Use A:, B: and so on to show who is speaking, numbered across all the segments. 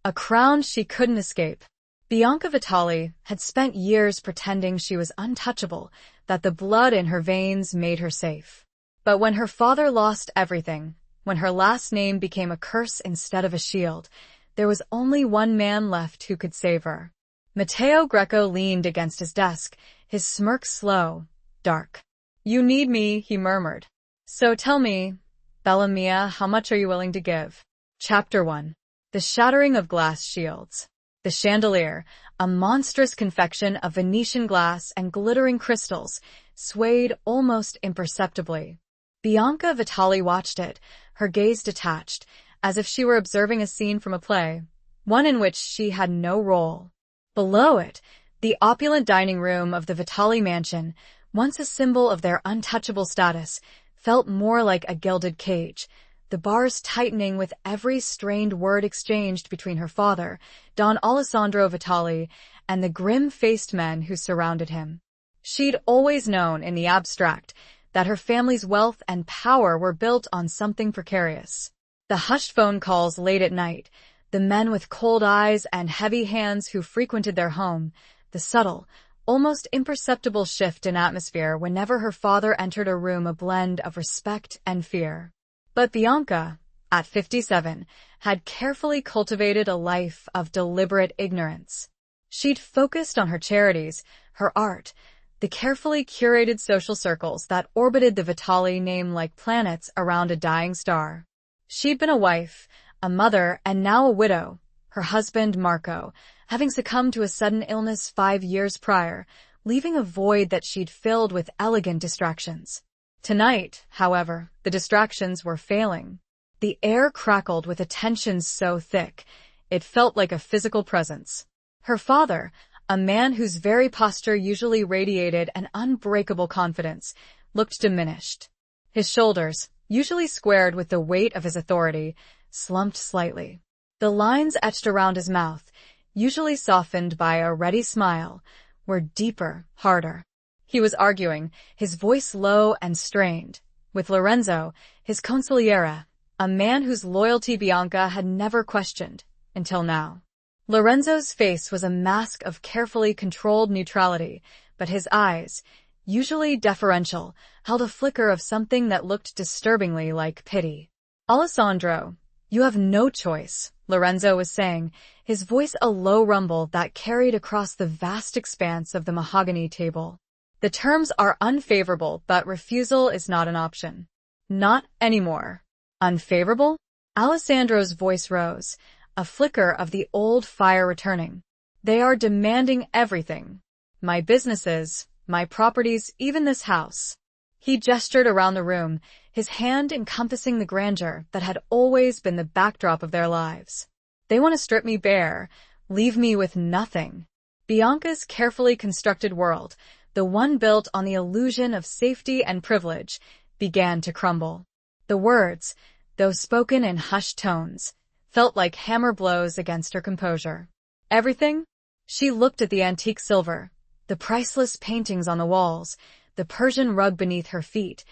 A: A crown she couldn't escape. Bianca Vitali had spent years pretending she was untouchable, that the blood in her veins made her safe. But when her father lost everything, when her last name became a curse instead of a shield, there was only one man left who could save her. Matteo Greco leaned against his desk, his smirk slow, dark. "You need me," he murmured. "So tell me, Bella Mia, how much are you willing to give?" Chapter 1. The Shattering of Glass Shields. The chandelier, a monstrous confection of Venetian glass and glittering crystals, swayed almost imperceptibly. Bianca Vitali watched it, her gaze detached, as if she were observing a scene from a play, one in which she had no role. Below it, the opulent dining room of the Vitali mansion, once a symbol of their untouchable status, felt more like a gilded cage, the bars tightening with every strained word exchanged between her father, Don Alessandro Vitali, and the grim-faced men who surrounded him. She'd always known, in the abstract, that her family's wealth and power were built on something precarious. The hushed phone calls late at night, the men with cold eyes and heavy hands who frequented their home, the subtle, almost imperceptible shift in atmosphere whenever her father entered a room, a blend of respect and fear. But Bianca, at 57, had carefully cultivated a life of deliberate ignorance. She'd focused on her charities, her art, the carefully curated social circles that orbited the Vitali name like planets around a dying star. She'd been a wife, a mother, and now a widow, her husband, Marco, having succumbed to a sudden illness 5 years prior, leaving a void that she'd filled with elegant distractions. Tonight, however, the distractions were failing. The air crackled with a tension so thick, it felt like a physical presence. Her father, a man whose very posture usually radiated an unbreakable confidence, looked diminished. His shoulders, usually squared with the weight of his authority, slumped slightly. The lines etched around his mouth, usually softened by a ready smile, were deeper, harder. He was arguing, his voice low and strained, with Lorenzo, his consigliere, a man whose loyalty Bianca had never questioned, until now. Lorenzo's face was a mask of carefully controlled neutrality, but his eyes, usually deferential, held a flicker of something that looked disturbingly like pity. "Alessandro, you have no choice," Lorenzo was saying, his voice a low rumble that carried across the vast expanse of the mahogany table. "The terms are unfavorable, but refusal is not an option." "Not anymore." "Unfavorable?" Alessandro's voice rose, a flicker of the old fire returning. "They are demanding everything. My businesses, my properties, even this house." He gestured around the room, his hand encompassing the grandeur that had always been the backdrop of their lives. "They want to strip me bare, leave me with nothing." Bianca's carefully constructed world, the one built on the illusion of safety and privilege, began to crumble. The words, though spoken in hushed tones, felt like hammer blows against her composure. "Everything?" She looked at the antique silver, the priceless paintings on the walls, the Persian rug beneath her feet,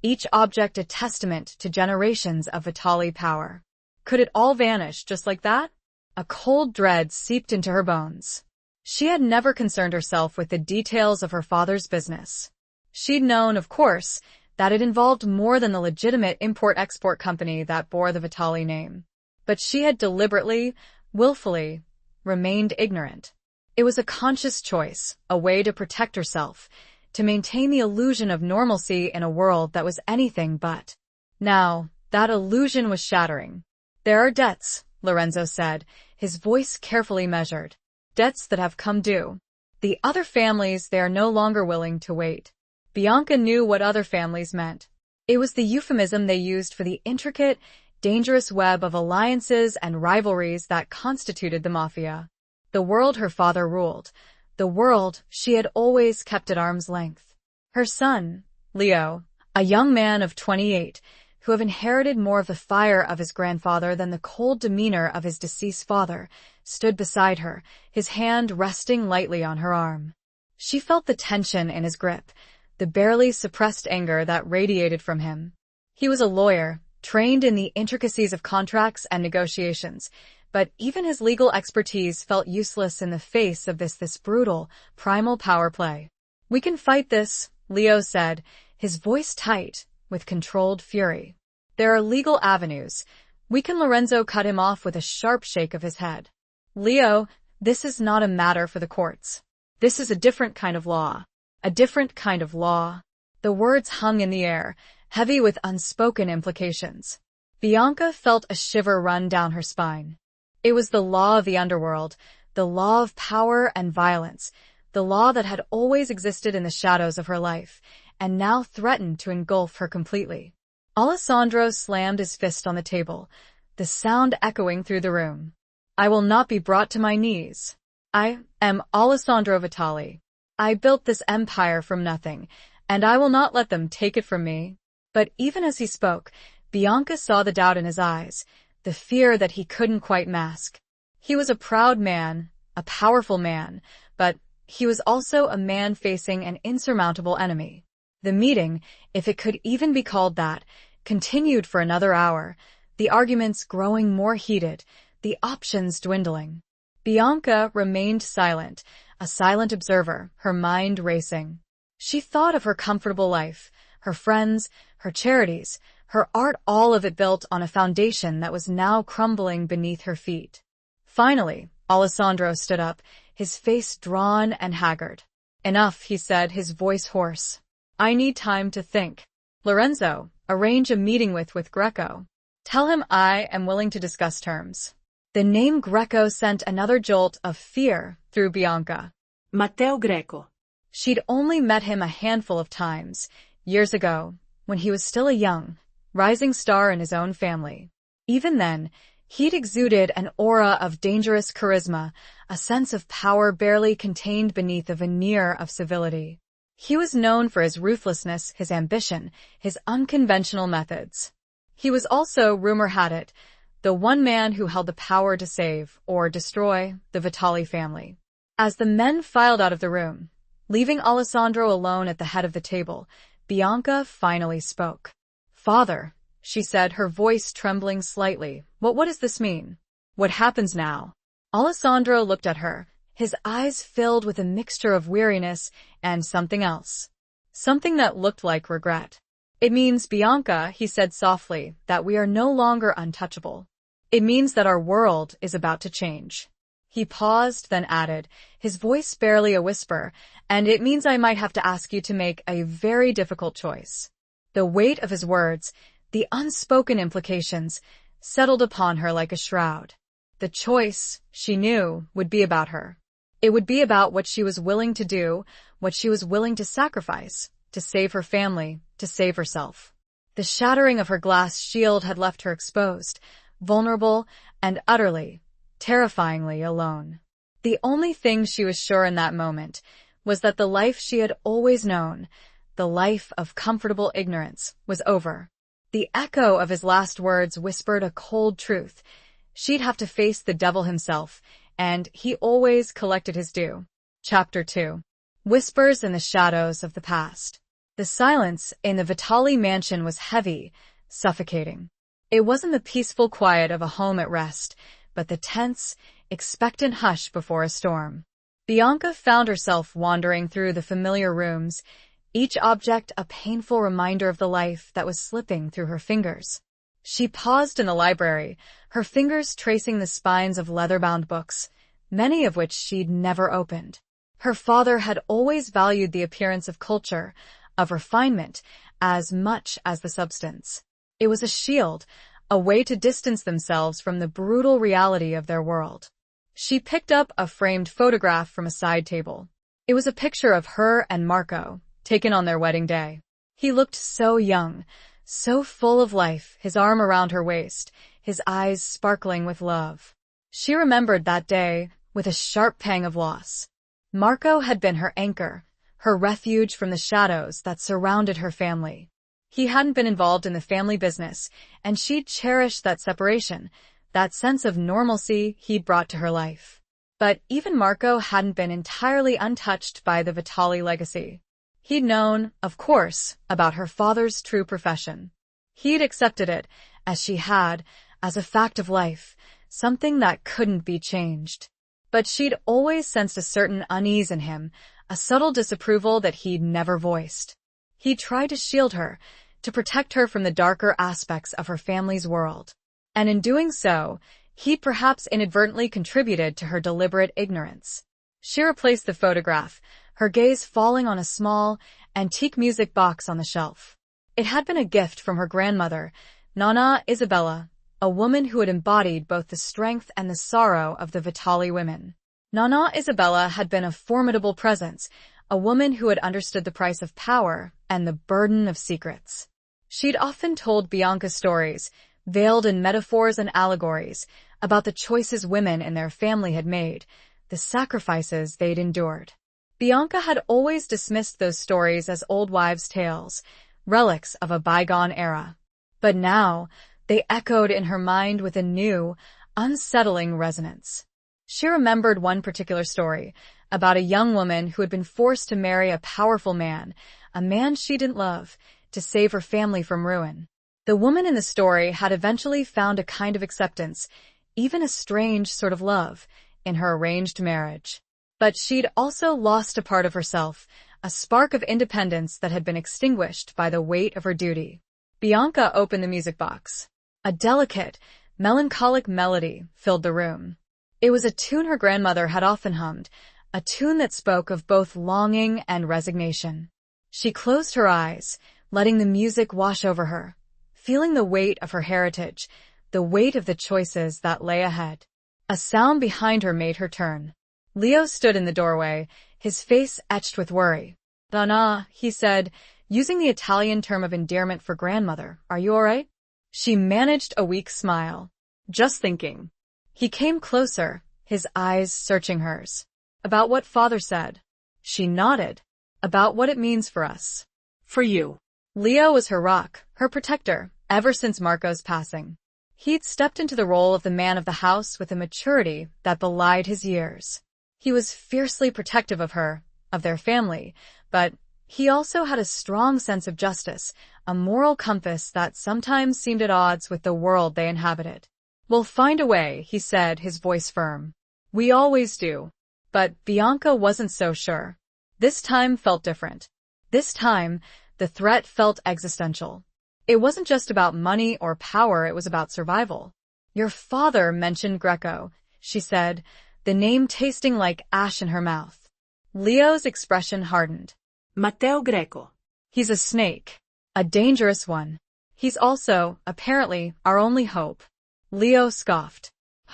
A: each object a testament to generations of Vitali power. Could it all vanish just like that? A cold dread seeped into her bones. She had never concerned herself with the details of her father's business. She'd known, of course, that it involved more than the legitimate import-export company that bore the Vitali name. But she had deliberately, willfully, remained ignorant. It was a conscious choice, a way to protect herself, to maintain the illusion of normalcy in a world that was anything but. Now, that illusion was shattering. "There are debts," Lorenzo said, his voice carefully measured. "Debts that have come due. The other families, they are no longer willing to wait." Bianca knew what other families meant. It was the euphemism they used for the intricate, dangerous web of alliances and rivalries that constituted the mafia. The world her father ruled, the world she had always kept at arm's length. Her son, Leo, a young man of 28, who had inherited more of the fire of his grandfather than the cold demeanor of his deceased father, stood beside her, his hand resting lightly on her arm. She felt the tension in his grip, the barely suppressed anger that radiated from him. He was a lawyer, trained in the intricacies of contracts and negotiations, But even his legal expertise felt useless in the face of this brutal, primal power play. "We can fight this," Leo said, his voice tight, with controlled fury. "There are legal avenues. We can." Lorenzo cut him off with a sharp shake of his head. "Leo, this is not a matter for the courts. This is a different kind of law. A different kind of law." The words hung in the air, heavy with unspoken implications. Bianca felt a shiver run down her spine. It was the law of the underworld, the law of power and violence, the law that had always existed in the shadows of her life, and now threatened to engulf her completely. Alessandro slammed his fist on the table, the sound echoing through the room. "I will not be brought to my knees. I am Alessandro Vitali. I built this empire from nothing, and I will not let them take it from me." But even as he spoke, Bianca saw the doubt in his eyes, the fear that he couldn't quite mask. He was a proud man, a powerful man, but he was also a man facing an insurmountable enemy. The meeting, if it could even be called that, continued for another hour, the arguments growing more heated, the options dwindling. Bianca remained silent, a silent observer, her mind racing. She thought of her comfortable life, her friends, her charities, her art, all of it built on a foundation that was now crumbling beneath her feet. Finally, Alessandro stood up, his face drawn and haggard. "Enough," he said, his voice hoarse. "I need time to think. Lorenzo, arrange a meeting with Greco. Tell him I am willing to discuss terms." The name Greco sent another jolt of fear through Bianca.
B: Matteo Greco.
A: She'd only met him a handful of times, years ago, when he was still a young, rising star in his own family. Even then, he'd exuded an aura of dangerous charisma, a sense of power barely contained beneath a veneer of civility. He was known for his ruthlessness, his ambition, his unconventional methods. He was also, rumor had it, the one man who held the power to save, or destroy, the Vitali family. As the men filed out of the room, leaving Alessandro alone at the head of the table, Bianca finally spoke. "Father," she said, her voice trembling slightly, what does this mean? What happens now?" Alessandro looked at her, his eyes filled with a mixture of weariness and something else. Something that looked like regret. "It means, Bianca," he said softly, "that we are no longer untouchable. It means that our world is about to change." He paused, then added, his voice barely a whisper, "And it means I might have to ask you to make a very difficult choice." The weight of his words, the unspoken implications, settled upon her like a shroud. The choice, she knew, would be about her. It would be about what she was willing to do, what she was willing to sacrifice, to save her family, to save herself. The shattering of her glass shield had left her exposed, vulnerable, and utterly, terrifyingly alone. The only thing she was sure in that moment was that the life she had always known, the life of comfortable ignorance, was over. The echo of his last words whispered a cold truth. She'd have to face the devil himself, and he always collected his due. Chapter 2. Whispers in the Shadows of the Past. The silence in the Vitali mansion was heavy, suffocating. It wasn't the peaceful quiet of a home at rest, but the tense, expectant hush before a storm. Bianca found herself wandering through the familiar rooms, each object a painful reminder of the life that was slipping through her fingers. She paused in the library, her fingers tracing the spines of leather-bound books, many of which she'd never opened. Her father had always valued the appearance of culture, of refinement, as much as the substance. It was a shield, a way to distance themselves from the brutal reality of their world. She picked up a framed photograph from a side table. It was a picture of her and Marco, taken on their wedding day. He looked so young, so full of life, his arm around her waist, his eyes sparkling with love. She remembered that day with a sharp pang of loss. Marco had been her anchor, her refuge from the shadows that surrounded her family. He hadn't been involved in the family business, and she'd cherished that separation, that sense of normalcy he'd brought to her life. But even Marco hadn't been entirely untouched by the Vitali legacy. He'd known, of course, about her father's true profession. He'd accepted it, as she had, as a fact of life, something that couldn't be changed. But she'd always sensed a certain unease in him, a subtle disapproval that he'd never voiced. He tried to shield her, to protect her from the darker aspects of her family's world. And in doing so, he perhaps inadvertently contributed to her deliberate ignorance. She replaced the photograph, her gaze falling on a small, antique music box on the shelf. It had been a gift from her grandmother, Nana Isabella, a woman who had embodied both the strength and the sorrow of the Vitali women. Nana Isabella had been a formidable presence, a woman who had understood the price of power and the burden of secrets. She'd often told Bianca stories, veiled in metaphors and allegories, about the choices women in their family had made, the sacrifices they'd endured. Bianca had always dismissed those stories as old wives' tales, relics of a bygone era. But now, they echoed in her mind with a new, unsettling resonance. She remembered one particular story, about a young woman who had been forced to marry a powerful man, a man she didn't love, to save her family from ruin. The woman in the story had eventually found a kind of acceptance, even a strange sort of love, in her arranged marriage. But she'd also lost a part of herself, a spark of independence that had been extinguished by the weight of her duty. Bianca opened the music box. A delicate, melancholic melody filled the room. It was a tune her grandmother had often hummed, a tune that spoke of both longing and resignation. She closed her eyes, letting the music wash over her, feeling the weight of her heritage, the weight of the choices that lay ahead. A sound behind her made her turn. Leo stood in the doorway, his face etched with worry. "Donna," he said, using the Italian term of endearment for grandmother, "are you all right?" She managed a weak smile. "Just thinking." He came closer, his eyes searching hers. "About what father said." She nodded. "About what it means for us."
B: For you.
A: Leo was her rock, her protector, ever since Marco's passing. He'd stepped into the role of the man of the house with a maturity that belied his years. He was fiercely protective of her, of their family, but he also had a strong sense of justice, a moral compass that sometimes seemed at odds with the world they inhabited. "We'll find a way," he said, his voice firm. "We always do." But Bianca wasn't so sure. This time felt different. This time, the threat felt existential. It wasn't just about money or power, it was about survival. "Your father mentioned Greco," she said, the name tasting like ash in her mouth. Leo's expression hardened.
B: Matteo Greco.
A: "He's a snake. A dangerous one. He's also, apparently, our only hope." Leo scoffed.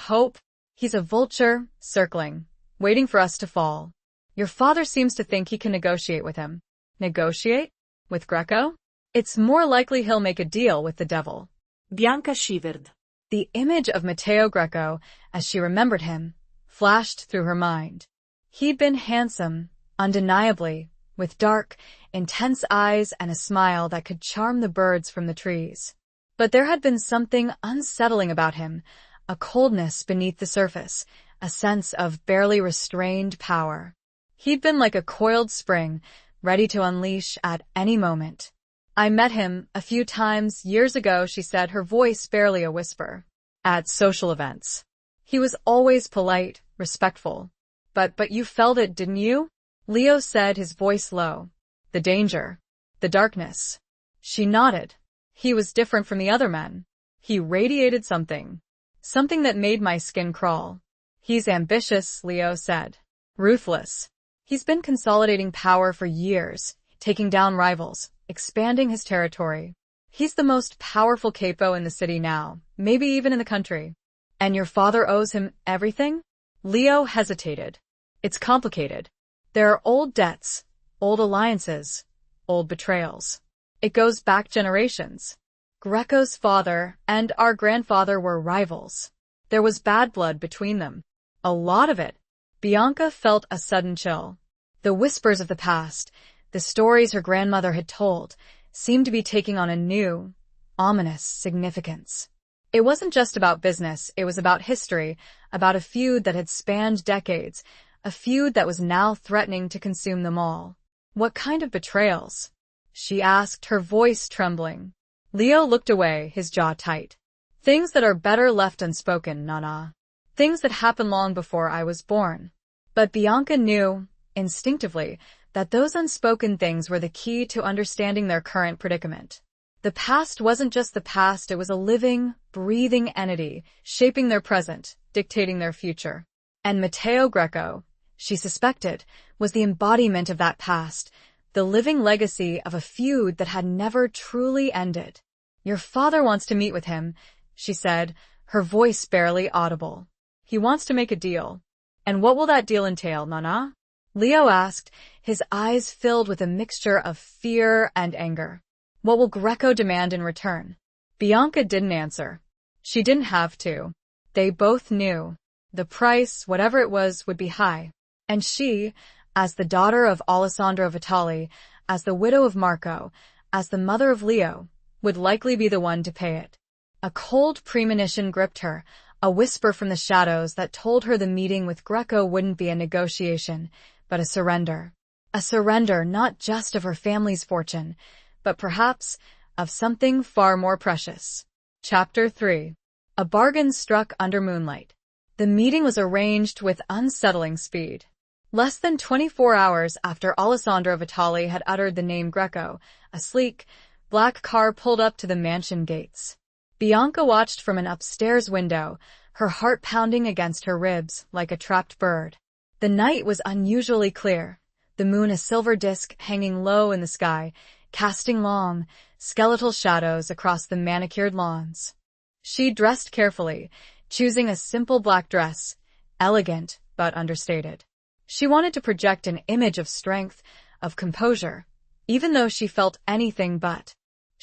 A: "Hope? He's a vulture, circling, waiting for us to fall. Your father seems to think he can negotiate with him." "Negotiate? With Greco? It's more likely he'll make a deal with the devil."
B: Bianca shivered.
A: The image of Matteo Greco, as she remembered him, flashed through her mind. He'd been handsome, undeniably, with dark, intense eyes and a smile that could charm the birds from the trees. But there had been something unsettling about him, a coldness beneath the surface, a sense of barely restrained power. He'd been like a coiled spring, ready to unleash at any moment. "I met him a few times years ago," she said, her voice barely a whisper. "At social events. He was always polite, respectful. But you felt it, didn't you?" Leo said, his voice low. "The danger. The darkness." She nodded. "He was different from the other men. He radiated something. Something that made my skin crawl." "He's ambitious," Leo said. "Ruthless. He's been consolidating power for years, taking down rivals, expanding his territory. He's the most powerful capo in the city now, maybe even in the country." "And your father owes him everything?" Leo hesitated. "It's complicated. There are old debts, old alliances, old betrayals. It goes back generations. Greco's father and our grandfather were rivals. There was bad blood between them. A lot of it." Bianca felt a sudden chill. The whispers of the past, the stories her grandmother had told, seemed to be taking on a new, ominous significance. It wasn't just about business, it was about history, about a feud that had spanned decades, a feud that was now threatening to consume them all. "What kind of betrayals?" she asked, her voice trembling. Leo looked away, his jaw tight. Things that are better left unspoken, Nana. Things that happened long before I was born. But Bianca knew, instinctively, that those unspoken things were the key to understanding their current predicament. The past wasn't just the past, it was a living, breathing entity, shaping their present, dictating their future. And Matteo Greco, she suspected, was the embodiment of that past, the living legacy of a feud that had never truly ended. Your father wants to meet with him, she said, her voice barely audible. He wants to make a deal. And what will that deal entail, Nana? Leo asked, his eyes filled with a mixture of fear and anger. What will Greco demand in return? Bianca didn't answer. She didn't have to. They both knew. The price, whatever it was, would be high. And she, as the daughter of Alessandro Vitali, as the widow of Marco, as the mother of Leo, would likely be the one to pay it. A cold premonition gripped her, a whisper from the shadows that told her the meeting with Greco wouldn't be a negotiation, but a surrender. A surrender not just of her family's fortune, but perhaps of something far more precious. Chapter 3. A bargain struck under moonlight. The meeting was arranged with unsettling speed. Less than 24 hours after Alessandro Vitali had uttered the name Greco, a sleek, black car pulled up to the mansion gates. Bianca watched from an upstairs window, her heart pounding against her ribs like a trapped bird. The night was unusually clear, the moon a silver disk hanging low in the sky, casting long, skeletal shadows across the manicured lawns. She dressed carefully, choosing a simple black dress, elegant but understated. She wanted to project an image of strength, of composure, even though she felt anything but.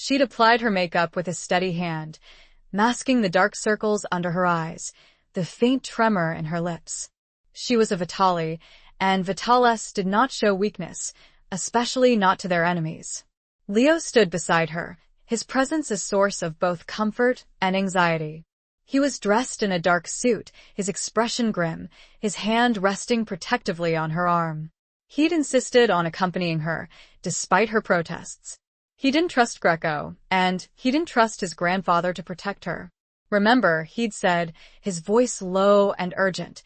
A: She'd applied her makeup with a steady hand, masking the dark circles under her eyes, the faint tremor in her lips. She was a Vitali, and Vitales did not show weakness, especially not to their enemies. Leo stood beside her, his presence a source of both comfort and anxiety. He was dressed in a dark suit, his expression grim, his hand resting protectively on her arm. He'd insisted on accompanying her, despite her protests. He didn't trust Greco, and he didn't trust his grandfather to protect her. Remember, he'd said, his voice low and urgent,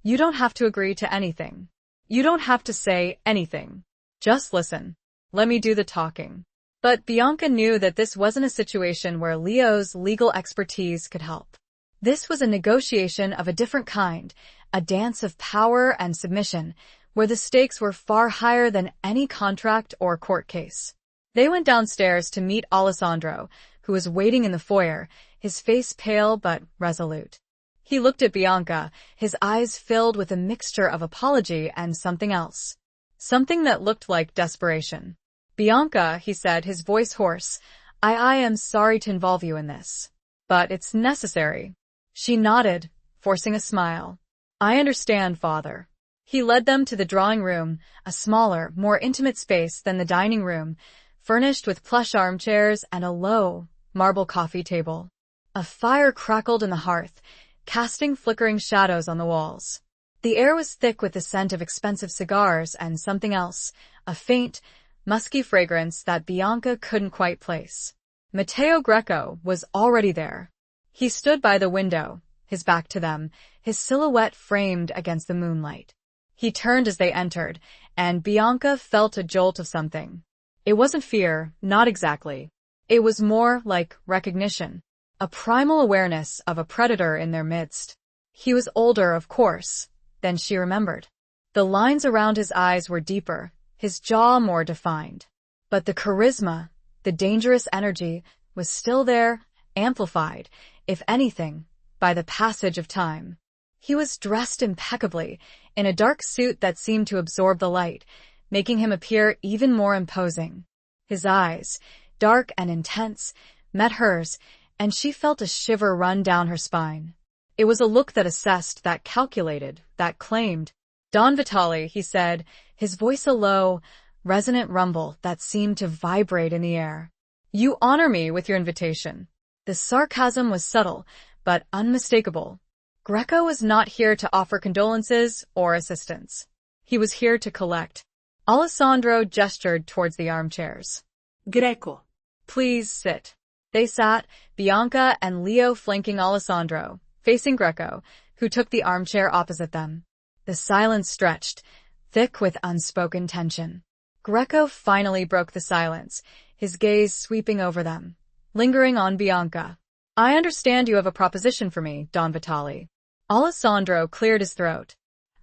A: "You don't have to agree to anything. You don't have to say anything. Just listen. Let me do the talking." But Bianca knew that this wasn't a situation where Leo's legal expertise could help. This was a negotiation of a different kind, a dance of power and submission, where the stakes were far higher than any contract or court case. They went downstairs to meet Alessandro, who was waiting in the foyer, his face pale but resolute. He looked at Bianca, his eyes filled with a mixture of apology and something else. Something that looked like desperation. "Bianca," he said, his voice hoarse, I am sorry to involve you in this. But it's necessary." She nodded, forcing a smile. "I understand, father." He led them to the drawing room, a smaller, more intimate space than the dining room, furnished with plush armchairs and a low, marble coffee table. A fire crackled in the hearth, casting flickering shadows on the walls. The air was thick with the scent of expensive cigars and something else, a faint, musky fragrance that Bianca couldn't quite place. Matteo Greco was already there. He stood by the window, his back to them, his silhouette framed against the moonlight. He turned as they entered, and Bianca felt a jolt of something. It wasn't fear, not exactly. It was more like recognition, a primal awareness of a predator in their midst. He was older, of course, than she remembered. The lines around his eyes were deeper, his jaw more defined. But the charisma, the dangerous energy, was still there, amplified, if anything, by the passage of time. He was dressed impeccably, in a dark suit that seemed to absorb the light, making him appear even more imposing. His eyes, dark and intense, met hers, and she felt a shiver run down her spine. It was a look that assessed, that calculated, that claimed. "Don Vitali," he said, his voice a low, resonant rumble that seemed to vibrate in the air. "You honor me with your invitation." The sarcasm was subtle, but unmistakable. Greco was not here to offer condolences or assistance. He was here to collect. Alessandro gestured towards the armchairs.
B: Greco.
A: "Please sit." They sat, Bianca and Leo flanking Alessandro, facing Greco, who took the armchair opposite them. The silence stretched, thick with unspoken tension. Greco finally broke the silence, his gaze sweeping over them, lingering on Bianca. I understand you have a proposition for me, Don Vitale. Alessandro cleared his throat.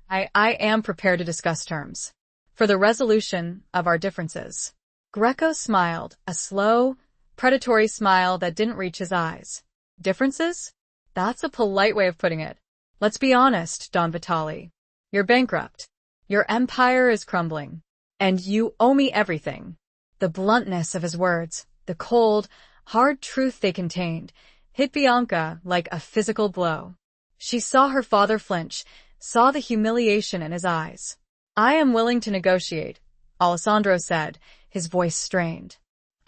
A: I am prepared to discuss terms. For the resolution of our differences. Greco smiled, a slow, predatory smile that didn't reach his eyes. Differences? That's a polite way of putting it. Let's be honest, Don Vitale. You're bankrupt. Your empire is crumbling. And you owe me everything. The bluntness of his words, the cold, hard truth they contained, hit Bianca like a physical blow. She saw her father flinch, saw the humiliation in his eyes. I am willing to negotiate, Alessandro said, his voice strained.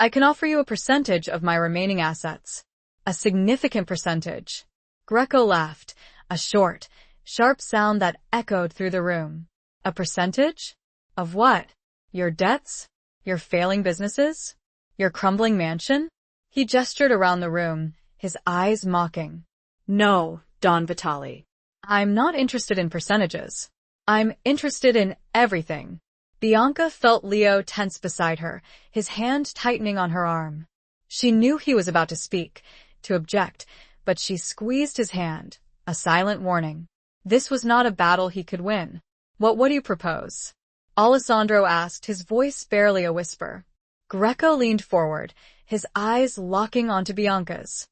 A: I can offer you a percentage of my remaining assets. A significant percentage. Greco laughed, a short, sharp sound that echoed through the room. A percentage? Of what? Your debts? Your failing businesses? Your crumbling mansion? He gestured around the room, his eyes mocking.
B: No, Don Vitale.
A: I'm not interested in percentages. I'm interested in everything. Bianca felt Leo tense beside her, his hand tightening on her arm. She knew he was about to speak, to object, but she squeezed his hand, a silent warning. This was not a battle he could win. What do you propose? Alessandro asked, his voice barely a whisper. Greco leaned forward, his eyes locking onto Bianca's.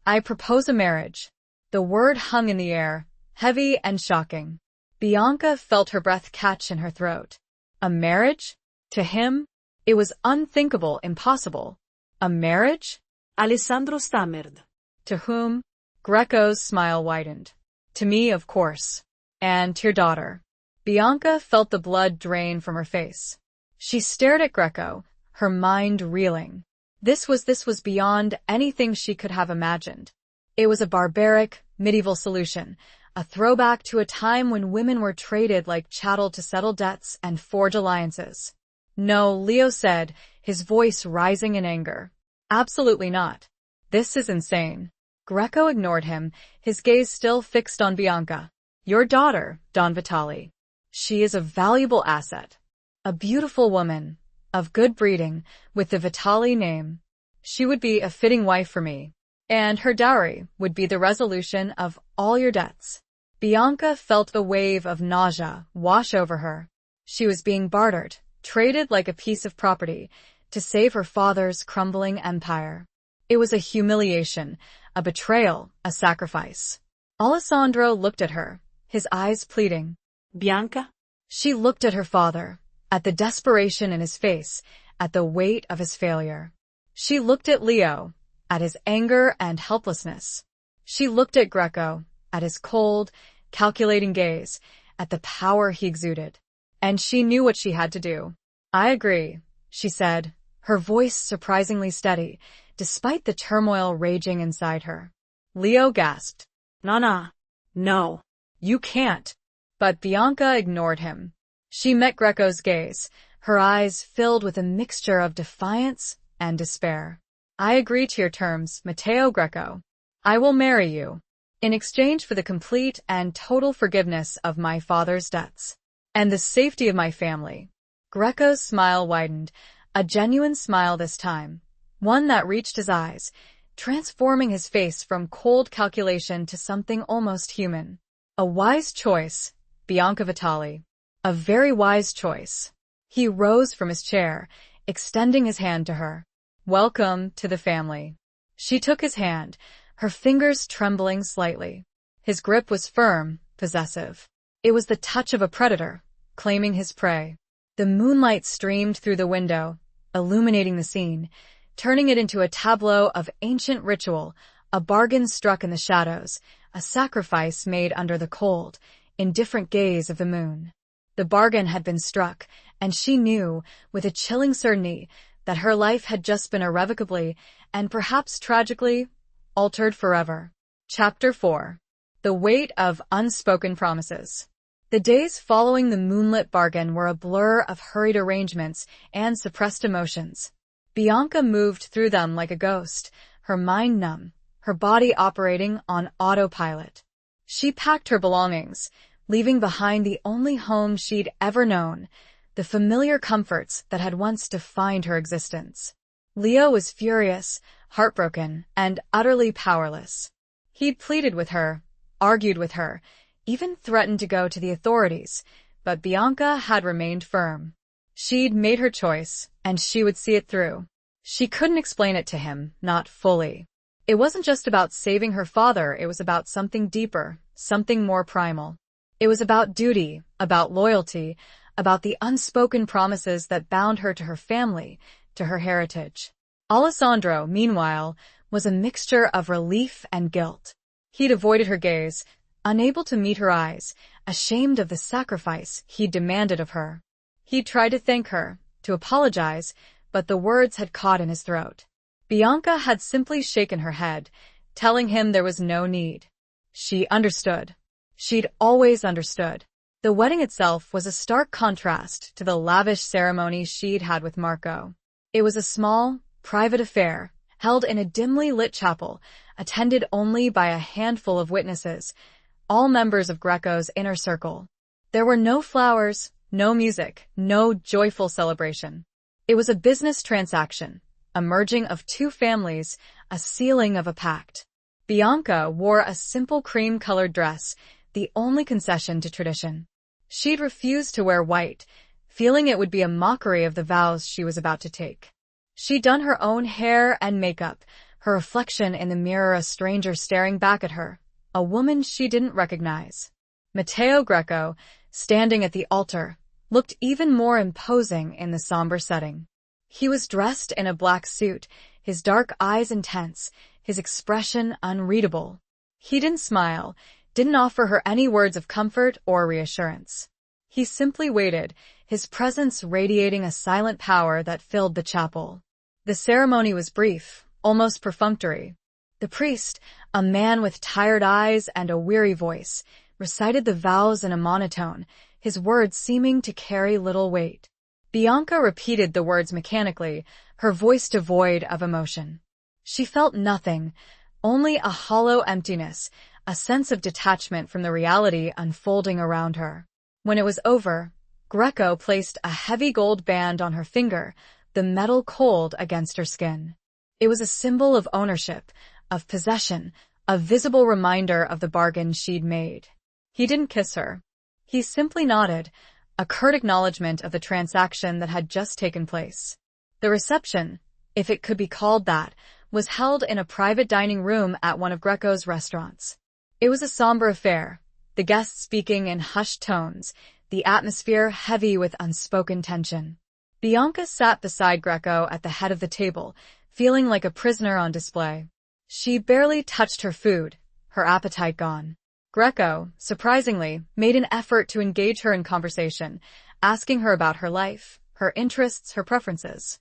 A: I propose a marriage. The word hung in the air, heavy and shocking. Bianca felt her breath catch in her throat. A marriage? To him? It was unthinkable, impossible. A marriage?
B: Alessandro stammered.
A: To whom? Greco's smile widened. To me, of course. And to your daughter. Bianca felt the blood drain from her face. She stared at Greco, her mind reeling. This was beyond anything she could have imagined. It was a barbaric, medieval solution, a throwback to a time when women were traded like chattel to settle debts and forge alliances. No, Leo said, his voice rising in anger. Absolutely not. This is insane. Greco ignored him, his gaze still fixed on Bianca. Your daughter, Don Vitale. She is a valuable asset. A beautiful woman, of good breeding, with the Vitale name. She would be a fitting wife for me. And her dowry would be the resolution of all your debts. Bianca felt the wave of nausea wash over her. She was being bartered, traded like a piece of property, to save her father's crumbling empire. It was a humiliation, a betrayal, a sacrifice. Alessandro looked at her, his eyes pleading.
B: Bianca?
A: She looked at her father, at the desperation in his face, at the weight of his failure. She looked at Leo, at his anger and helplessness. She looked at Greco, at his cold, calculating gaze, at the power he exuded. And she knew what she had to do. I agree, she said, her voice surprisingly steady, despite the turmoil raging inside her. Leo gasped.
B: Nana. No.
A: You can't. But Bianca ignored him. She met Greco's gaze, her eyes filled with a mixture of defiance and despair. I agree to your terms, Matteo Greco. I will marry you, in exchange for the complete and total forgiveness of my father's debts, and the safety of my family. Greco's smile widened, a genuine smile this time, one that reached his eyes, transforming his face from cold calculation to something almost human. A wise choice, Bianca Vitale. A very wise choice. He rose from his chair, extending his hand to her. Welcome to the family. She took his hand, her fingers trembling slightly. His grip was firm, possessive. It was the touch of a predator, claiming his prey. The moonlight streamed through the window, illuminating the scene, turning it into a tableau of ancient ritual, a bargain struck in the shadows, a sacrifice made under the cold, indifferent gaze of the moon. The bargain had been struck, and she knew, with a chilling certainty, that her life had just been irrevocably, and perhaps tragically, altered forever. Chapter 4. The Weight of Unspoken Promises. The days following the moonlit bargain were a blur of hurried arrangements and suppressed emotions. Bianca moved through them like a ghost, her mind numb, her body operating on autopilot. She packed her belongings, leaving behind the only home she'd ever known, the familiar comforts that had once defined her existence. Leo was furious, heartbroken, and utterly powerless. He'd pleaded with her, argued with her, even threatened to go to the authorities, but Bianca had remained firm. She'd made her choice, and she would see it through. She couldn't explain it to him, not fully. It wasn't just about saving her father, it was about something deeper, something more primal. It was about duty, about loyalty, about the unspoken promises that bound her to her family, to her heritage. Alessandro, meanwhile, was a mixture of relief and guilt. He'd avoided her gaze, unable to meet her eyes, ashamed of the sacrifice he'd demanded of her. He'd tried to thank her, to apologize, but the words had caught in his throat. Bianca had simply shaken her head, telling him there was no need. She understood. She'd always understood. The wedding itself was a stark contrast to the lavish ceremony she'd had with Marco. It was a small, private affair, held in a dimly lit chapel, attended only by a handful of witnesses, all members of Greco's inner circle. There were no flowers, no music, no joyful celebration. It was a business transaction, a merging of two families, a sealing of a pact. Bianca wore a simple cream-colored dress, the only concession to tradition. She'd refused to wear white, feeling it would be a mockery of the vows she was about to take. She'd done her own hair and makeup, her reflection in the mirror a stranger staring back at her, a woman she didn't recognize. Matteo Greco, standing at the altar, looked even more imposing in the somber setting. He was dressed in a black suit, his dark eyes intense, his expression unreadable. He didn't smile, didn't offer her any words of comfort or reassurance. He simply waited, his presence radiating a silent power that filled the chapel. The ceremony was brief, almost perfunctory. The priest, a man with tired eyes and a weary voice, recited the vows in a monotone, his words seeming to carry little weight. Bianca repeated the words mechanically, her voice devoid of emotion. She felt nothing, only a hollow emptiness, a sense of detachment from the reality unfolding around her. When it was over, Greco placed a heavy gold band on her finger, the metal cold against her skin. It was a symbol of ownership, of possession, a visible reminder of the bargain she'd made. He didn't kiss her. He simply nodded, a curt acknowledgement of the transaction that had just taken place. The reception, if it could be called that, was held in a private dining room at one of Greco's restaurants. It was a somber affair, the guests speaking in hushed tones, the atmosphere heavy with unspoken tension. Bianca sat beside Greco at the head of the table, feeling like a prisoner on display. She barely touched her food, her appetite gone. Greco, surprisingly, made an effort to engage her in conversation, asking her about her life, her interests, her preferences.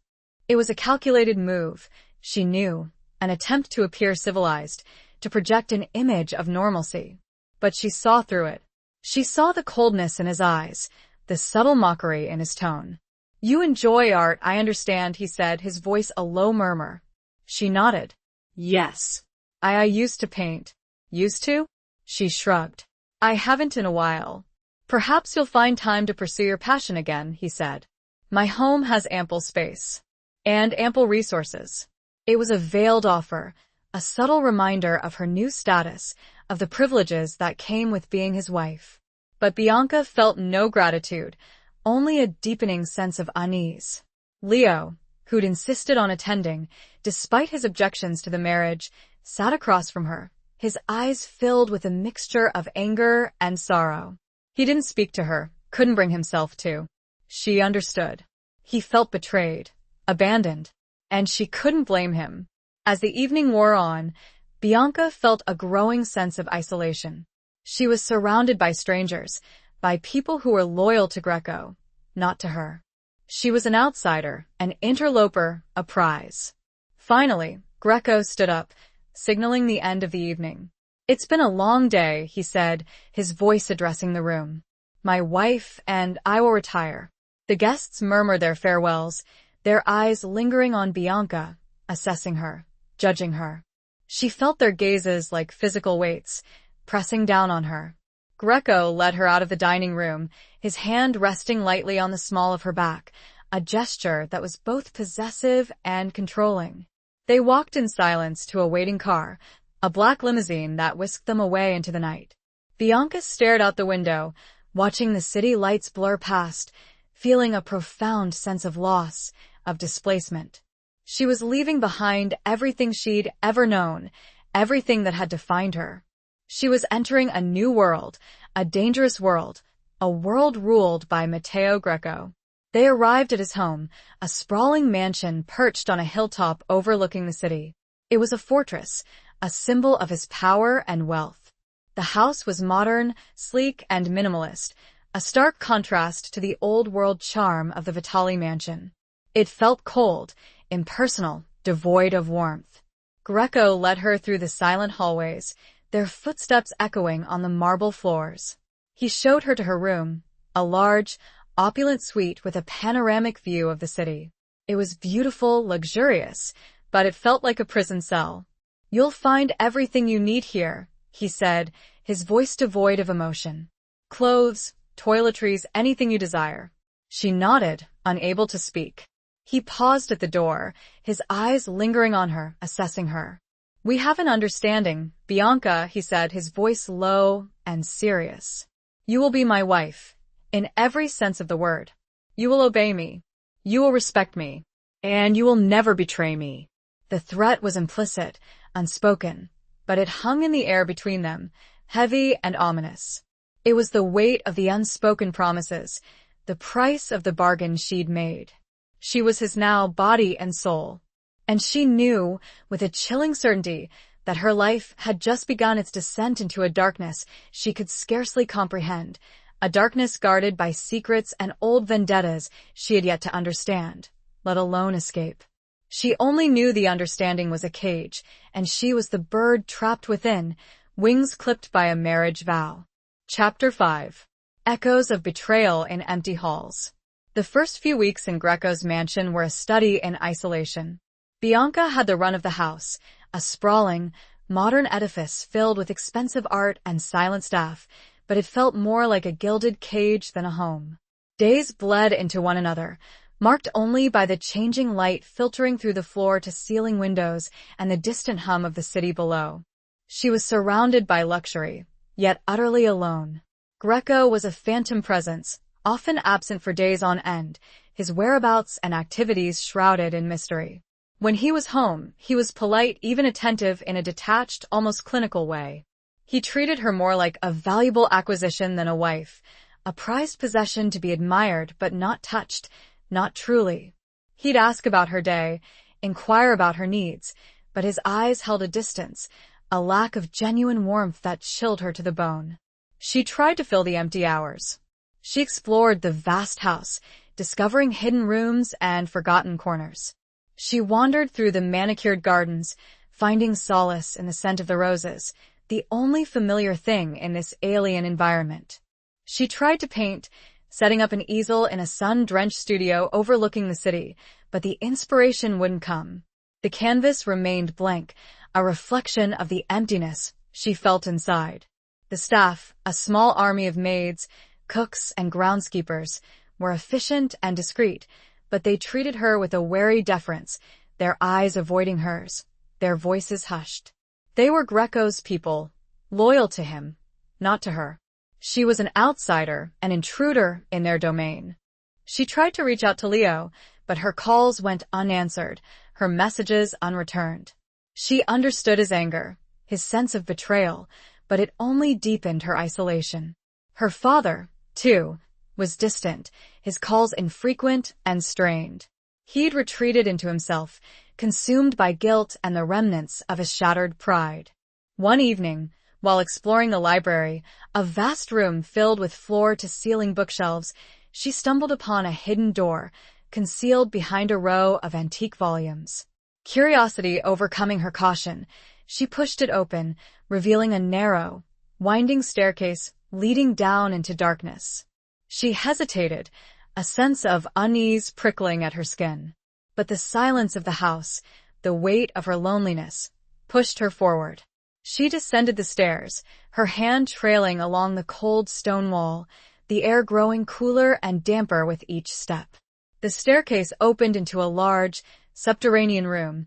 A: It was a calculated move, she knew, an attempt to appear civilized, to project an image of normalcy. But she saw through it. She saw the coldness in his eyes, the subtle mockery in his tone. "You enjoy art, I understand," he said, his voice a low murmur. She nodded.
B: Yes.
A: I used to paint." "Used to?" She shrugged. "I haven't in a while." "Perhaps you'll find time to pursue your passion again," he said. "My home has ample space. And ample resources." It was a veiled offer, a subtle reminder of her new status, of the privileges that came with being his wife. But Bianca felt no gratitude, only a deepening sense of unease. Leo, who'd insisted on attending, despite his objections to the marriage, sat across from her, his eyes filled with a mixture of anger and sorrow. He didn't speak to her, couldn't bring himself to. She understood. He felt betrayed, abandoned, and she couldn't blame him. As the evening wore on, Bianca felt a growing sense of isolation. She was surrounded by strangers, by people who were loyal to Greco, not to her. She was an outsider, an interloper, a prize. Finally, Greco stood up, signaling the end of the evening. "It's been a long day," he said, his voice addressing the room. "My wife and I will retire." The guests murmured their farewells, their eyes lingering on Bianca, assessing her. judging her. She felt their gazes like physical weights, pressing down on her. Greco led her out of the dining room, his hand resting lightly on the small of her back, a gesture that was both possessive and controlling. They walked in silence to a waiting car, a black limousine that whisked them away into the night. Bianca stared out the window, watching the city lights blur past, feeling a profound sense of loss, of displacement. She was leaving behind everything she'd ever known, everything that had defined her. She was entering a new world, a dangerous world, a world ruled by Matteo Greco. They arrived at his home, a sprawling mansion perched on a hilltop overlooking the city. It was a fortress, a symbol of his power and wealth. The house was modern, sleek, and minimalist, a stark contrast to the old-world charm of the Vitali mansion. It felt cold, impersonal, devoid of warmth. Greco led her through the silent hallways, their footsteps echoing on the marble floors. He showed her to her room, a large, opulent suite with a panoramic view of the city. It was beautiful, luxurious, but it felt like a prison cell. "You'll find everything you need here," he said, his voice devoid of emotion. "Clothes, toiletries, anything you desire." She nodded, unable to speak. He paused at the door, his eyes lingering on her, assessing her. "We have an understanding, Bianca," he said, his voice low and serious. "You will be my wife, in every sense of the word. You will obey me. You will respect me. And you will never betray me." The threat was implicit, unspoken, but it hung in the air between them, heavy and ominous. It was the weight of the unspoken promises, the price of the bargain she'd made. She was his now, body and soul. And she knew, with a chilling certainty, that her life had just begun its descent into a darkness she could scarcely comprehend, a darkness guarded by secrets and old vendettas she had yet to understand, let alone escape. She only knew the understanding was a cage, and she was the bird trapped within, wings clipped by a marriage vow. Chapter 5. Echoes of Betrayal in Empty Halls. The first few weeks in Greco's mansion were a study in isolation. Bianca had the run of the house, a sprawling, modern edifice filled with expensive art and silent staff, but it felt more like a gilded cage than a home. Days bled into one another, marked only by the changing light filtering through the floor-to-ceiling windows and the distant hum of the city below. She was surrounded by luxury, yet utterly alone. Greco was a phantom presence, often absent for days on end, his whereabouts and activities shrouded in mystery. When he was home, he was polite, even attentive in a detached, almost clinical way. He treated her more like a valuable acquisition than a wife, a prized possession to be admired but not touched, not truly. He'd ask about her day, inquire about her needs, but his eyes held a distance, a lack of genuine warmth that chilled her to the bone. She tried to fill the empty hours. She explored the vast house, discovering hidden rooms and forgotten corners. She wandered through the manicured gardens, finding solace in the scent of the roses, the only familiar thing in this alien environment. She tried to paint, setting up an easel in a sun-drenched studio overlooking the city, but the inspiration wouldn't come. The canvas remained blank, a reflection of the emptiness she felt inside. The staff, a small army of maids, cooks, and groundskeepers, were efficient and discreet, but they treated her with a wary deference, their eyes avoiding hers, their voices hushed. They were Greco's people, loyal to him, not to her. She was an outsider, an intruder in their domain. She tried to reach out to Leo, but her calls went unanswered, her messages unreturned. She understood his anger, his sense of betrayal, but it only deepened her isolation. Her father, too, was distant, his calls infrequent and strained. He'd retreated into himself, consumed by guilt and the remnants of his shattered pride. One evening, while exploring the library, a vast room filled with floor-to-ceiling bookshelves, she stumbled upon a hidden door, concealed behind a row of antique volumes. Curiosity overcoming her caution, she pushed it open, revealing a narrow, winding staircase leading down into darkness. She hesitated, a sense of unease prickling at her skin. But the silence of the house, the weight of her loneliness, pushed her forward. She descended the stairs, her hand trailing along the cold stone wall, the air growing cooler and damper with each step. The staircase opened into a large, subterranean room,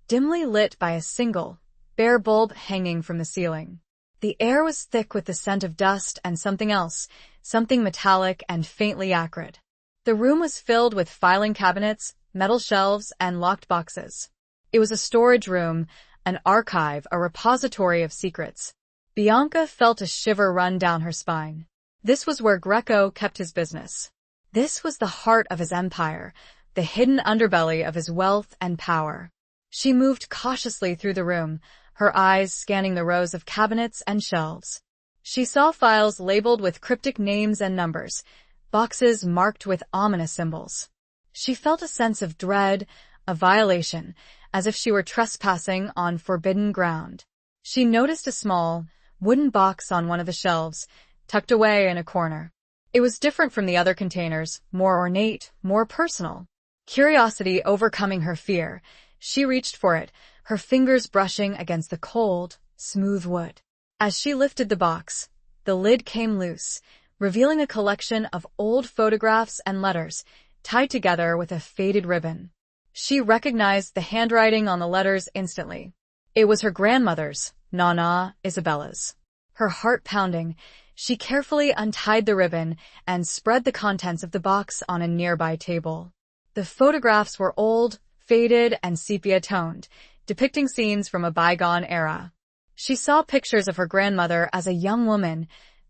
A: dimly lit by a single, bare bulb hanging from the ceiling. The air was thick with the scent of dust and something else, something metallic and faintly acrid. The room was filled with filing cabinets, metal shelves, and locked boxes. It was a storage room, an archive, a repository of secrets. Bianca felt a shiver run down her spine. This was where Greco kept his business. This was the heart of his empire, the hidden underbelly of his wealth and power. She moved cautiously through the room, her eyes scanning the rows of cabinets and shelves. She saw files labeled with cryptic names and numbers, boxes marked with ominous symbols. She felt a sense of dread, a violation, as if she were trespassing on forbidden ground. She noticed a small, wooden box on one of the shelves, tucked away in a corner. It was different from the other containers, more ornate, more personal. Curiosity overcoming her fear, she reached for it, her fingers brushing against the cold, smooth wood. As she lifted the box, the lid came loose, revealing a collection of old photographs and letters, tied together with a faded ribbon. She recognized the handwriting on the letters instantly. It was her grandmother's, Nana Isabella's. Her heart pounding, she carefully untied the ribbon and spread the contents of the box on a nearby table. The photographs were old, faded, and sepia-toned, depicting scenes from a bygone era. She saw pictures of her grandmother as a young woman,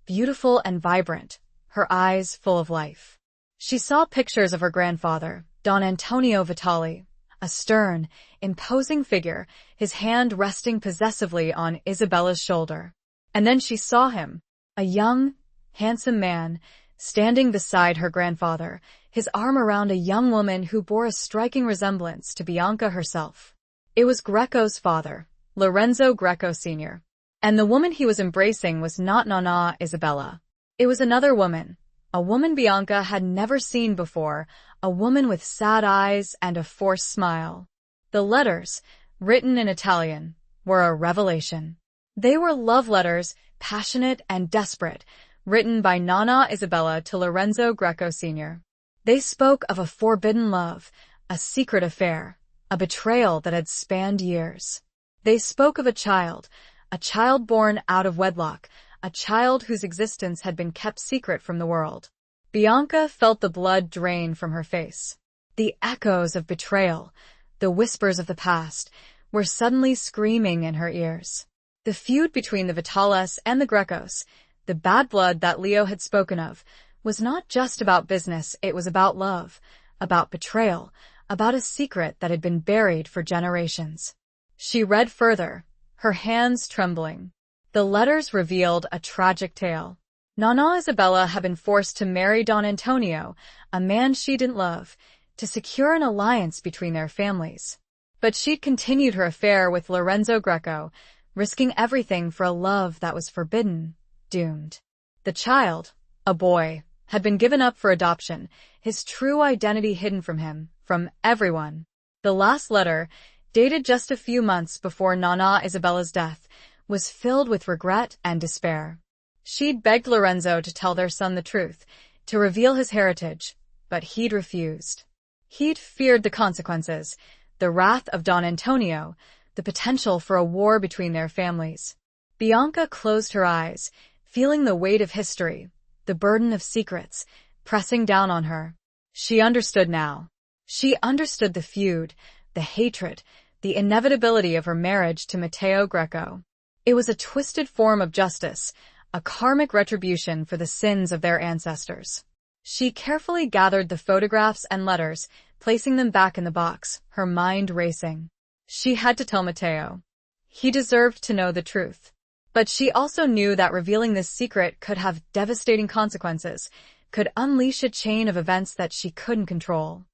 A: beautiful and vibrant, her eyes full of life. She saw pictures of her grandfather, Don Antonio Vitali, a stern, imposing figure, his hand resting possessively on Isabella's shoulder. And then she saw him, a young, handsome man, standing beside her grandfather, his arm around a young woman who bore a striking resemblance to Bianca herself. It was Greco's father, Lorenzo Greco Sr. And the woman he was embracing was not Nana Isabella. It was another woman, a woman Bianca had never seen before, a woman with sad eyes and a forced smile. The letters, written in Italian, were a revelation. They were love letters, passionate and desperate, written by Nana Isabella to Lorenzo Greco Sr. They spoke of a forbidden love, a secret affair, a betrayal that had spanned years. They spoke of a child born out of wedlock, a child whose existence had been kept secret from the world. Bianca felt the blood drain from her face. The echoes of betrayal, the whispers of the past, were suddenly screaming in her ears. The feud between the Vitalas and the Grecos, the bad blood that Leo had spoken of, was not just about business, it was about love, about betrayal, about a secret that had been buried for generations. She read further, her hands trembling. The letters revealed a tragic tale. Nana Isabella had been forced to marry Don Antonio, a man she didn't love, to secure an alliance between their families. But she'd continued her affair with Lorenzo Greco, risking everything for a love that was forbidden, doomed. The child, a boy, had been given up for adoption, his true identity hidden from him, from everyone. The last letter, dated just a few months before Nana Isabella's death, was filled with regret and despair. She'd begged Lorenzo to tell their son the truth, to reveal his heritage, but he'd refused. He'd feared the consequences, the wrath of Don Antonio, the potential for a war between their families. Bianca closed her eyes, feeling the weight of history, the burden of secrets, pressing down on her. She understood now. She understood the feud, the hatred, the inevitability of her marriage to Matteo Greco. It was a twisted form of justice, a karmic retribution for the sins of their ancestors. She carefully gathered the photographs and letters, placing them back in the box, her mind racing. She had to tell Matteo. He deserved to know the truth. But she also knew that revealing this secret could have devastating consequences, could unleash a chain of events that she couldn't control.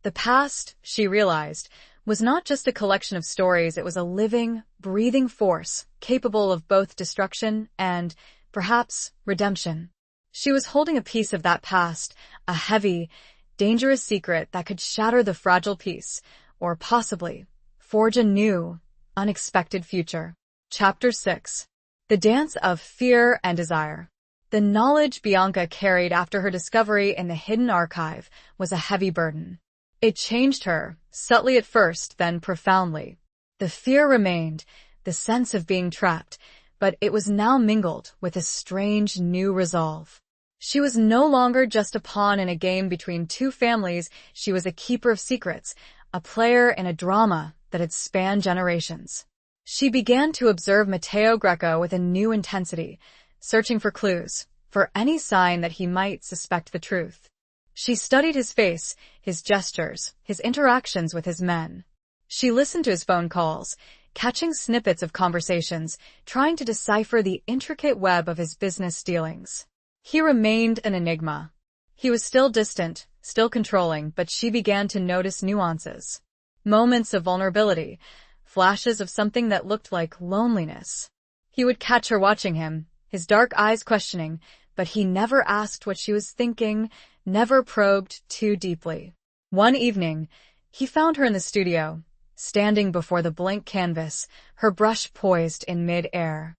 A: The past, she realized, was not just a collection of stories, it was a living, breathing force, capable of both destruction and, perhaps, redemption. She was holding a piece of that past, a heavy, dangerous secret that could shatter the fragile peace, or possibly forge a new, unexpected future. Chapter 6. The Dance of Fear and Desire. The knowledge Bianca carried after her discovery in the hidden archive was a heavy burden. It changed her, subtly at first, then profoundly. The fear remained, the sense of being trapped, but it was now mingled with a strange new resolve. She was no longer just a pawn in a game between two families, she was a keeper of secrets, a player in a drama that had spanned generations. She began to observe Matteo Greco with a new intensity, searching for clues, for any sign that he might suspect the truth. She studied his face, his gestures, his interactions with his men. She listened to his phone calls, catching snippets of conversations, trying to decipher the intricate web of his business dealings. He remained an enigma. He was still distant, still controlling, but she began to notice nuances. Moments of vulnerability, flashes of something that looked like loneliness. He would catch her watching him, his dark eyes questioning, but he never asked what she was thinking, never probed too deeply. One evening, he found her in the studio, standing before the blank canvas, her brush poised in mid-air.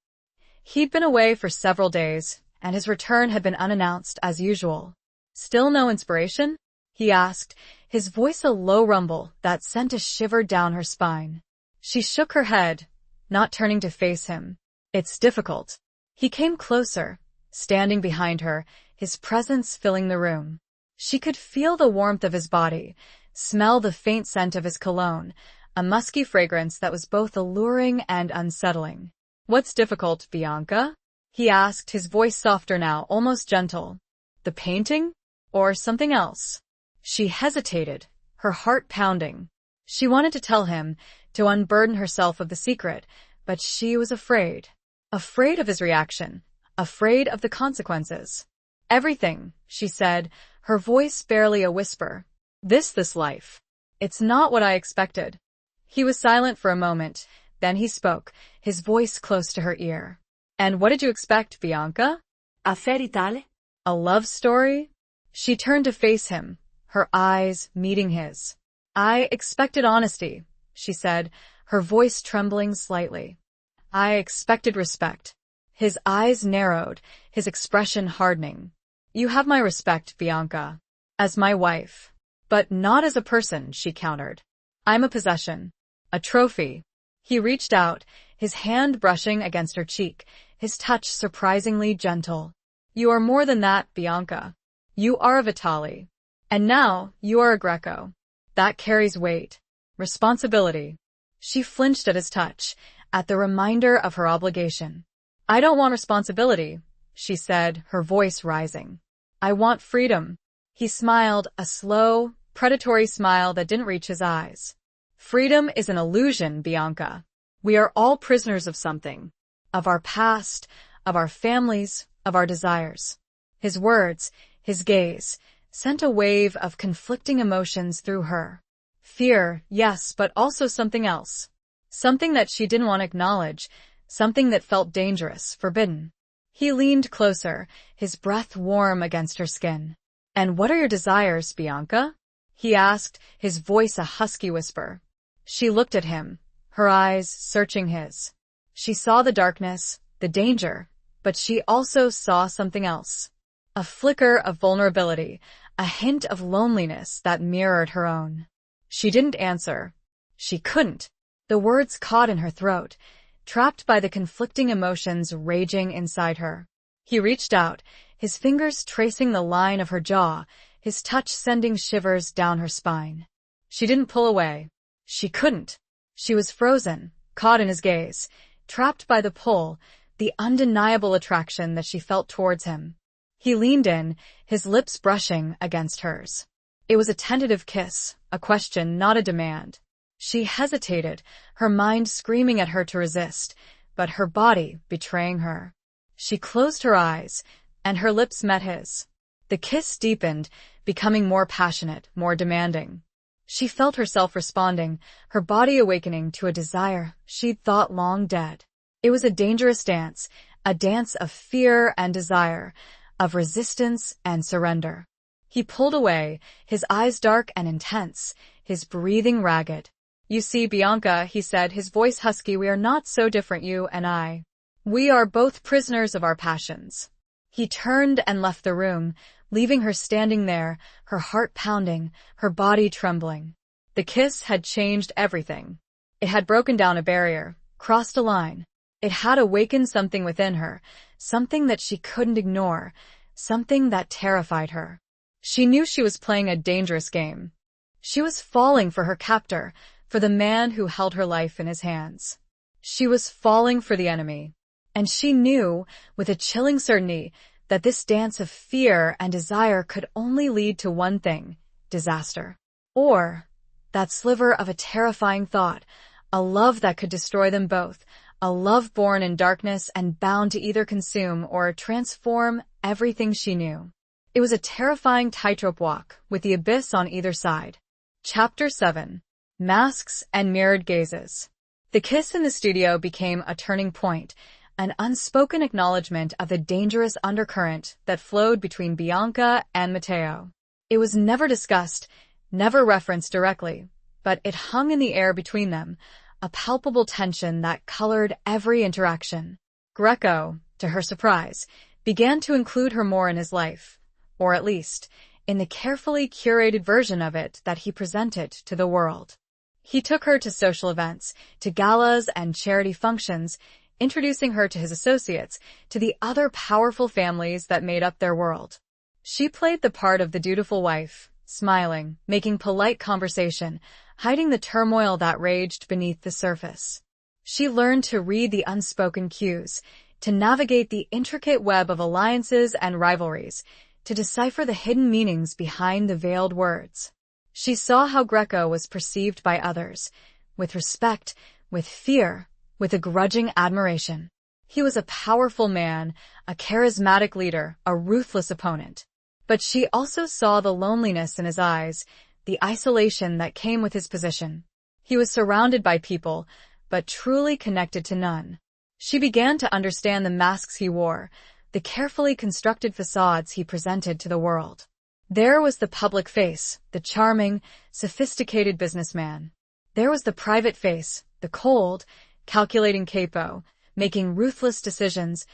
A: He'd been away for several days, and his return had been unannounced as usual. "Still no inspiration?" he asked, his voice a low rumble that sent a shiver down her spine. She shook her head, not turning to face him. "It's difficult." He came closer, standing behind her, his presence filling the room. She could feel the warmth of his body, smell the faint scent of his cologne, a musky fragrance that was both alluring and unsettling. "What's difficult, Bianca?" he asked, his voice softer now, almost gentle. "The painting? Or something else?" She hesitated, her heart pounding. She wanted to tell him, to unburden herself of the secret, but she was afraid. Afraid of his reaction, afraid of the consequences. "Everything," she said, her voice barely a whisper. This life. It's not what I expected." He was silent for a moment, then he spoke, his voice close to her ear. "And what did you expect, Bianca?
B: A fairy tale?
A: A love story?" She turned to face him, her eyes meeting his. "I expected honesty," she said, her voice trembling slightly. "I expected respect." His eyes narrowed, his expression hardening. "You have my respect, Bianca. As my wife. But not as a person," she countered. "I'm a possession. A trophy." He reached out, his hand brushing against her cheek, his touch surprisingly gentle. "You are more than that, Bianca. You are a Vitali. And now, you are a Greco. That carries weight. Responsibility." She flinched at his touch, at the reminder of her obligation. "I don't want responsibility," she said, her voice rising. "I want freedom." He smiled, a slow, predatory smile that didn't reach his eyes. "Freedom is an illusion, Bianca. We are all prisoners of something. Of our past, of our families, of our desires." His words, his gaze, sent a wave of conflicting emotions through her. Fear, yes, but also something else. Something that she didn't want to acknowledge, something that felt dangerous, forbidden. He leaned closer, his breath warm against her skin. "And what are your desires, Bianca?" he asked, his voice a husky whisper. She looked at him, her eyes searching his. She saw the darkness, the danger, but she also saw something else. A flicker of vulnerability, a hint of loneliness that mirrored her own. She didn't answer. She couldn't. The words caught in her throat, trapped by the conflicting emotions raging inside her. He reached out, his fingers tracing the line of her jaw, his touch sending shivers down her spine. She didn't pull away. She couldn't. She was frozen, caught in his gaze, trapped by the pull, the undeniable attraction that she felt towards him. He leaned in, his lips brushing against hers. It was a tentative kiss, a question, not a demand. She hesitated, her mind screaming at her to resist, but her body betraying her. She closed her eyes, and her lips met his. The kiss deepened, becoming more passionate, more demanding. She felt herself responding, her body awakening to a desire she'd thought long dead. It was a dangerous dance, a dance of fear and desire, of resistance and surrender. He pulled away, his eyes dark and intense, his breathing ragged. You see, Bianca, he said, his voice husky, we are not so different, you and I. We are both prisoners of our passions. He turned and left the room, leaving her standing there, her heart pounding, her body trembling. The kiss had changed everything. It had broken down a barrier, crossed a line. It had awakened something within her, something that she couldn't ignore, something that terrified her. She knew she was playing a dangerous game. She was falling for her captor, for the man who held her life in his hands. She was falling for the enemy. And she knew, with a chilling certainty, that this dance of fear and desire could only lead to one thing: disaster. Or that sliver of a terrifying thought, a love that could destroy them both, a love born in darkness and bound to either consume or transform everything she knew. It was a terrifying tightrope walk, with the abyss on either side. Chapter 7. Masks and Mirrored Gazes. The kiss in the studio became a turning point, an unspoken acknowledgement of the dangerous undercurrent that flowed between Bianca and Matteo. It was never discussed, never referenced directly, but it hung in the air between them, a palpable tension that colored every interaction. Greco, to her surprise, began to include her more in his life, or at least, in the carefully curated version of it that he presented to the world. He took her to social events, to galas and charity functions, introducing her to his associates, to the other powerful families that made up their world. She played the part of the dutiful wife, smiling, making polite conversation, hiding the turmoil that raged beneath the surface. She learned to read the unspoken cues, to navigate the intricate web of alliances and rivalries, to decipher the hidden meanings behind the veiled words. She saw how Greco was perceived by others, with respect, with fear, with a grudging admiration. He was a powerful man, a charismatic leader, a ruthless opponent. But she also saw the loneliness in his eyes, the isolation that came with his position. He was surrounded by people, but truly connected to none. She began to understand the masks he wore, the carefully constructed facades he presented to the world. There was the public face, the charming, sophisticated businessman. There was the private face, the cold, calculating capo, making ruthless decisions,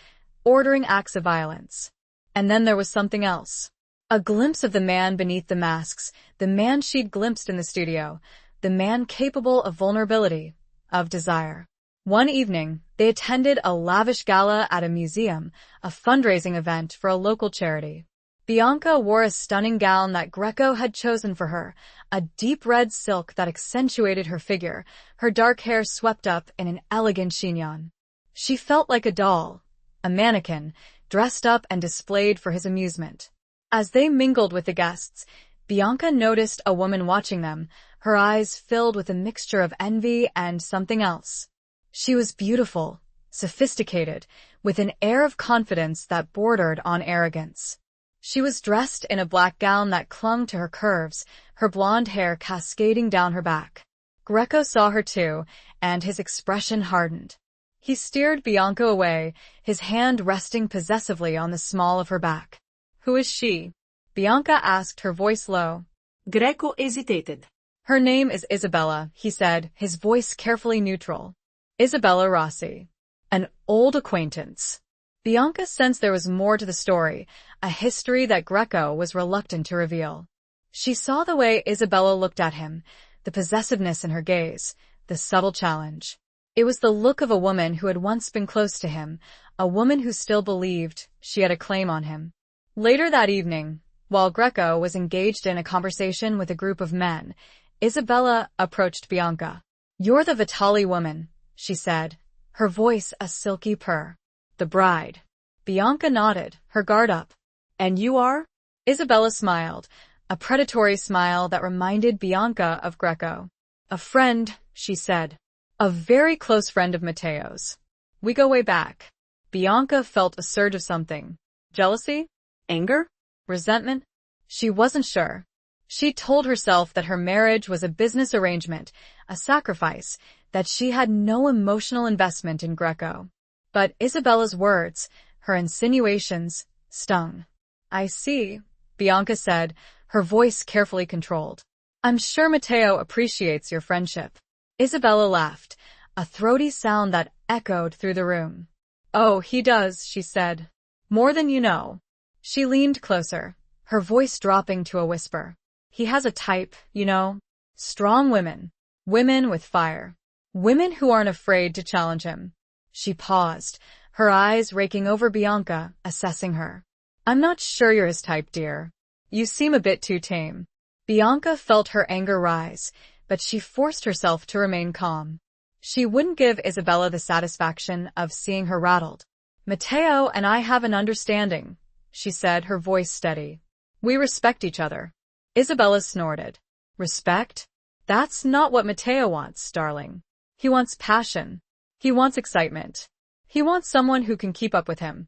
A: ordering acts of violence. And then there was something else. A glimpse of the man beneath the masks, the man she'd glimpsed in the studio, the man capable of vulnerability, of desire. One evening, they attended a lavish gala at a museum, a fundraising event for a local charity. Bianca wore a stunning gown that Greco had chosen for her, a deep red silk that accentuated her figure, her dark hair swept up in an elegant chignon. She felt like a doll, a mannequin, dressed up and displayed for his amusement. As they mingled with the guests, Bianca noticed a woman watching them, her eyes filled with a mixture of envy and something else. She was beautiful, sophisticated, with an air of confidence that bordered on arrogance. She was dressed in a black gown that clung to her curves, her blonde hair cascading down her back. Greco saw her too, and his expression hardened. He steered Bianca away, his hand resting possessively on the small of her back. "Who is she?" Bianca asked, her voice low.
B: Greco hesitated.
A: "Her name is Isabella," he said, his voice carefully neutral. "Isabella Rossi. An old acquaintance." Bianca sensed there was more to the story, a history that Greco was reluctant to reveal. She saw the way Isabella looked at him, the possessiveness in her gaze, the subtle challenge. It was the look of a woman who had once been close to him, a woman who still believed she had a claim on him. Later that evening, while Greco was engaged in a conversation with a group of men, Isabella approached Bianca. "You're the Vitali woman," she said, her voice a silky purr. "The bride." Bianca nodded, her guard up. "And you are?" Isabella smiled, a predatory smile that reminded Bianca of Greco. "A friend," she said. "A very close friend of Matteo's. We go way back." Bianca felt a surge of something. Jealousy? Anger? Resentment? She wasn't sure. She told herself that her marriage was a business arrangement, a sacrifice, that she had no emotional investment in Greco. But Isabella's words, her insinuations, stung. "I see," Bianca said, her voice carefully controlled. "I'm sure Matteo appreciates your friendship." Isabella laughed, a throaty sound that echoed through the room. "Oh, he does," she said. "More than you know." She leaned closer, her voice dropping to a whisper. "He has a type, you know. Strong women. Women with fire. Women who aren't afraid to challenge him." She paused, her eyes raking over Bianca, assessing her. "I'm not sure you're his type, dear. You seem a bit too tame." Bianca felt her anger rise, but she forced herself to remain calm. She wouldn't give Isabella the satisfaction of seeing her rattled. "Matteo and I have an understanding," she said, her voice steady. "We respect each other." Isabella snorted. "Respect? That's not what Matteo wants, darling. He wants passion. He wants excitement. He wants someone who can keep up with him."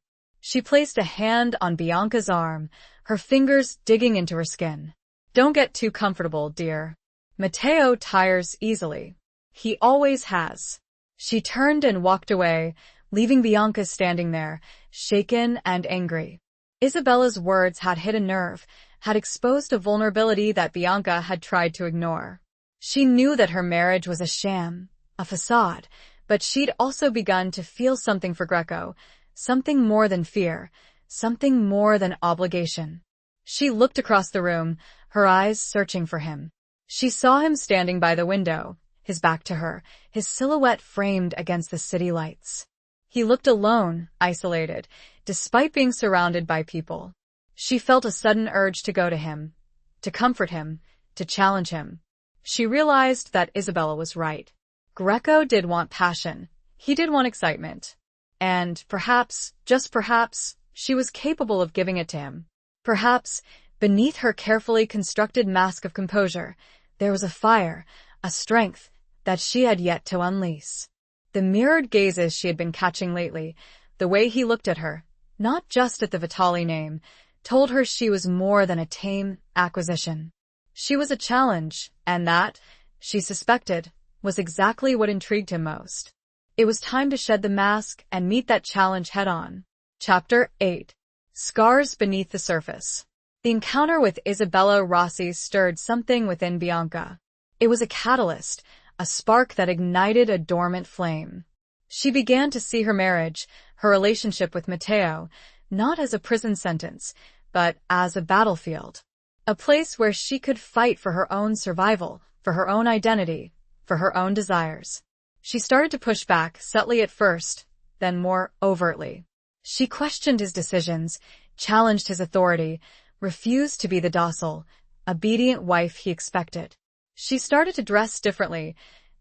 A: She placed a hand on Bianca's arm, her fingers digging into her skin. "Don't get too comfortable, dear. Matteo tires easily. He always has." She turned and walked away, leaving Bianca standing there, shaken and angry. Isabella's words had hit a nerve, had exposed a vulnerability that Bianca had tried to ignore. She knew that her marriage was a sham, a facade, but she'd also begun to feel something for Greco, something more than fear, something more than obligation. She looked across the room, her eyes searching for him. She saw him standing by the window, his back to her, his silhouette framed against the city lights. He looked alone, isolated, despite being surrounded by people. She felt a sudden urge to go to him, to comfort him, to challenge him. She realized that Isabella was right. Greco did want passion. He did want excitement. And perhaps, just perhaps, she was capable of giving it to him. Perhaps, beneath her carefully constructed mask of composure, there was a fire, a strength, that she had yet to unleash. The mirrored gazes she had been catching lately, the way he looked at her, not just at the Vitali name, told her she was more than a tame acquisition. She was a challenge, and that, she suspected, was exactly what intrigued him most. It was time to shed the mask and meet that challenge head-on. Chapter 8. Scars Beneath the Surface. The encounter with Isabella Rossi stirred something within Bianca. It was a catalyst, a spark that ignited a dormant flame. She began to see her marriage, her relationship with Matteo, not as a prison sentence, but as a battlefield. A place where she could fight for her own survival, for her own identity, for her own desires. She started to push back, subtly at first, then more overtly. She questioned his decisions, challenged his authority, refused to be the docile, obedient wife he expected. She started to dress differently,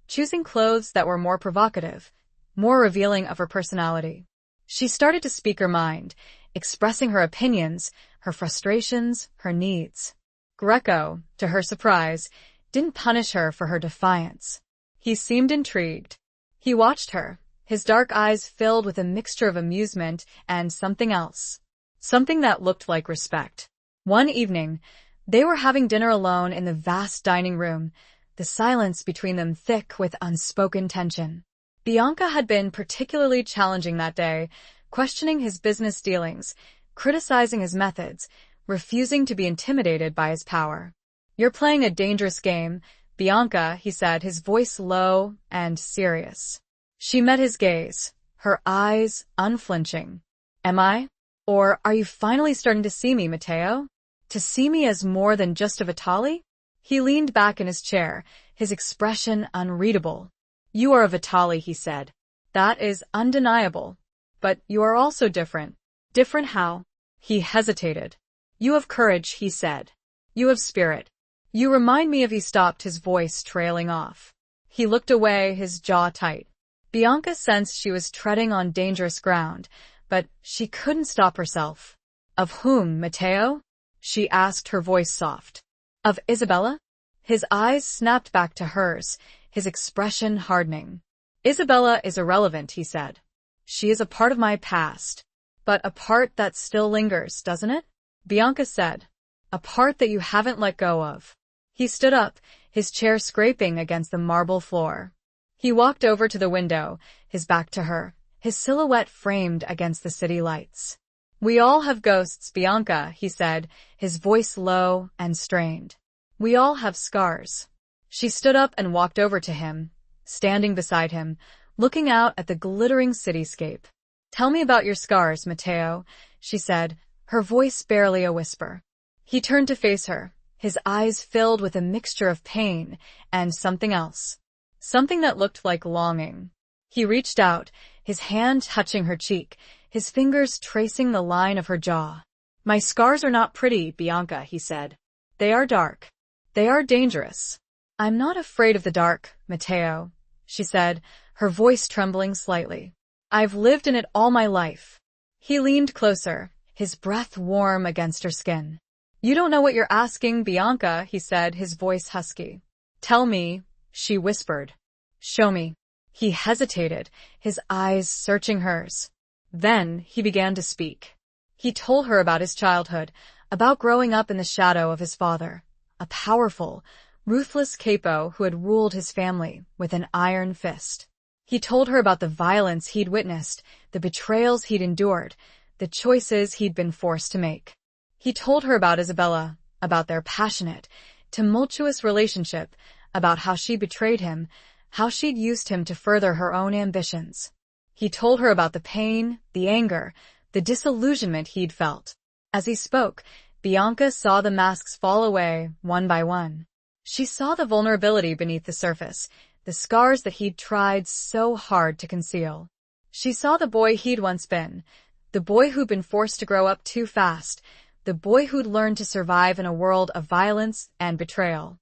A: choosing clothes that were more provocative, more revealing of her personality. She started to speak her mind, expressing her opinions, her frustrations, her needs. Greco, to her surprise, didn't punish her for her defiance. He seemed intrigued. He watched her, his dark eyes filled with a mixture of amusement and something else. Something that looked like respect. One evening, they were having dinner alone in the vast dining room, the silence between them thick with unspoken tension. Bianca had been particularly challenging that day, questioning his business dealings, criticizing his methods, refusing to be intimidated by his power. "You're playing a dangerous game, Bianca," he said, his voice low and serious. She met his gaze, her eyes unflinching. "Am I? Or are you finally starting to see me, Matteo? To see me as more than just a Vitali?" He leaned back in his chair, his expression unreadable. "You are a Vitali," he said. "That is undeniable. But you are also different." "Different how?" He hesitated. "You have courage," he said. "You have spirit. You remind me of—" He stopped, his voice trailing off. He looked away, his jaw tight. Bianca sensed she was treading on dangerous ground, but she couldn't stop herself. "Of whom, Matteo?" she asked, her voice soft. "Of Isabella?" His eyes snapped back to hers, his expression hardening. "Isabella is irrelevant," he said. "She is a part of my past. But a part that still lingers, doesn't it?" Bianca said. "A part that you haven't let go of." He stood up, his chair scraping against the marble floor. He walked over to the window, his back to her, his silhouette framed against the city lights. "We all have ghosts, Bianca," he said, his voice low and strained. "We all have scars." She stood up and walked over to him, standing beside him, looking out at the glittering cityscape. "Tell me about your scars, Matteo," she said, her voice barely a whisper. He turned to face her, his eyes filled with a mixture of pain and something else. Something that looked like longing. He reached out, his hand touching her cheek, his fingers tracing the line of her jaw. "My scars are not pretty, Bianca," he said. "They are dark. They are dangerous." "I'm not afraid of the dark, Matteo," she said, her voice trembling slightly. "I've lived in it all my life." He leaned closer, his breath warm against her skin. "You don't know what you're asking, Bianca," he said, his voice husky. "Tell me," she whispered. "Show me." He hesitated, his eyes searching hers. Then he began to speak. He told her about his childhood, about growing up in the shadow of his father, a powerful, ruthless capo who had ruled his family with an iron fist. He told her about the violence he'd witnessed, the betrayals he'd endured, the choices he'd been forced to make. He told her about Isabella, about their passionate, tumultuous relationship, about how she betrayed him, how she'd used him to further her own ambitions. He told her about the pain, the anger, the disillusionment he'd felt. As he spoke, Bianca saw the masks fall away, one by one. She saw the vulnerability beneath the surface, the scars that he'd tried so hard to conceal. She saw the boy he'd once been, the boy who'd been forced to grow up too fast, the boy who'd learned to survive in a world of violence and betrayal.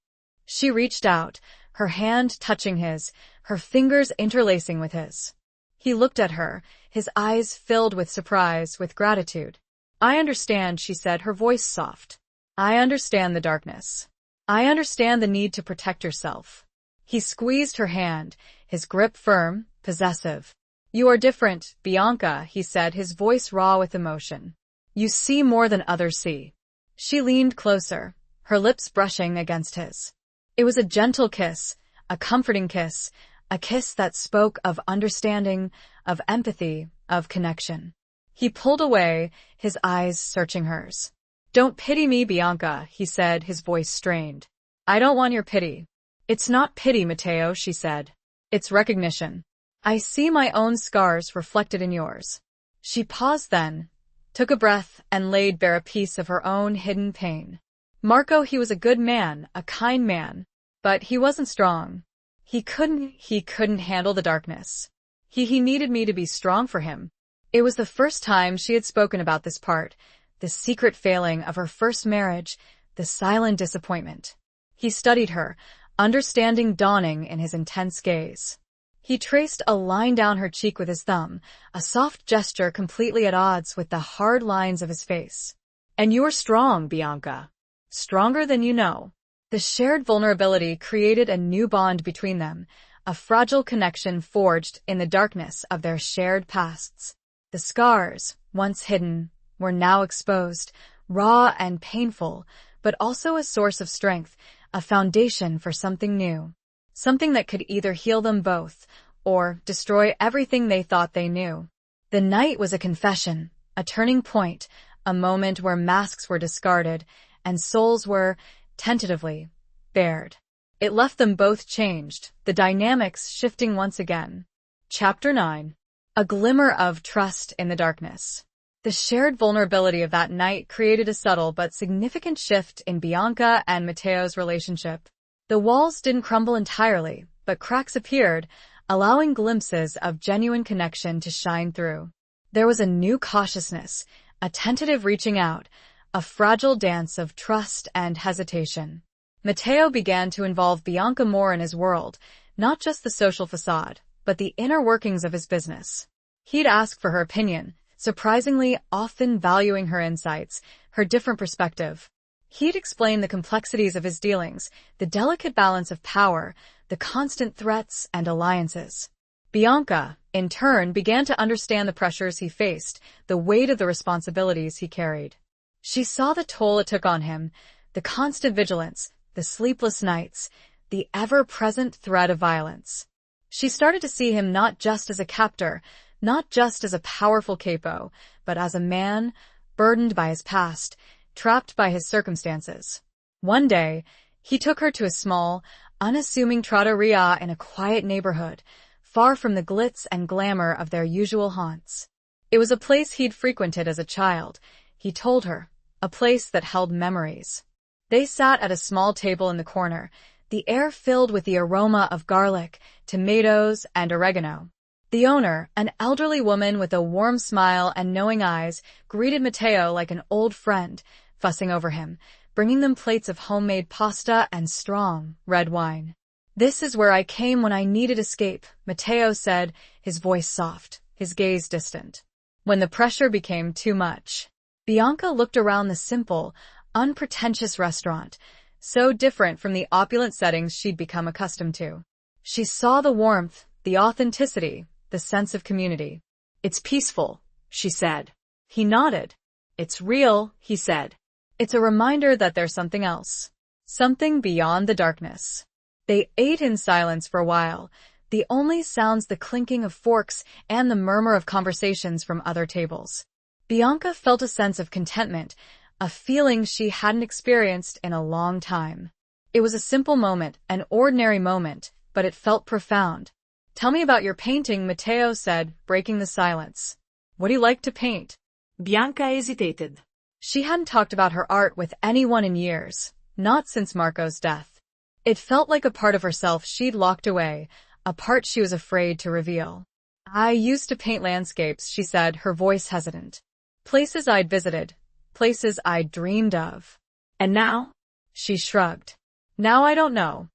A: She reached out, her hand touching his, her fingers interlacing with his. He looked at her, his eyes filled with surprise, with gratitude. "I understand," she said, her voice soft. "I understand the darkness. I understand the need to protect yourself." He squeezed her hand, his grip firm, possessive. "You are different, Bianca," he said, his voice raw with emotion. "You see more than others see." She leaned closer, her lips brushing against his. It was a gentle kiss, a comforting kiss, a kiss that spoke of understanding, of empathy, of connection. He pulled away, his eyes searching hers. "Don't pity me, Bianca," he said, his voice strained. "I don't want your pity." "It's not pity, Matteo," she said. "It's recognition. I see my own scars reflected in yours." She paused then, took a breath, and laid bare a piece of her own hidden pain. "Marco, he was a good man, a kind man, but he wasn't strong. He couldn't handle the darkness. He needed me to be strong for him." It was the first time she had spoken about this part, the secret failing of her first marriage, the silent disappointment. He studied her, understanding dawning in his intense gaze. He traced a line down her cheek with his thumb, a soft gesture completely at odds with the hard lines of his face. "And you're strong, Bianca. Stronger than you know." The shared vulnerability created a new bond between them, a fragile connection forged in the darkness of their shared pasts. The scars, once hidden, were now exposed, raw and painful, but also a source of strength, a foundation for something new. Something that could either heal them both, or destroy everything they thought they knew. The night was a confession, a turning point, a moment where masks were discarded, and souls were, tentatively, bared. It left them both changed, the dynamics shifting once again. Chapter 9. A glimmer of trust in the darkness. The shared vulnerability of that night created a subtle but significant shift in Bianca and Matteo's relationship. The walls didn't crumble entirely, but cracks appeared, allowing glimpses of genuine connection to shine through. There was a new cautiousness, a tentative reaching out, a fragile dance of trust and hesitation. Matteo began to involve Bianca more in his world, not just the social facade, but the inner workings of his business. He'd ask for her opinion, surprisingly often valuing her insights, her different perspective. He'd explain the complexities of his dealings, the delicate balance of power, the constant threats and alliances. Bianca, in turn, began to understand the pressures he faced, the weight of the responsibilities he carried. She saw the toll it took on him, the constant vigilance, the sleepless nights, the ever-present threat of violence. She started to see him not just as a captor, not just as a powerful capo, but as a man, burdened by his past, trapped by his circumstances. One day, He took her to a small, unassuming trattoria in a quiet neighborhood, far from the glitz and glamour of their usual haunts. It was a place he'd frequented as a child, he told her, a place that held memories. They sat at a small table in the corner, the air filled with the aroma of garlic, tomatoes, and oregano. The owner, an elderly woman with a warm smile and knowing eyes, greeted Matteo like an old friend, fussing over him, bringing them plates of homemade pasta and strong, red wine. "This is where I came when I needed escape," Matteo said, his voice soft, his gaze distant. When the pressure became too much, Bianca looked around the simple, unpretentious restaurant, so different from the opulent settings she'd become accustomed to. She saw the warmth, the authenticity, the sense of community. "It's peaceful," she said. He nodded. "It's real," he said. "It's a reminder that there's something else. Something beyond the darkness." They ate in silence for a while, the only sounds the clinking of forks and the murmur of conversations from other tables. Bianca felt a sense of contentment, a feeling she hadn't experienced in a long time. It was a simple moment, an ordinary moment, but it felt profound. "Tell me about your painting," Matteo said, breaking the silence. "What do you like to paint?"
B: Bianca hesitated.
A: She hadn't talked about her art with anyone in years, not since Marco's death. It felt like a part of herself she'd locked away, a part she was afraid to reveal. "I used to paint landscapes," she said, her voice hesitant. "Places I'd visited, places I'd dreamed of."
B: "And now?"
A: She shrugged. "Now I don't know.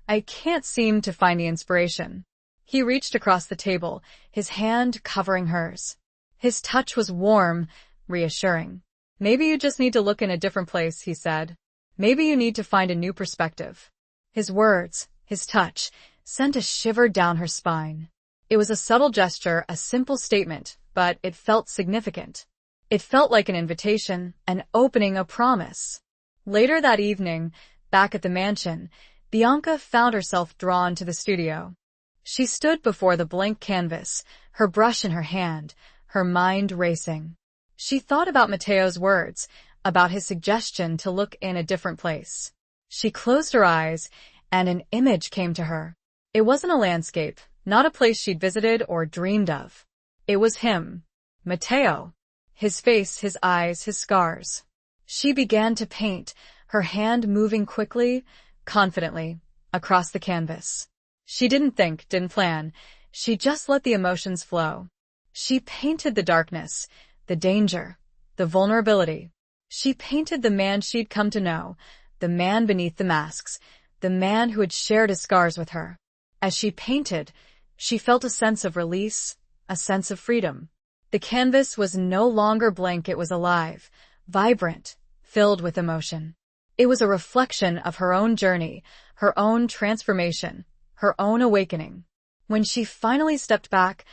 A: I can't seem to find the inspiration." He reached across the table, his hand covering hers. His touch was warm, reassuring. "Maybe you just need to look in a different place," he said. "Maybe you need to find a new perspective." His words, his touch, sent a shiver down her spine. It was a subtle gesture, a simple statement, but it felt significant. It felt like an invitation, an opening, a promise. Later that evening, back at the mansion, Bianca found herself drawn to the studio. She stood before the blank canvas, her brush in her hand, her mind racing. She thought about Matteo's words, about his suggestion to look in a different place. She closed her eyes, and an image came to her. It wasn't a landscape, not a place she'd visited or dreamed of. It was him, Matteo. His face, his eyes, his scars. She began to paint, her hand moving quickly, confidently, across the canvas. She didn't think, didn't plan. She just let the emotions flow. She painted the darkness, the danger, the vulnerability. She painted the man she'd come to know, the man beneath the masks, the man who had shared his scars with her. As she painted, she felt a sense of release, a sense of freedom. The canvas was no longer blank, it was alive, vibrant, filled with emotion. It was a reflection of her own journey, her own transformation, her own awakening. When she finally stepped back,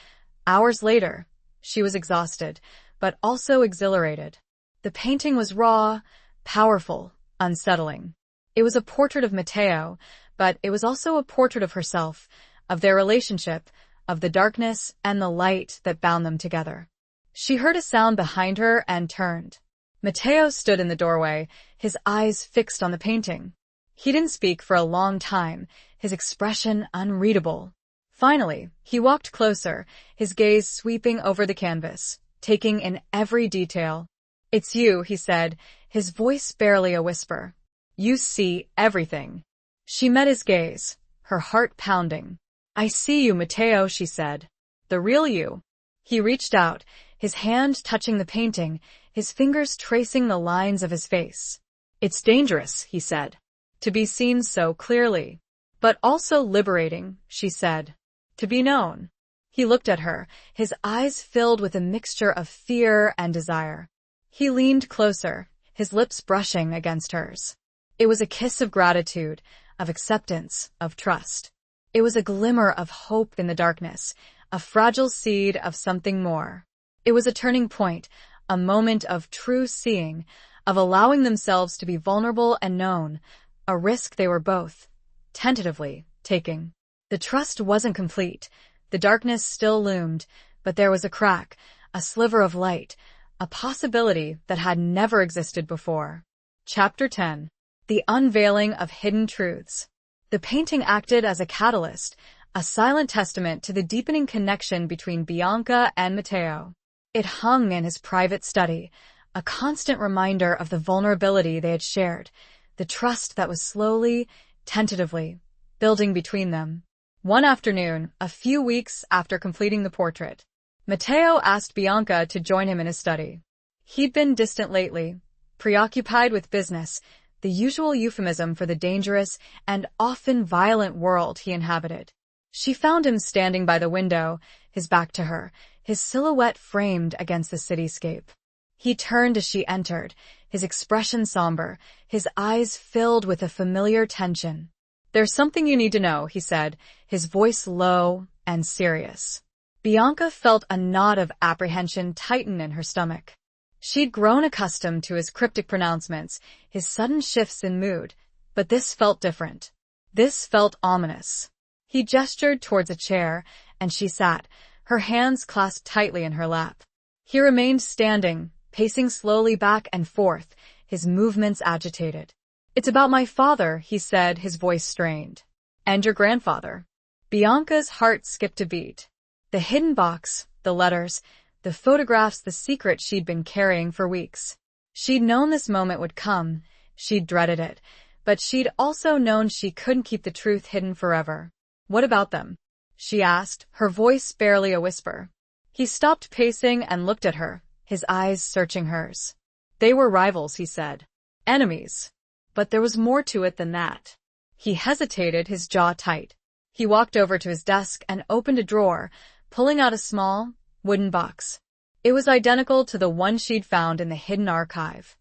A: hours later, she was exhausted, but also exhilarated. The painting was raw, powerful, unsettling. It was a portrait of Matteo, but it was also a portrait of herself, of their relationship, of the darkness and the light that bound them together. She heard a sound behind her and turned. Matteo stood in the doorway, his eyes fixed on the painting. He didn't speak for a long time, his expression unreadable. Finally, he walked closer, his gaze sweeping over the canvas, taking in every detail. "It's you," he said, his voice barely a whisper. "You see everything." She met his gaze, her heart pounding. "I see you, Matteo," she said. "The real you." He reached out, his hand touching the painting, his fingers tracing the lines of his face. "It's dangerous," he said, "to be seen so clearly. But also liberating," she said, "to be known." He looked at her, his eyes filled with a mixture of fear and desire. He leaned closer, his lips brushing against hers. It was a kiss of gratitude, of acceptance, of trust. It was a glimmer of hope in the darkness, a fragile seed of something more. It was a turning point, a moment of true seeing, of allowing themselves to be vulnerable and known, a risk they were both, tentatively, taking. The trust wasn't complete. The darkness still loomed, but there was a crack, a sliver of light, a possibility that had never existed before. Chapter 10. The unveiling of hidden truths. The painting acted as a catalyst, a silent testament to the deepening connection between Bianca and Matteo. It hung in his private study, a constant reminder of the vulnerability they had shared, the trust that was slowly, tentatively, building between them. One afternoon, a few weeks after completing the portrait, Matteo asked Bianca to join him in his study. He'd been distant lately, preoccupied with business, the usual euphemism for the dangerous and often violent world he inhabited. She found him standing by the window, his back to her, his silhouette framed against the cityscape. He turned as she entered, his expression somber, his eyes filled with a familiar tension. "There's something you need to know," he said, his voice low and serious. Bianca felt a knot of apprehension tighten in her stomach. She'd grown accustomed to his cryptic pronouncements, his sudden shifts in mood, but this felt different. This felt ominous. He gestured towards a chair, and she sat, her hands clasped tightly in her lap. He remained standing, pacing slowly back and forth, his movements agitated. "It's about my father," he said, his voice strained. "And your grandfather." Bianca's heart skipped a beat. The hidden box, the letters, the photographs, the secret she'd been carrying for weeks. She'd known this moment would come, she'd dreaded it, but she'd also known she couldn't keep the truth hidden forever. "What about them?" she asked, her voice barely a whisper. He stopped pacing and looked at her, his eyes searching hers. "They were rivals," he said. "Enemies. But there was more to it than that." He hesitated, his jaw tight. He walked over to his desk and opened a drawer, pulling out a small, wooden box. It was identical to the one she'd found in the hidden archive.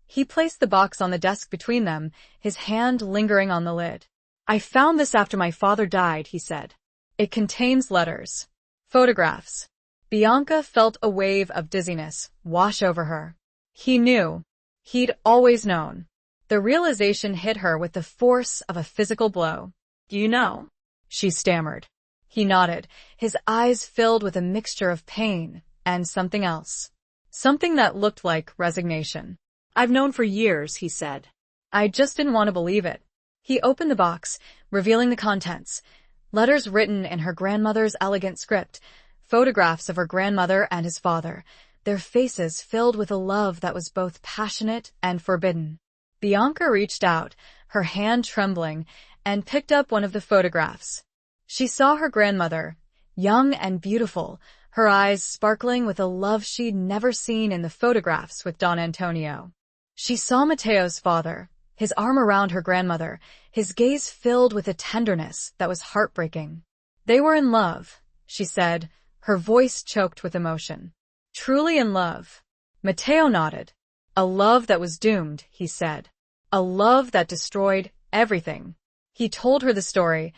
A: He placed the box on the desk between them, his hand lingering on the lid. "I found this after my father died," he said. "It contains letters. Photographs." Bianca felt a wave of dizziness wash over her. He knew. He'd always known. The realization hit her with the force of a physical blow. "You know?" she stammered. He nodded, his eyes filled with a mixture of pain and something else. Something that looked like resignation. "I've known for years," he said. "I just didn't want to believe it." He opened the box, revealing the contents. Letters written in her grandmother's elegant script, photographs of her grandmother and his father, their faces filled with a love that was both passionate and forbidden. Bianca reached out, her hand trembling, and picked up one of the photographs. She saw her grandmother, young and beautiful, her eyes sparkling with a love she'd never seen in the photographs with Don Antonio. She saw Matteo's father, his arm around her grandmother, his gaze filled with a tenderness that was heartbreaking. "They were in love," she said, her voice choked with emotion. "Truly in love." Matteo nodded. "A love that was doomed," he said. "A love that destroyed everything." He told her the story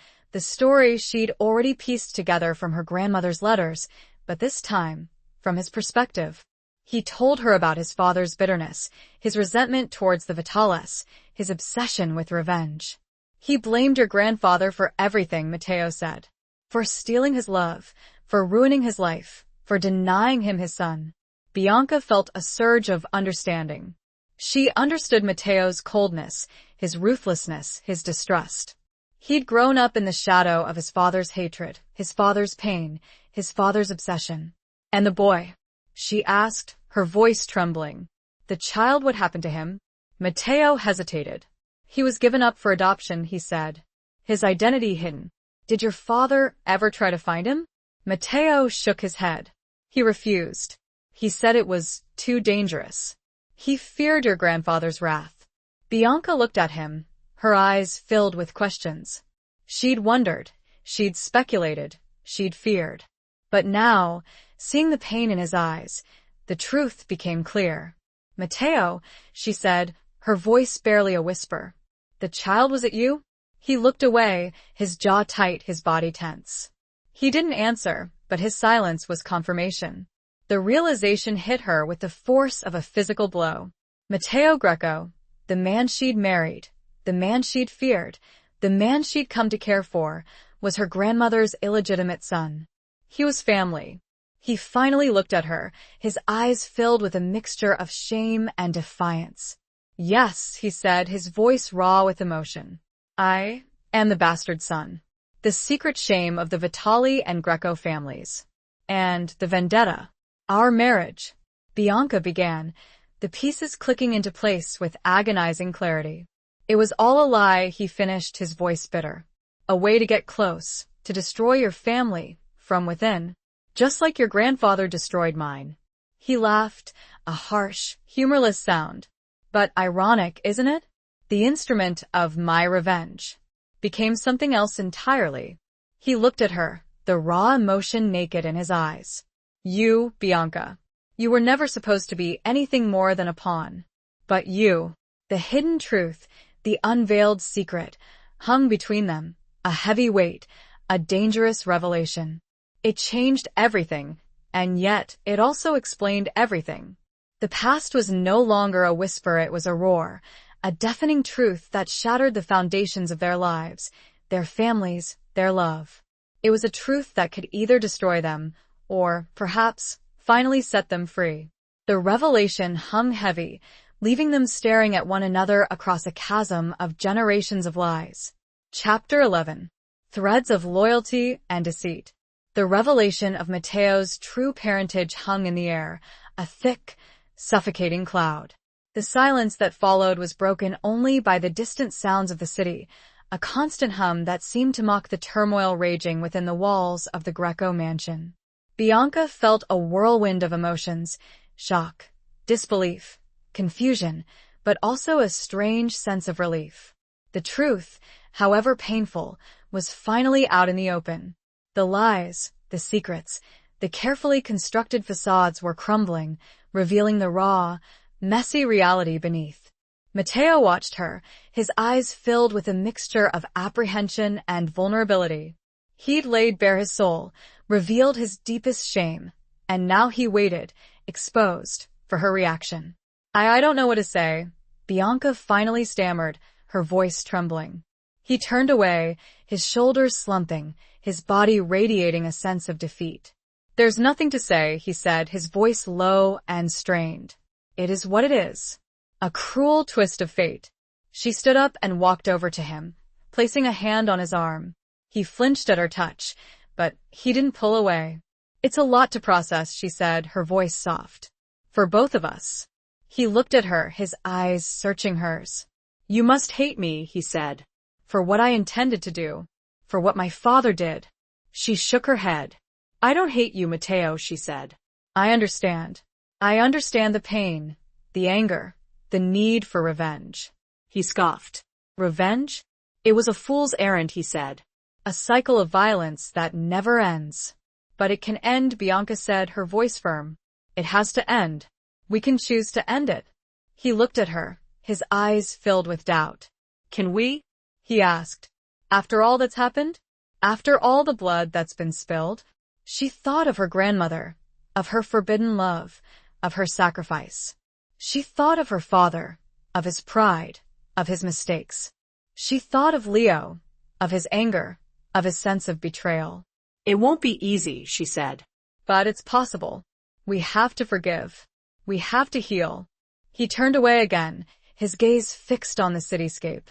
A: she'd already pieced together from her grandmother's letters, but this time, from his perspective. He told her about his father's bitterness, his resentment towards the Vitales, his obsession with revenge. "He blamed your grandfather for everything," Matteo said. "For stealing his love, for ruining his life, for denying him his son." Bianca felt a surge of understanding. She understood Matteo's coldness, his ruthlessness, his distrust. He'd grown up in the shadow of his father's hatred, his father's pain, his father's obsession. "And the boy?" she asked, her voice trembling. "The child, what happened to him?" Matteo hesitated. "He was given up for adoption," he said. "His identity hidden." "Did your father ever try to find him?" Matteo shook his head. "He refused. He said it was too dangerous. He feared your grandfather's wrath." Bianca looked at him, her eyes filled with questions. She'd wondered, she'd speculated, she'd feared. But now, seeing the pain in his eyes, the truth became clear. "Matteo," she said, her voice barely a whisper. "The child was it you?" He looked away, his jaw tight, his body tense. He didn't answer, but his silence was confirmation. The realization hit her with the force of a physical blow. Matteo Greco, the man she'd married, the man she'd feared, the man she'd come to care for, was her grandmother's illegitimate son. He was family. He finally looked at her, his eyes filled with a mixture of shame and defiance. Yes, he said, his voice raw with emotion. I am the bastard son. The secret shame of the Vitali and Greco families. And the vendetta. Our marriage. Bianca began, the pieces clicking into place with agonizing clarity. It was all a lie, he finished, his voice bitter. A way to get close, to destroy your family, from within. Just like your grandfather destroyed mine. He laughed, a harsh, humorless sound. But ironic, isn't it? The instrument of my revenge became something else entirely. He looked at her, the raw emotion naked in his eyes. You, Bianca. You were never supposed to be anything more than a pawn. But you, the hidden truth, the unveiled secret, hung between them, a heavy weight, a dangerous revelation. It changed everything, and yet it also explained everything. The past was no longer a whisper, it was a roar, a deafening truth that shattered the foundations of their lives, their families, their love. It was a truth that could either destroy them, or, perhaps, finally set them free. The revelation hung heavy, leaving them staring at one another across a chasm of generations of lies. Chapter 11. Threads of Loyalty and Deceit. The revelation of Matteo's true parentage hung in the air, a thick, suffocating cloud. The silence that followed was broken only by the distant sounds of the city, a constant hum that seemed to mock the turmoil raging within the walls of the Greco mansion. Bianca felt a whirlwind of emotions, shock, disbelief, confusion, but also a strange sense of relief. The truth, however painful, was finally out in the open. The lies, the secrets, the carefully constructed facades were crumbling, revealing the raw, messy reality beneath. Matteo watched her, his eyes filled with a mixture of apprehension and vulnerability. He'd laid bare his soul, revealed his deepest shame, and now he waited, exposed, for her reaction. I don't know what to say, Bianca finally stammered, her voice trembling. He turned away, his shoulders slumping, his body radiating a sense of defeat. There's nothing to say, he said, his voice low and strained. It is what it is. A cruel twist of fate. She stood up and walked over to him, placing a hand on his arm. He flinched at her touch, but he didn't pull away. It's a lot to process, she said, her voice soft. For both of us. He looked at her, his eyes searching hers. You must hate me, he said. For what I intended to do. For what my father did. She shook her head. I don't hate you, Matteo, she said. I understand. I understand the pain, the anger, the need for revenge. He scoffed. Revenge? It was a fool's errand, he said. A cycle of violence that never ends. But it can end, Bianca said, her voice firm. It has to end. We can choose to end it. He looked at her, his eyes filled with doubt. Can we? He asked. After all that's happened? After all the blood that's been spilled? She thought of her grandmother, of her forbidden love, of her sacrifice. She thought of her father, of his pride, of his mistakes. She thought of Leo, of his anger, of his sense of betrayal. It won't be easy, she said. But it's possible. We have to forgive. We have to heal. He turned away again, his gaze fixed on the cityscape.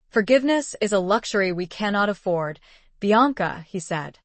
A: Forgiveness is a luxury we cannot afford, Bianca, he said.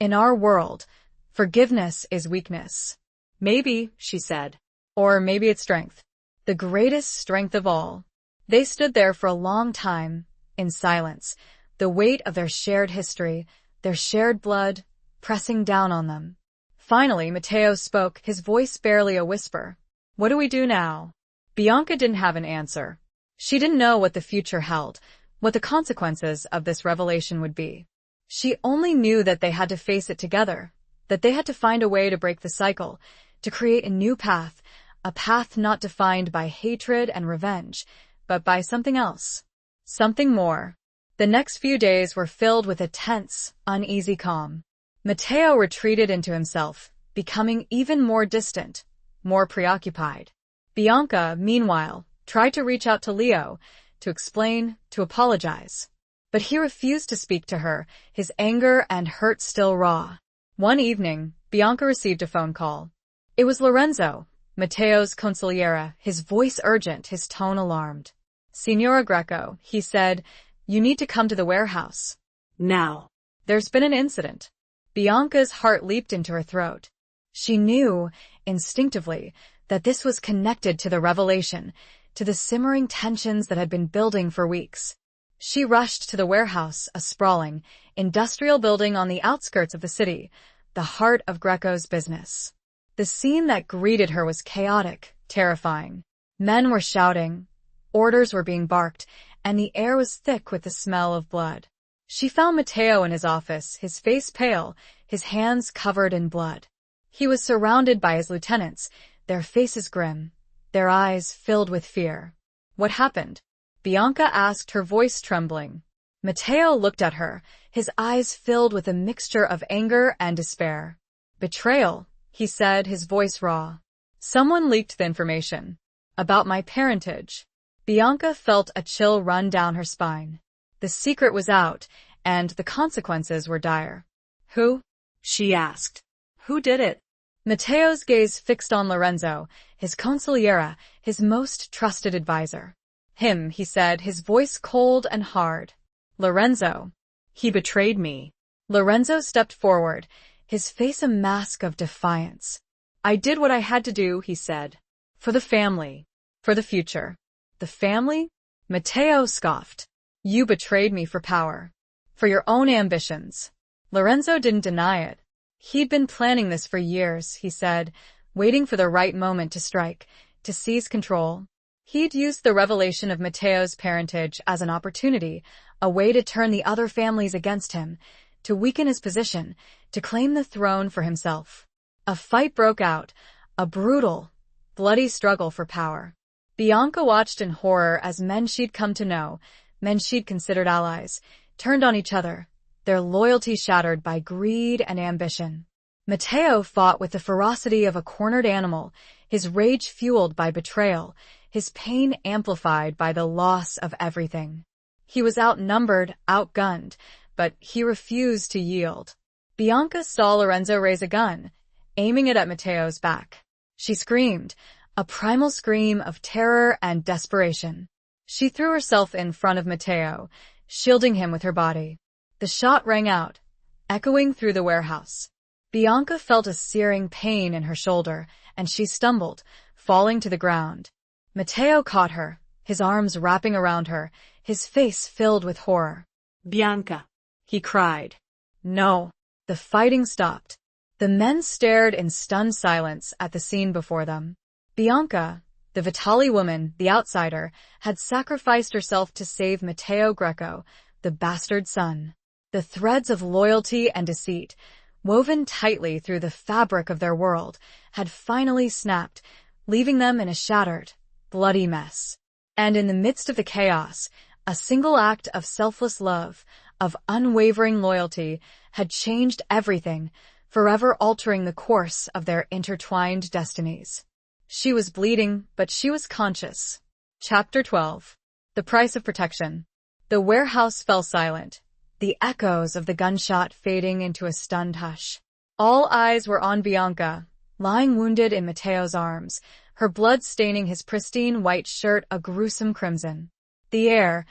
A: In our world, forgiveness is weakness. Maybe, she said. Or maybe it's strength. The greatest strength of all. They stood there for a long time, in silence, the weight of their shared history, their shared blood, pressing down on them. Finally, Matteo spoke, his voice barely a whisper. What do we do now? Bianca didn't have an answer. She didn't know what the future held, what the consequences of this revelation would be. She only knew that they had to face it together, that they had to find a way to break the cycle, to create a new path, a path not defined by hatred and revenge, but by something else. Something more. The next few days were filled with a tense, uneasy calm. Matteo retreated into himself, becoming even more distant, more preoccupied. Bianca, meanwhile, tried to reach out to Leo, to explain, to apologize. But he refused to speak to her, his anger and hurt still raw. One evening, Bianca received a phone call. It was Lorenzo, Matteo's consigliera, his voice urgent, his tone alarmed. Signora Greco, he said, you need to come to the warehouse.
B: Now.
A: There's been an incident. Bianca's heart leaped into her throat. She knew, instinctively, that this was connected to the revelation, to the simmering tensions that had been building for weeks. She rushed to the warehouse, a sprawling, industrial building on the outskirts of the city, the heart of Greco's business. The scene that greeted her was chaotic, terrifying. Men were shouting, orders were being barked, and the air was thick with the smell of blood. She found Matteo in his office, his face pale, his hands covered in blood. He was surrounded by his lieutenants, their faces grim, their eyes filled with fear. What happened? Bianca asked, her voice trembling. Matteo looked at her, his eyes filled with a mixture of anger and despair. Betrayal, he said, his voice raw. Someone leaked the information. About my parentage. Bianca felt a chill run down her spine. The secret was out, and the consequences were dire. Who?
B: She asked. Who did it?
A: Matteo's gaze fixed on Lorenzo, his consigliera, his most trusted advisor. Him, he said, his voice cold and hard. Lorenzo.
B: He betrayed me.
A: Lorenzo stepped forward, his face a mask of defiance.
B: I did what I had to do, he said. For the family.
A: For the future. The family? Matteo scoffed. You betrayed me for power. For your own ambitions. Lorenzo didn't deny it. He'd been planning this for years, he said, waiting for the right moment to strike, to seize control. He'd used the revelation of Matteo's parentage as an opportunity, a way to turn the other families against him, to weaken his position, to claim the throne for himself. A fight broke out, a brutal, bloody struggle for power. Bianca watched in horror as men she'd come to know, men she'd considered allies, turned on each other, their loyalty shattered by greed and ambition. Matteo fought with the ferocity of a cornered animal, his rage fueled by betrayal, his pain amplified by the loss of everything. He was outnumbered, outgunned, but he refused to yield. Bianca saw Lorenzo raise a gun, aiming it at Matteo's back. She screamed, a primal scream of terror and desperation. She threw herself in front of Matteo, shielding him with her body. The shot rang out, echoing through the warehouse. Bianca felt a searing pain in her shoulder, and she stumbled, falling to the ground. Matteo caught her, his arms wrapping around her, his face filled with horror.
B: Bianca,
A: he cried. No. The fighting stopped. The men stared in stunned silence at the scene before them. Bianca, the Vitali woman, the outsider, had sacrificed herself to save Matteo Greco, the bastard son. The threads of loyalty and deceit, woven tightly through the fabric of their world, had finally snapped, leaving them in a shattered, bloody mess. And in the midst of the chaos, a single act of selfless love, of unwavering loyalty, had changed everything, forever altering the course of their intertwined destinies. She was bleeding, but she was conscious. Chapter 12. The Price of Protection. The warehouse fell silent, the echoes of the gunshot fading into a stunned hush. All eyes were on Bianca, lying wounded in Matteo's arms, her blood staining his pristine white shirt a gruesome crimson. The air,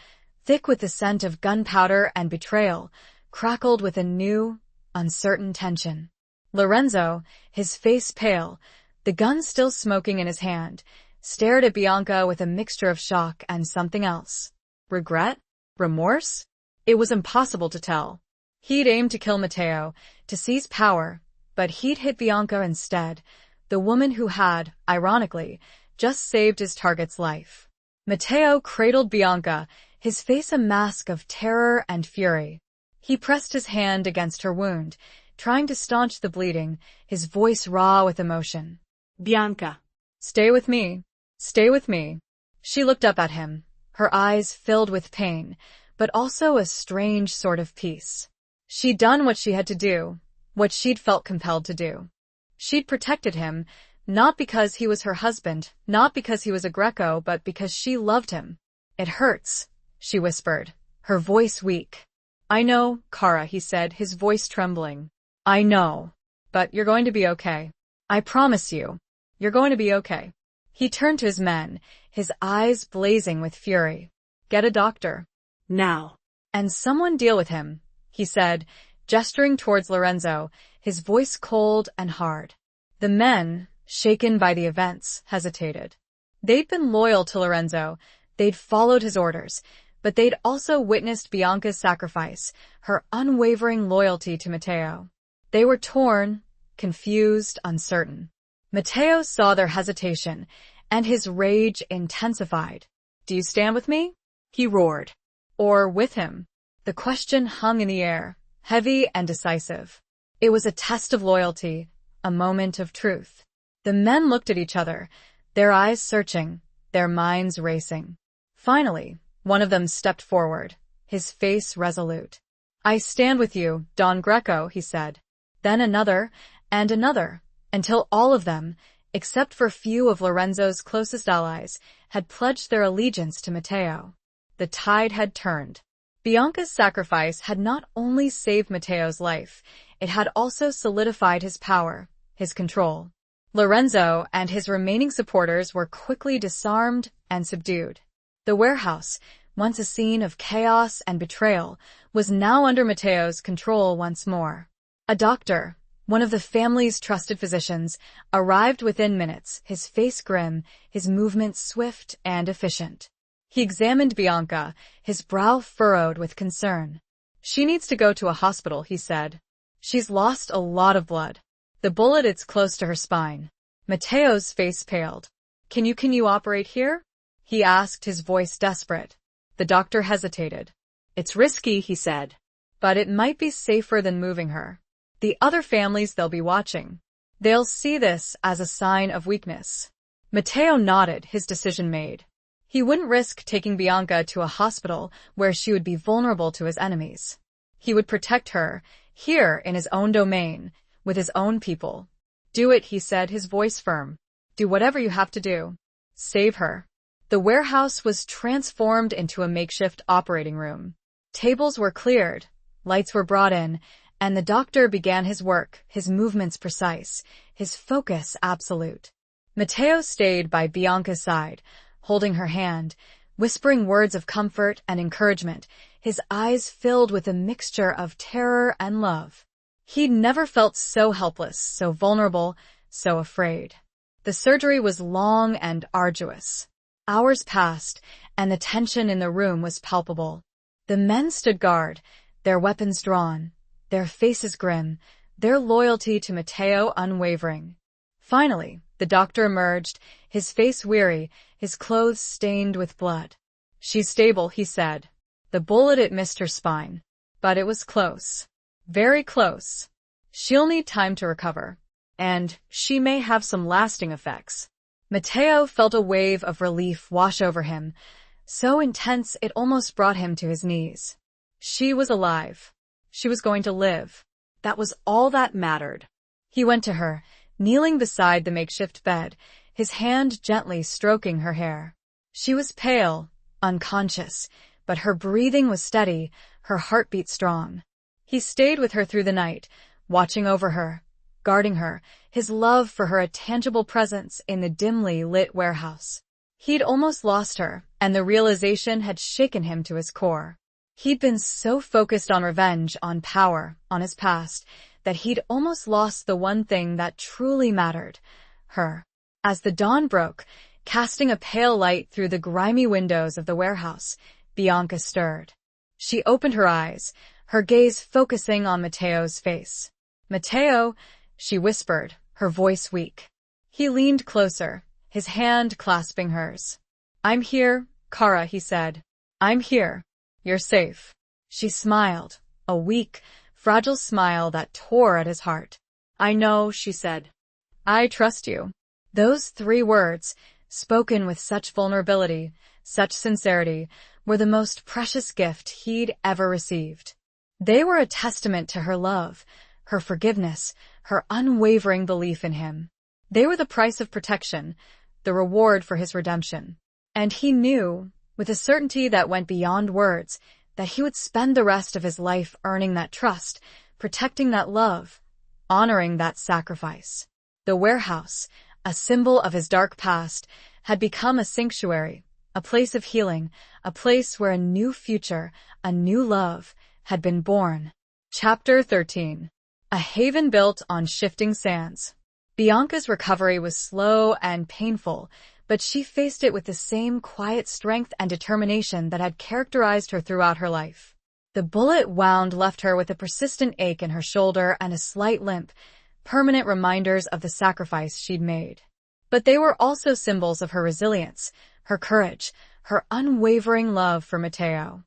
A: thick with the scent of gunpowder and betrayal, crackled with a new, uncertain tension. Lorenzo, his face pale, the gun still smoking in his hand, stared at Bianca with a mixture of shock and something else. Regret? Remorse? It was impossible to tell. He'd aimed to kill Matteo, to seize power, but he'd hit Bianca instead, the woman who had, ironically, just saved his target's life. Matteo cradled Bianca, his face a mask of terror and fury. He pressed his hand against her wound, trying to staunch the bleeding, his voice raw with emotion.
B: Bianca.
A: Stay with me. Stay with me. She looked up at him, her eyes filled with pain, but also a strange sort of peace. She'd done what she had to do, what she'd felt compelled to do. She'd protected him, not because he was her husband, not because he was a Greco, but because she loved him. It hurts, she whispered, her voice weak. I know, Cara, he said, his voice trembling. I know. But you're going to be okay. I promise you.
B: You're going to be okay.
A: He turned to his men, his eyes blazing with fury.
B: Get a doctor.
C: Now.
A: And someone deal with him, he said, gesturing towards Lorenzo, his voice cold and hard. The men, shaken by the events, hesitated. They'd been loyal to Lorenzo, they'd followed his orders, but they'd also witnessed Bianca's sacrifice, her unwavering loyalty to Matteo. They were torn, confused, uncertain. Matteo saw their hesitation, and his rage intensified.
B: Do you stand with me?
A: He roared. Or with him? The question hung in the air, heavy and decisive. It was a test of loyalty, a moment of truth. The men looked at each other, their eyes searching, their minds racing. Finally, one of them stepped forward, his face resolute. I stand with you, Don Greco, he said. Then another, and another, until all of them, except for few of Lorenzo's closest allies, had pledged their allegiance to Matteo. The tide had turned. Bianca's sacrifice had not only saved Matteo's life, it had also solidified his power, his control. Lorenzo and his remaining supporters were quickly disarmed and subdued. The warehouse, once a scene of chaos and betrayal, was now under Matteo's control once more. A doctor, one of the family's trusted physicians, arrived within minutes, his face grim, his movements swift and efficient. He examined Bianca, his brow furrowed with concern. She needs to go to a hospital, he said. She's lost a lot of blood. The bullet is close to her spine. Matteo's face paled. Can you operate here? He asked, his voice desperate. The doctor hesitated. It's risky, he said. But it might be safer than moving her. The other families they'll be watching. They'll see this as a sign of weakness. Matteo nodded, his decision made. He wouldn't risk taking Bianca to a hospital where she would be vulnerable to his enemies. He would protect her, here in his own domain, with his own people. Do it, he said, his voice firm. Do whatever you have to do. Save her. The warehouse was transformed into a makeshift operating room. Tables were cleared, lights were brought in, and the doctor began his work, his movements precise, his focus absolute. Matteo stayed by Bianca's side, holding her hand, whispering words of comfort and encouragement, his eyes filled with a mixture of terror and love. He'd never felt so helpless, so vulnerable, so afraid. The surgery was long and arduous. Hours passed, and the tension in the room was palpable. The men stood guard, their weapons drawn, their faces grim, their loyalty to Matteo unwavering. Finally, the doctor emerged, his face weary, his clothes stained with blood. She's stable, he said. The bullet it missed her spine. But it was close. Very close. She'll need time to recover. And she may have some lasting effects. Matteo felt a wave of relief wash over him, so intense it almost brought him to his knees. She was alive. She was going to live. That was all that mattered. He went to her, kneeling beside the makeshift bed, his hand gently stroking her hair. She was pale, unconscious, but her breathing was steady, her heartbeat strong. He stayed with her through the night, watching over her, guarding her, his love for her a tangible presence in the dimly lit warehouse. He'd almost lost her, and the realization had shaken him to his core. He'd been so focused on revenge, on power, on his past, that he'd almost lost the one thing that truly mattered, her. As the dawn broke, casting a pale light through the grimy windows of the warehouse, Bianca stirred. She opened her eyes, her gaze focusing on Matteo's face. Matteo, she whispered, her voice weak. He leaned closer, his hand clasping hers. I'm here, Cara, he said. I'm here. You're safe. She smiled, a weak, fragile smile that tore at his heart. I know, she said. I trust you. Those 3 words, spoken with such vulnerability, such sincerity, were the most precious gift he'd ever received. They were a testament to her love, her forgiveness, her unwavering belief in him. They were the price of protection, the reward for his redemption. And he knew, with a certainty that went beyond words, that he would spend the rest of his life earning that trust, protecting that love, honoring that sacrifice. The warehouse, a symbol of his dark past, had become a sanctuary, a place of healing, a place where a new future, a new love, had been born. Chapter 13. A haven built on shifting sands. Bianca's recovery was slow and painful, but she faced it with the same quiet strength and determination that had characterized her throughout her life. The bullet wound left her with a persistent ache in her shoulder and a slight limp, permanent reminders of the sacrifice she'd made. But they were also symbols of her resilience, her courage, her unwavering love for Mateo.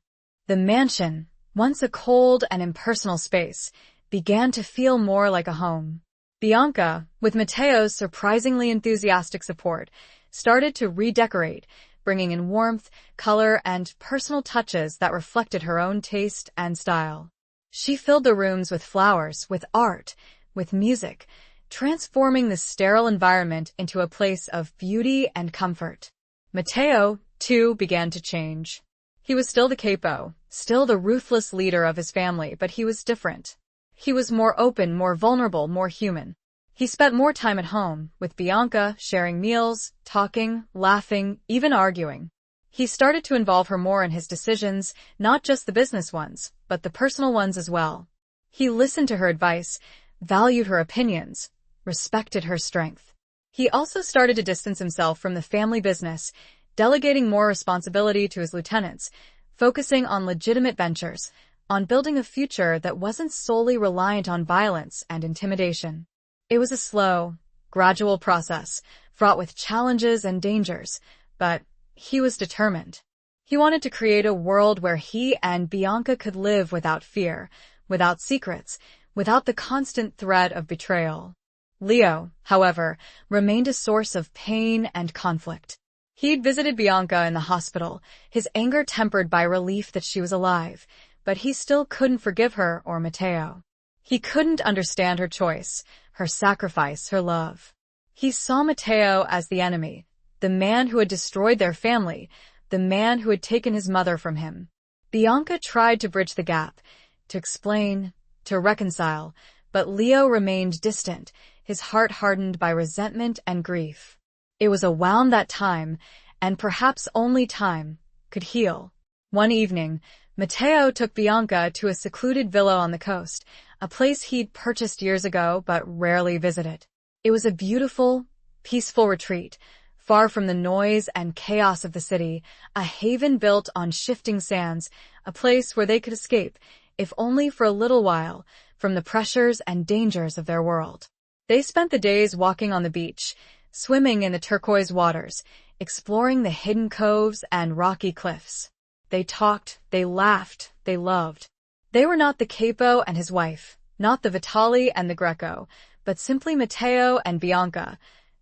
A: The mansion, once a cold and impersonal space, began to feel more like a home. Bianca, with Mateo's surprisingly enthusiastic support, started to redecorate, bringing in warmth, color, and personal touches that reflected her own taste and style. She filled the rooms with flowers, with art, with music, transforming the sterile environment into a place of beauty and comfort. Mateo, too, began to change. He was still the capo, still the ruthless leader of his family, but he was different. He was more open, more vulnerable, more human. He spent more time at home, with Bianca, sharing meals, talking, laughing, even arguing. He started to involve her more in his decisions, not just the business ones, but the personal ones as well. He listened to her advice, valued her opinions, respected her strength. He also started to distance himself from the family business, delegating more responsibility to his lieutenants, focusing on legitimate ventures, on building a future that wasn't solely reliant on violence and intimidation. It was a slow, gradual process, fraught with challenges and dangers, but he was determined. He wanted to create a world where he and Bianca could live without fear, without secrets, without the constant threat of betrayal. Leo, however, remained a source of pain and conflict. He'd visited Bianca in the hospital, his anger tempered by relief that she was alive, but he still couldn't forgive her or Mateo. He couldn't understand her choice, her sacrifice, her love. He saw Mateo as the enemy, the man who had destroyed their family, the man who had taken his mother from him. Bianca tried to bridge the gap, to explain, to reconcile, but Leo remained distant, his heart hardened by resentment and grief. It was a wound that time, and perhaps only time, could heal. One evening, Mateo took Bianca to a secluded villa on the coast, a place he'd purchased years ago but rarely visited. It was a beautiful, peaceful retreat, far from the noise and chaos of the city, a haven built on shifting sands, a place where they could escape, if only for a little while, from the pressures and dangers of their world. They spent the days walking on the beach, swimming in the turquoise waters, exploring the hidden coves and rocky cliffs. They talked, they laughed, they loved. They were not the capo and his wife, not the Vitali and the Greco, but simply Mateo and Bianca,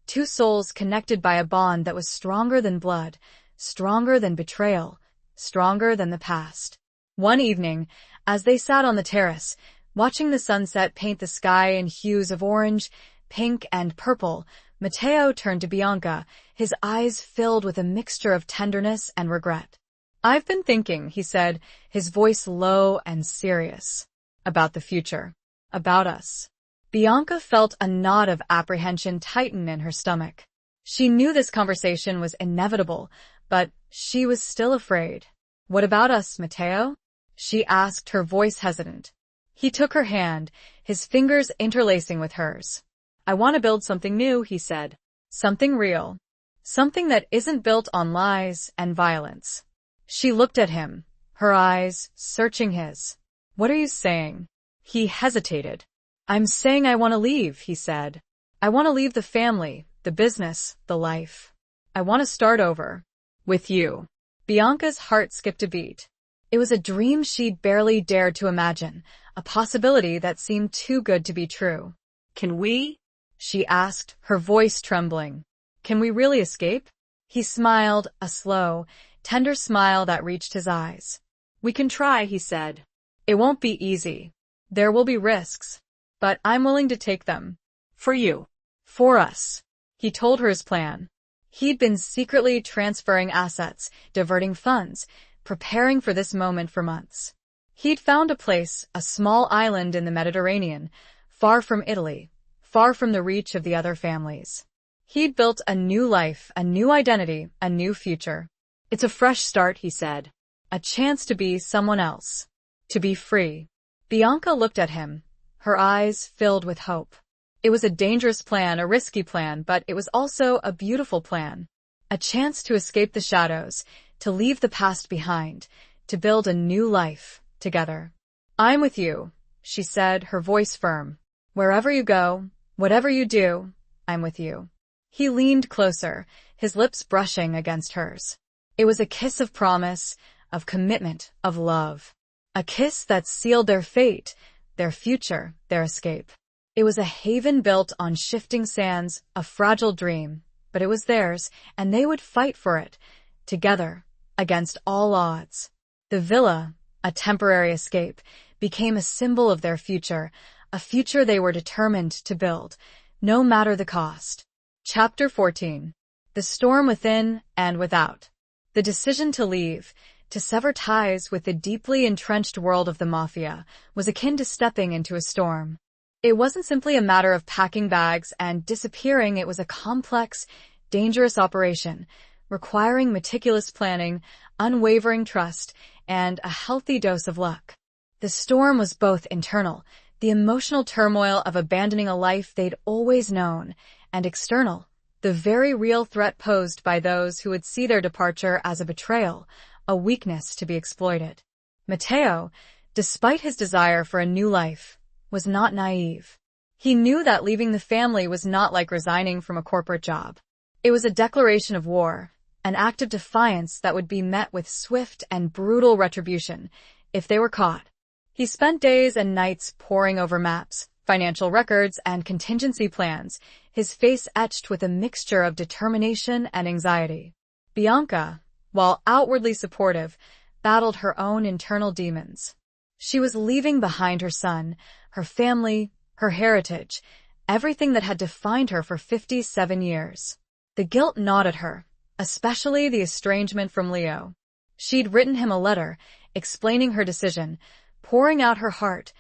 A: two souls connected by a bond that was stronger than blood, stronger than betrayal, stronger than the past. One evening, as they sat on the terrace, watching the sunset paint the sky in hues of orange, pink, and purple, Mateo turned to Bianca, his eyes filled with a mixture of tenderness and regret. "I've been thinking," he said, his voice low and serious, "about the future, about us." Bianca felt a knot of apprehension tighten in her stomach. She knew this conversation was inevitable, but she was still afraid. "What about us, Mateo?" she asked, her voice hesitant. He took her hand, his fingers interlacing with hers. "I want to build something new," he said. "Something real. Something that isn't built on lies and violence." She looked at him, her eyes searching his. "What are you saying?" He hesitated. "I'm saying I want to leave," he said. "I want to leave the family, the business, the life. I want to start over. With you." Bianca's heart skipped a beat. It was a dream she'd barely dared to imagine, a possibility that seemed too good to be true. "Can we?" she asked, her voice trembling. "Can we really escape?" He smiled, a slow, tender smile that reached his eyes. "We can try," he said. "It won't be easy. There will be risks. But I'm willing to take them. For you. For us." He told her his plan. He'd been secretly transferring assets, diverting funds, preparing for this moment for months. He'd found a place, a small island in the Mediterranean, far from Italy, far from the reach of the other families. He'd built a new life, a new identity, a new future.
B: It's a fresh start, he said.
A: A chance to be someone else. To be free. Bianca looked at him, her eyes filled with hope. It was a dangerous plan, a risky plan, but it was also a beautiful plan. A chance to escape the shadows, to leave the past behind, to build a new life together. I'm with you, she said, her voice firm. Wherever you go, whatever you do, I'm with you. He leaned closer, his lips brushing against hers. It was a kiss of promise, of commitment, of love. A kiss that sealed their fate, their future, their escape. It was a haven built on shifting sands, a fragile dream, but it was theirs, and they would fight for it, together, against all odds. The villa, a temporary escape, became a symbol of their future, a future they were determined to build, no matter the cost. Chapter 14. The storm within and without. The decision to leave, to sever ties with the deeply entrenched world of the mafia, was akin to stepping into a storm. It wasn't simply a matter of packing bags and disappearing, it was a complex, dangerous operation, requiring meticulous planning, unwavering trust, and a healthy dose of luck. The storm was both internal, the emotional turmoil of abandoning a life they'd always known, and external, the very real threat posed by those who would see their departure as a betrayal, a weakness to be exploited. Mateo, despite his desire for a new life, was not naive. He knew that leaving the family was not like resigning from a corporate job. It was a declaration of war, an act of defiance that would be met with swift and brutal retribution if they were caught. He spent days and nights poring over maps, financial records, and contingency plans, his face etched with a mixture of determination and anxiety. Bianca, while outwardly supportive, battled her own internal demons. She was leaving behind her son, her family, her heritage, everything that had defined her for 57 years. The guilt gnawed at her, especially the estrangement from Leo. She'd written him a letter, explaining her decision, pouring out her heart,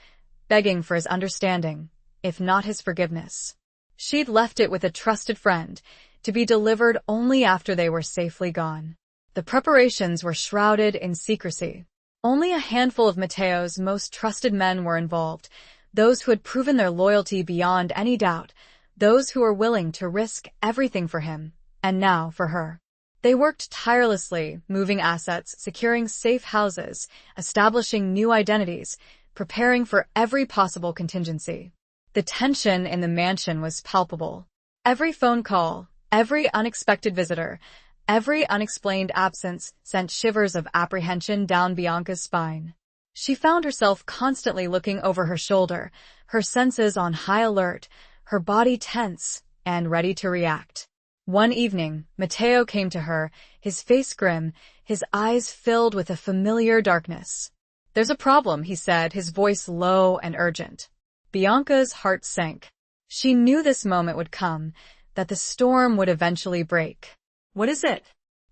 A: begging for his understanding, if not his forgiveness. She'd left it with a trusted friend, to be delivered only after they were safely gone. The preparations were shrouded in secrecy. Only a handful of Mateo's most trusted men were involved, those who had proven their loyalty beyond any doubt, those who were willing to risk everything for him, and now for her. They worked tirelessly, moving assets, securing safe houses, establishing new identities, preparing for every possible contingency. The tension in the mansion was palpable. Every phone call, every unexpected visitor, every unexplained absence sent shivers of apprehension down Bianca's spine. She found herself constantly looking over her shoulder, her senses on high alert, her body tense and ready to react. One evening, Mateo came to her, his face grim, his eyes filled with a familiar darkness. "There's a problem," he said, his voice low and urgent. Bianca's heart sank. She knew this moment would come, that the storm would eventually break. "What is it?"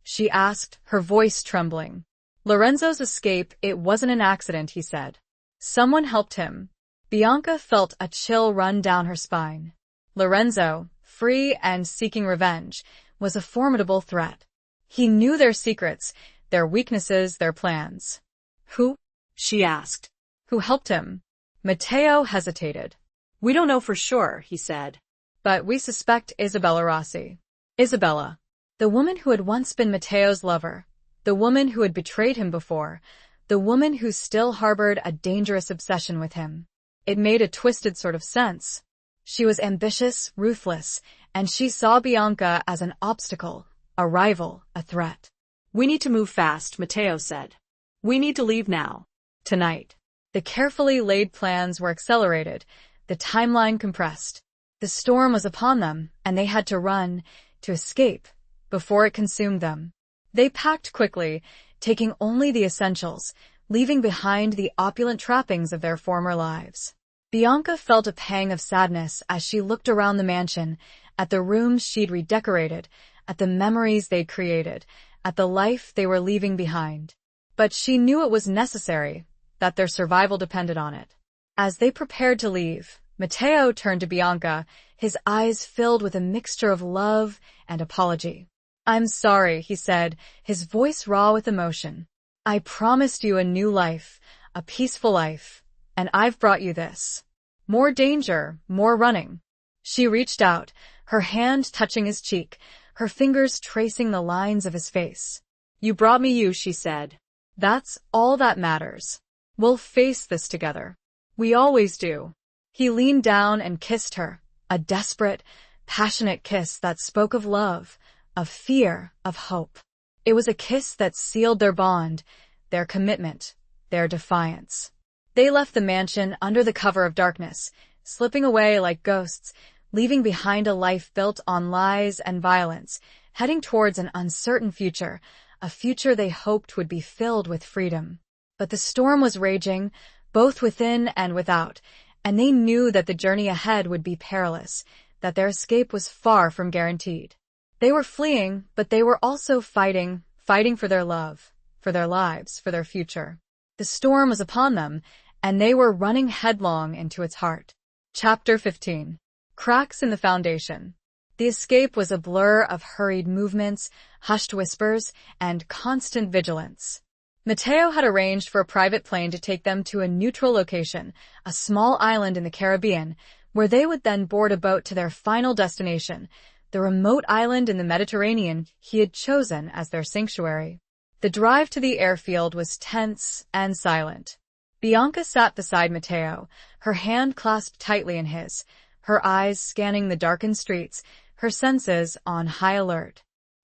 A: she asked, her voice trembling. "Lorenzo's escape, it wasn't an accident," he said. "Someone helped him." Bianca felt a chill run down her spine. Lorenzo, free and seeking revenge, was a formidable threat. He knew their secrets, their weaknesses, their plans. "Who?" she asked. "Who helped him?" Mateo hesitated. "We don't know for sure," he said. "But we suspect Isabella Rossi." Isabella. The woman who had once been Mateo's lover. The woman who had betrayed him before. The woman who still harbored a dangerous obsession with him. It made a twisted sort of sense. She was ambitious, ruthless, and she saw Bianca as an obstacle, a rival, a threat. "We need to move fast," Mateo said. "We need to leave now. Tonight." The carefully laid plans were accelerated, the timeline compressed. The storm was upon them, and they had to run, to escape, before it consumed them. They packed quickly, taking only the essentials, leaving behind the opulent trappings of their former lives. Bianca felt a pang of sadness as she looked around the mansion, at the rooms she'd redecorated, at the memories they'd created, at the life they were leaving behind. But she knew it was necessary, that their survival depended on it. As they prepared to leave, Matteo turned to Bianca, his eyes filled with a mixture of love and apology. "I'm sorry," he said, his voice raw with emotion. "I promised you a new life, a peaceful life, and I've brought you this. More danger, more running." She reached out, her hand touching his cheek, her fingers tracing the lines of his face.
B: "You brought me you," she said.
A: "That's all that matters. We'll face this together. We always do." He leaned down and kissed her, a desperate, passionate kiss that spoke of love, of fear, of hope. It was a kiss that sealed their bond, their commitment, their defiance. They left the mansion under the cover of darkness, slipping away like ghosts, leaving behind a life built on lies and violence, heading towards an uncertain future, a future they hoped would be filled with freedom. But the storm was raging, both within and without, and they knew that the journey ahead would be perilous, that their escape was far from guaranteed. They were fleeing, but they were also fighting for their love, for their lives, for their future. The storm was upon them, and they were running headlong into its heart. Chapter 15. Cracks in the Foundation. The escape was a blur of hurried movements, hushed whispers, and constant vigilance. Matteo had arranged for a private plane to take them to a neutral location, a small island in the Caribbean, where they would then board a boat to their final destination, the remote island in the Mediterranean he had chosen as their sanctuary. The drive to the airfield was tense and silent. Bianca sat beside Matteo, her hand clasped tightly in his, her eyes scanning the darkened streets, her senses on high alert.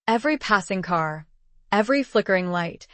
A: Every passing car, every flickering light,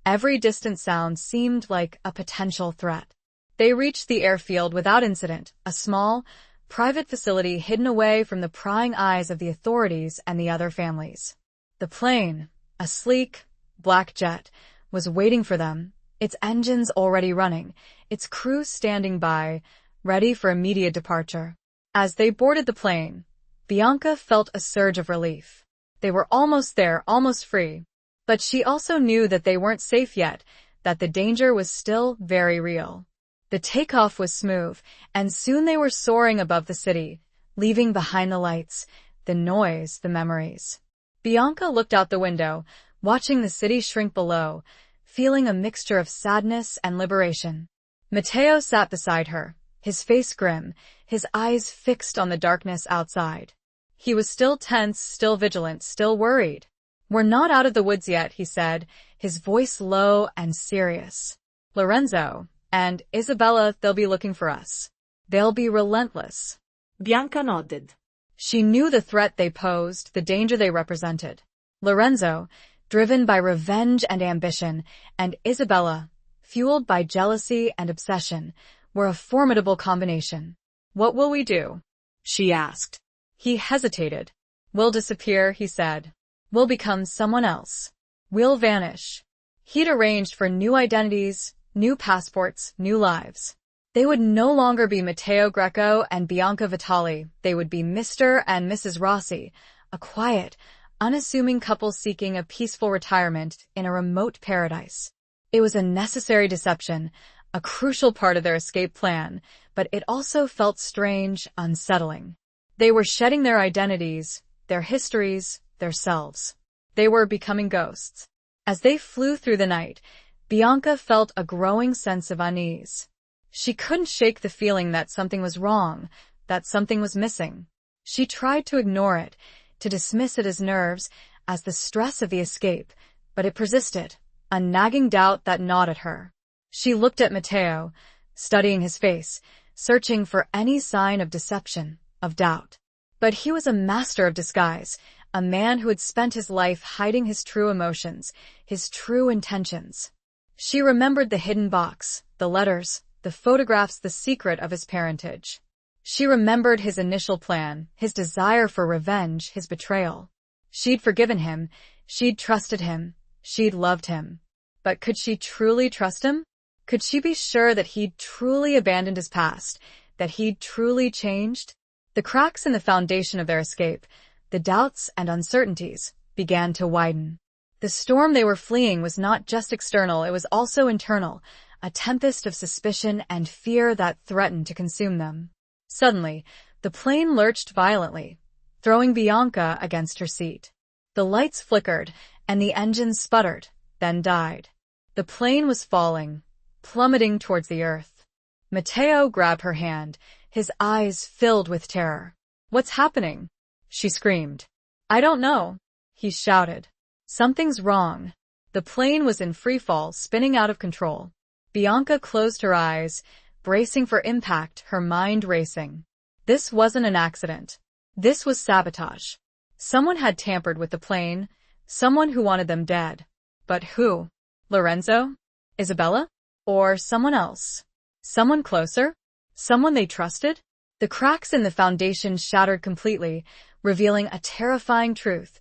A: every distant sound seemed like a potential threat. They reached the airfield without incident, a small, private facility hidden away from the prying eyes of the authorities and the other families. The plane, a sleek, black jet, was waiting for them, its engines already running, its crew standing by, ready for immediate departure. As they boarded the plane, Bianca felt a surge of relief. They were almost there, almost free. But she also knew that they weren't safe yet, that the danger was still very real. The takeoff was smooth, and soon they were soaring above the city, leaving behind the lights, the noise, the memories. Bianca looked out the window, watching the city shrink below, feeling a mixture of sadness and liberation. Matteo sat beside her, his face grim, his eyes fixed on the darkness outside. He was still tense, still vigilant, still worried. "We're not out of the woods yet," he said, his voice low and serious. "Lorenzo and Isabella, they'll be looking for us. They'll be relentless."
B: Bianca nodded.
A: She knew the threat they posed, the danger they represented. Lorenzo, driven by revenge and ambition, and Isabella, fueled by jealousy and obsession, were a formidable combination. "What will we do?" she asked. He hesitated. "We'll disappear," he said. "We'll become someone else. We'll vanish." He'd arranged for new identities, new passports, new lives. They would no longer be Matteo Greco and Bianca Vitali. They would be Mr. and Mrs. Rossi, a quiet, unassuming couple seeking a peaceful retirement in a remote paradise. It was a necessary deception, a crucial part of their escape plan, but it also felt strange, unsettling. They were shedding their identities, their histories, their selves. They were becoming ghosts. As they flew through the night, Bianca felt a growing sense of unease. She couldn't shake the feeling that something was wrong, that something was missing. She tried to ignore it, to dismiss it as nerves, as the stress of the escape, but it persisted, a nagging doubt that gnawed at her. She looked at Matteo, studying his face, searching for any sign of deception, of doubt. But he was a master of disguise, a man who had spent his life hiding his true emotions, his true intentions. She remembered the hidden box, the letters, the photographs, the secret of his parentage. She remembered his initial plan, his desire for revenge, his betrayal. She'd forgiven him, she'd trusted him, she'd loved him. But could she truly trust him? Could she be sure that he'd truly abandoned his past, that he'd truly changed? The cracks in the foundation of their escape, the doubts and uncertainties, began to widen. The storm they were fleeing was not just external, it was also internal, a tempest of suspicion and fear that threatened to consume them. Suddenly, the plane lurched violently, throwing Bianca against her seat. The lights flickered, and the engine sputtered, then died. The plane was falling, plummeting towards the earth. Matteo grabbed her hand, his eyes filled with terror. "What's happening?" she screamed. "I don't know," he shouted. "Something's wrong." The plane was in freefall, spinning out of control. Bianca closed her eyes, bracing for impact, her mind racing. This wasn't an accident. This was sabotage. Someone had tampered with the plane, someone who wanted them dead. But who? Lorenzo? Isabella? Or someone else? Someone closer? Someone they trusted? The cracks in the foundation shattered completely, revealing a terrifying truth.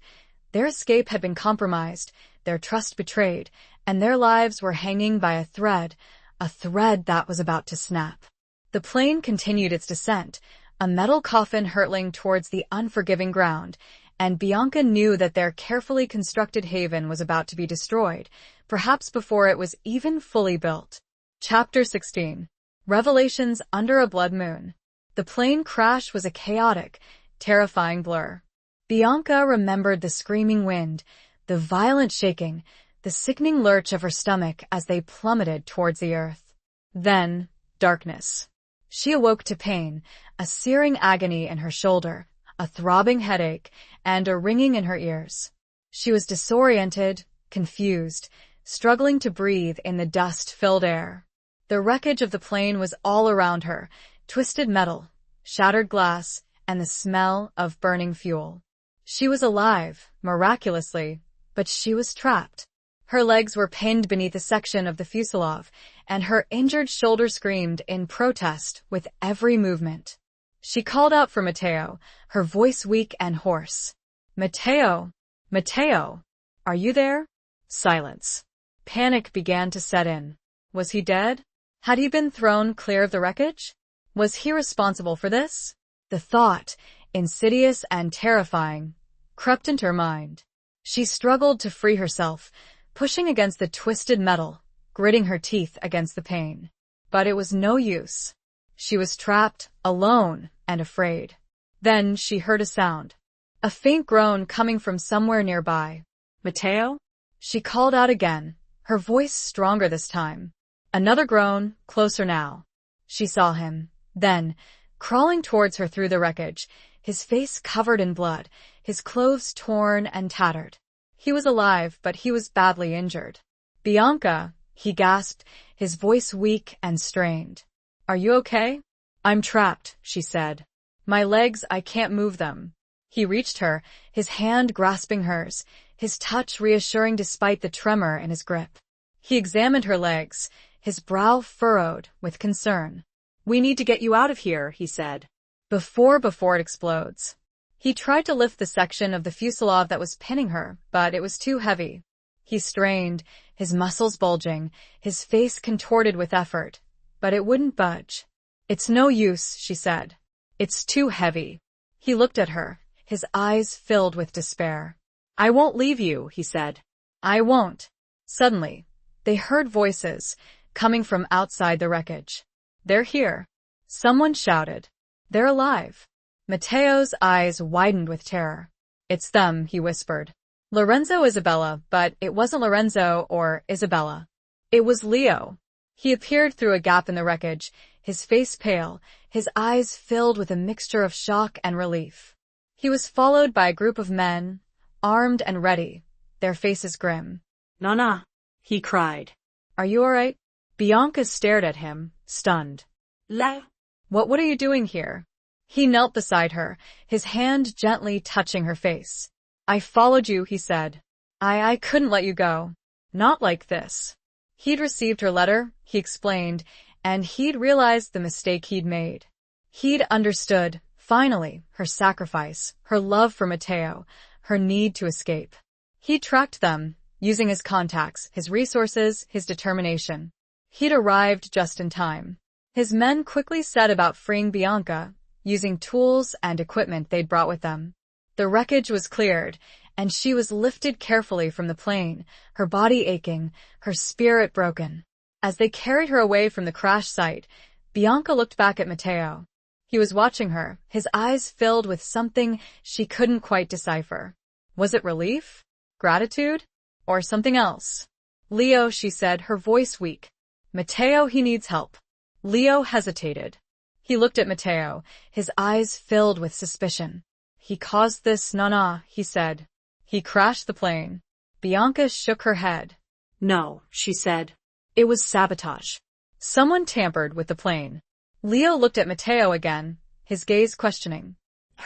A: Their escape had been compromised, their trust betrayed, and their lives were hanging by a thread that was about to snap. The plane continued its descent, a metal coffin hurtling towards the unforgiving ground, and Bianca knew that their carefully constructed haven was about to be destroyed, perhaps before it was even fully built. Chapter 16. Revelations Under a Blood Moon. The plane crash was a chaotic, terrifying blur. Bianca remembered the screaming wind, the violent shaking, the sickening lurch of her stomach as they plummeted towards the earth. Then, darkness. She awoke to pain, a searing agony in her shoulder, a throbbing headache, and a ringing in her ears. She was disoriented, confused, struggling to breathe in the dust-filled air. The wreckage of the plane was all around her, twisted metal, shattered glass, and the smell of burning fuel. She was alive, miraculously, but she was trapped. Her legs were pinned beneath a section of the fuselage, and her injured shoulder screamed in protest with every movement. She called out for Matteo, her voice weak and hoarse. "Matteo! Matteo! Are you there?" Silence. Panic began to set in. Was he dead? Had he been thrown clear of the wreckage? Was he responsible for this? The thought, insidious and terrifying, crept into her mind. She struggled to free herself, pushing against the twisted metal, gritting her teeth against the pain. But it was no use. She was trapped, alone, and afraid. Then she heard a sound. A faint groan coming from somewhere nearby. "Matteo?" She called out again, her voice stronger this time. Another groan, closer now. She saw him. Then, crawling towards her through the wreckage, his face covered in blood, his clothes torn and tattered. He was alive, but he was badly injured. "Bianca," he gasped, his voice weak and strained. "Are you okay?" "I'm trapped," she said. "My legs, I can't move them." He reached her, his hand grasping hers, his touch reassuring despite the tremor in his grip. He examined her legs, his brow furrowed with concern. "We need to get you out of here," he said. Before it explodes. He tried to lift the section of the fuselage that was pinning her, but it was too heavy. He strained, his muscles bulging, his face contorted with effort, but it wouldn't budge. "It's no use," she said. "It's too heavy." He looked at her, his eyes filled with despair. "I won't leave you," he said. "I won't." Suddenly, they heard voices, coming from outside the wreckage. "They're here." Someone shouted. "They're alive." Matteo's eyes widened with terror. "It's them," he whispered. Lorenzo Isabella, but it wasn't Lorenzo or Isabella. It was Leo. He appeared through a gap in the wreckage, his face pale, his eyes filled with a mixture of shock and relief. He was followed by a group of men, armed and ready, their faces grim. "Nana," he cried. "Are you all right?" Bianca stared at him, stunned. "La. What are you doing here?" He knelt beside her, his hand gently touching her face. "I followed you," he said. I couldn't let you go. Not like this." He'd received her letter, he explained, and he'd realized the mistake he'd made. He'd understood, finally, her sacrifice, her love for Matteo, her need to escape. He tracked them, using his contacts, his resources, his determination. He'd arrived just in time. His men quickly set about freeing Bianca, using tools and equipment they'd brought with them. The wreckage was cleared, and she was lifted carefully from the plane, her body aching, her spirit broken. As they carried her away from the crash site, Bianca looked back at Matteo. He was watching her, his eyes filled with something she couldn't quite decipher. Was it relief? Gratitude? Or something else? Leo, she said, her voice weak. Matteo, he needs help. Leo hesitated. He looked at Matteo, his eyes filled with suspicion. He caused this, Nana, he said. He crashed the plane. Bianca shook her head.
B: No, she said.
A: It was sabotage. Someone tampered with the plane. Leo looked at Matteo again, his gaze questioning.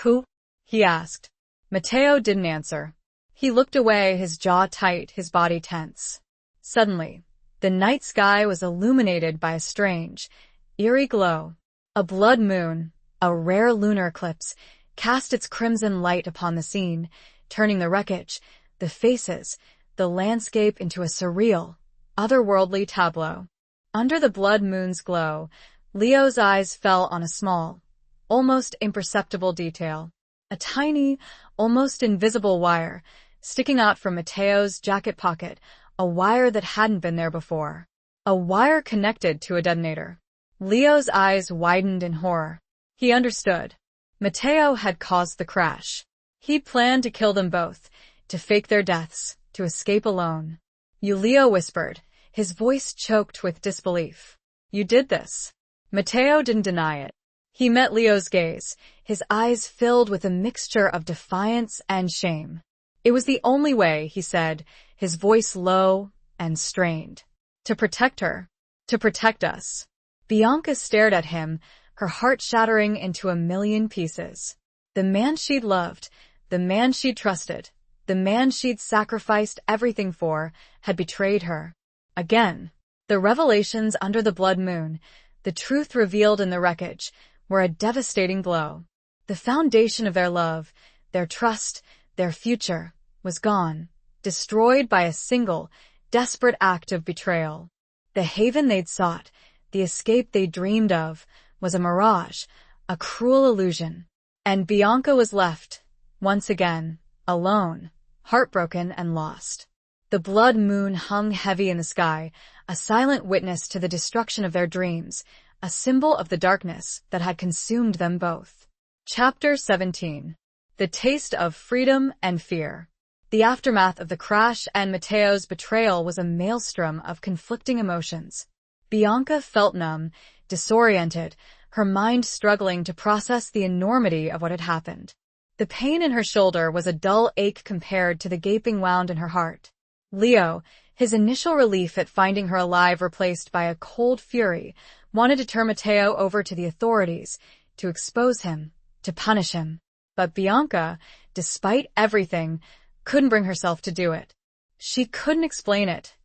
B: Who?
A: He asked. Matteo didn't answer. He looked away, his jaw tight, his body tense. Suddenly, the night sky was illuminated by a strange, eerie glow. A blood moon, a rare lunar eclipse, cast its crimson light upon the scene, turning the wreckage, the faces, the landscape into a surreal, otherworldly tableau. Under the blood moon's glow, Leo's eyes fell on a small, almost imperceptible detail. A tiny, almost invisible wire, sticking out from Matteo's jacket pocket, a wire that hadn't been there before. A wire connected to a detonator. Leo's eyes widened in horror. He understood. Matteo had caused the crash. He planned to kill them both, to fake their deaths, to escape alone. You, Leo whispered, his voice choked with disbelief. You did this. Matteo didn't deny it. He met Leo's gaze, his eyes filled with a mixture of defiance and shame. It was the only way, he said, his voice low and strained. To protect her. To protect us. Bianca stared at him, her heart shattering into a million pieces. The man she'd loved, the man she'd trusted, the man she'd sacrificed everything for, had betrayed her. Again. The revelations under the blood moon, the truth revealed in the wreckage, were a devastating blow. The foundation of their love, their trust, their future, was gone, destroyed by a single, desperate act of betrayal. The haven they'd sought, the escape they dreamed of, was a mirage, a cruel illusion. And Bianca was left, once again, alone, heartbroken and lost. The blood moon hung heavy in the sky, a silent witness to the destruction of their dreams, a symbol of the darkness that had consumed them both. Chapter 17. The Taste of Freedom and Fear. The aftermath of the crash and Matteo's betrayal was a maelstrom of conflicting emotions. Bianca felt numb, disoriented, her mind struggling to process the enormity of what had happened. The pain in her shoulder was a dull ache compared to the gaping wound in her heart. Leo, his initial relief at finding her alive replaced by a cold fury, wanted to turn Matteo over to the authorities, to expose him, to punish him. But Bianca, despite everything, couldn't bring herself to do it. She couldn't explain it,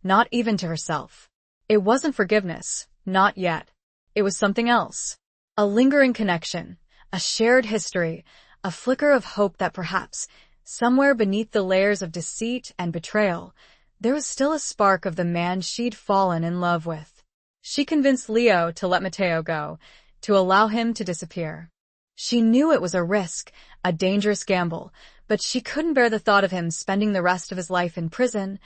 A: not even to herself. It wasn't forgiveness, not yet. It was something else. A lingering connection, a shared history, a flicker of hope that perhaps, somewhere beneath the layers of deceit and betrayal, there was still a spark of the man she'd fallen in love with. She convinced Leo to let Matteo go, to allow him to disappear. She knew it was a risk, a dangerous gamble, but she couldn't bear the thought of him spending the rest of his life in prison,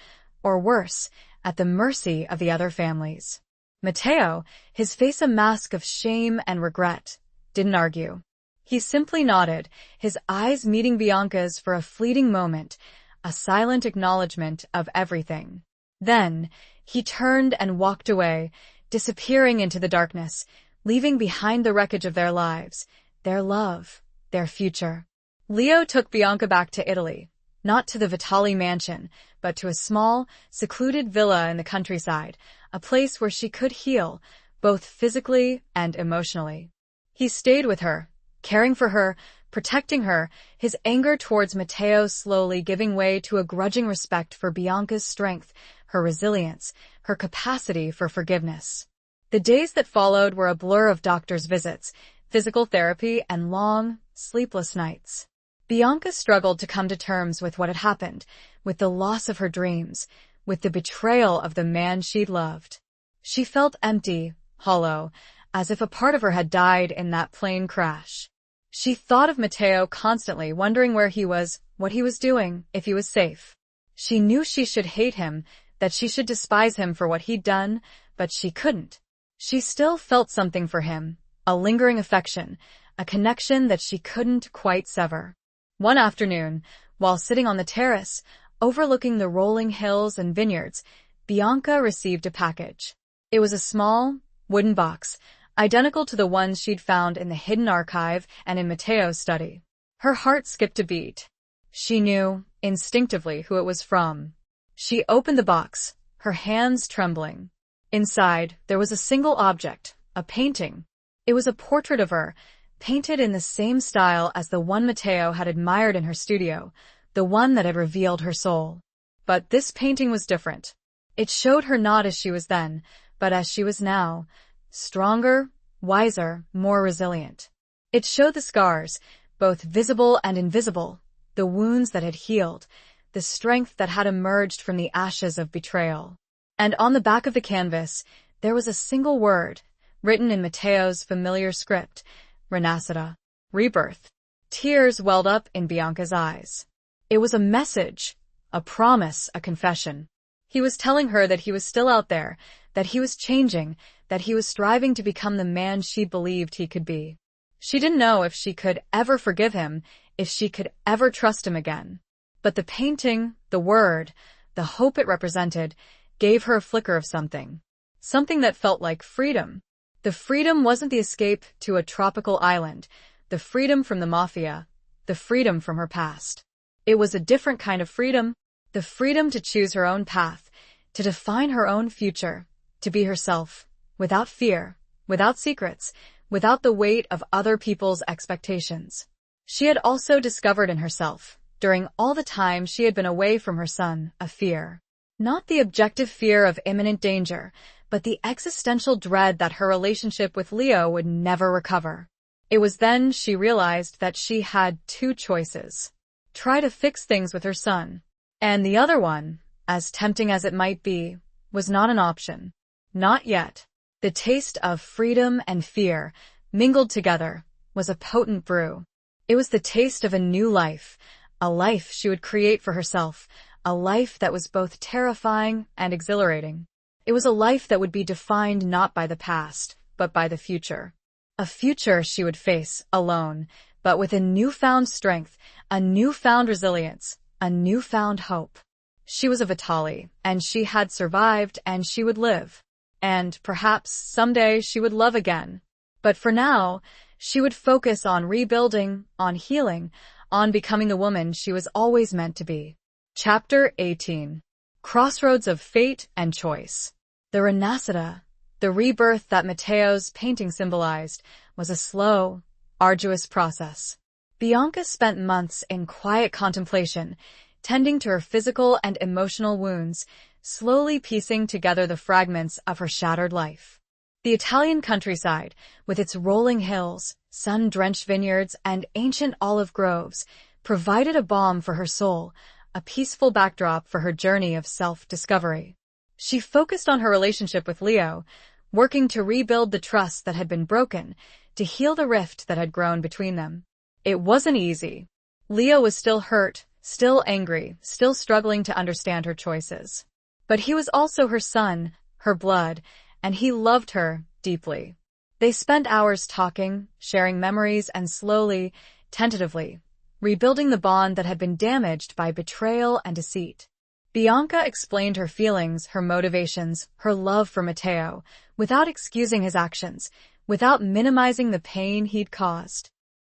A: or worse, at the mercy of the other families. Matteo, his face a mask of shame and regret, didn't argue. He simply nodded, his eyes meeting Bianca's for a fleeting moment, a silent acknowledgement of everything. Then, he turned and walked away, disappearing into the darkness, leaving behind the wreckage of their lives, their love, their future. Leo took Bianca back to Italy, not to the Vitali mansion, but to a small, secluded villa in the countryside, a place where she could heal, both physically and emotionally. He stayed with her, caring for her, protecting her, his anger towards Matteo slowly giving way to a grudging respect for Bianca's strength, her resilience, her capacity for forgiveness. The days that followed were a blur of doctor's visits, physical therapy, and long, sleepless nights. Bianca struggled to come to terms with what had happened, with the loss of her dreams, with the betrayal of the man she'd loved. She felt empty, hollow, as if a part of her had died in that plane crash. She thought of Matteo constantly, wondering where he was, what he was doing, if he was safe. She knew she should hate him, that she should despise him for what he'd done, but she couldn't. She still felt something for him, a lingering affection, a connection that she couldn't quite sever. One afternoon, while sitting on the terrace, overlooking the rolling hills and vineyards, Bianca received a package. It was a small, wooden box, identical to the ones she'd found in the hidden archive and in Matteo's study. Her heart skipped a beat. She knew, instinctively, who it was from. She opened the box, her hands trembling. Inside, there was a single object, a painting. It was a portrait of her, painted in the same style as the one Matteo had admired in her studio, the one that had revealed her soul. But this painting was different. It showed her not as she was then, but as she was now, stronger, wiser, more resilient. It showed the scars, both visible and invisible, the wounds that had healed, the strength that had emerged from the ashes of betrayal. And on the back of the canvas, there was a single word, written in Matteo's familiar script, Renascita, rebirth. Tears welled up in Bianca's eyes. It was a message, a promise, a confession. He was telling her that he was still out there, that he was changing, that he was striving to become the man she believed he could be. She didn't know if she could ever forgive him, if she could ever trust him again. But the painting, the word, the hope it represented, gave her a flicker of something. Something that felt like freedom. The freedom wasn't the escape to a tropical island, the freedom from the mafia, the freedom from her past. It was a different kind of freedom, the freedom to choose her own path, to define her own future, to be herself, without fear, without secrets, without the weight of other people's expectations. She had also discovered in herself, during all the time she had been away from her son, a fear. Not the objective fear of imminent danger, but the existential dread that her relationship with Leo would never recover. It was then she realized that she had two choices. Try to fix things with her son. And the other one, as tempting as it might be, was not an option. Not yet. The taste of freedom and fear, mingled together, was a potent brew. It was the taste of a new life, a life she would create for herself, a life that was both terrifying and exhilarating. It was a life that would be defined not by the past, but by the future. A future she would face alone, but with a newfound strength, a newfound resilience, a newfound hope. She was a Vitali, and she had survived, and she would live. And perhaps someday she would love again. But for now, she would focus on rebuilding, on healing, on becoming the woman she was always meant to be. Chapter 18. Crossroads of Fate and Choice. The Renascita, the rebirth that Matteo's painting symbolized, was a slow, arduous process. Bianca spent months in quiet contemplation, tending to her physical and emotional wounds, slowly piecing together the fragments of her shattered life. The Italian countryside, with its rolling hills, sun-drenched vineyards, and ancient olive groves, provided a balm for her soul, a peaceful backdrop for her journey of self-discovery. She focused on her relationship with Leo, working to rebuild the trust that had been broken, to heal the rift that had grown between them. It wasn't easy. Leo was still hurt, still angry, still struggling to understand her choices. But he was also her son, her blood, and he loved her deeply. They spent hours talking, sharing memories, and slowly, tentatively, rebuilding the bond that had been damaged by betrayal and deceit. Bianca explained her feelings, her motivations, her love for Matteo, without excusing his actions, without minimizing the pain he'd caused.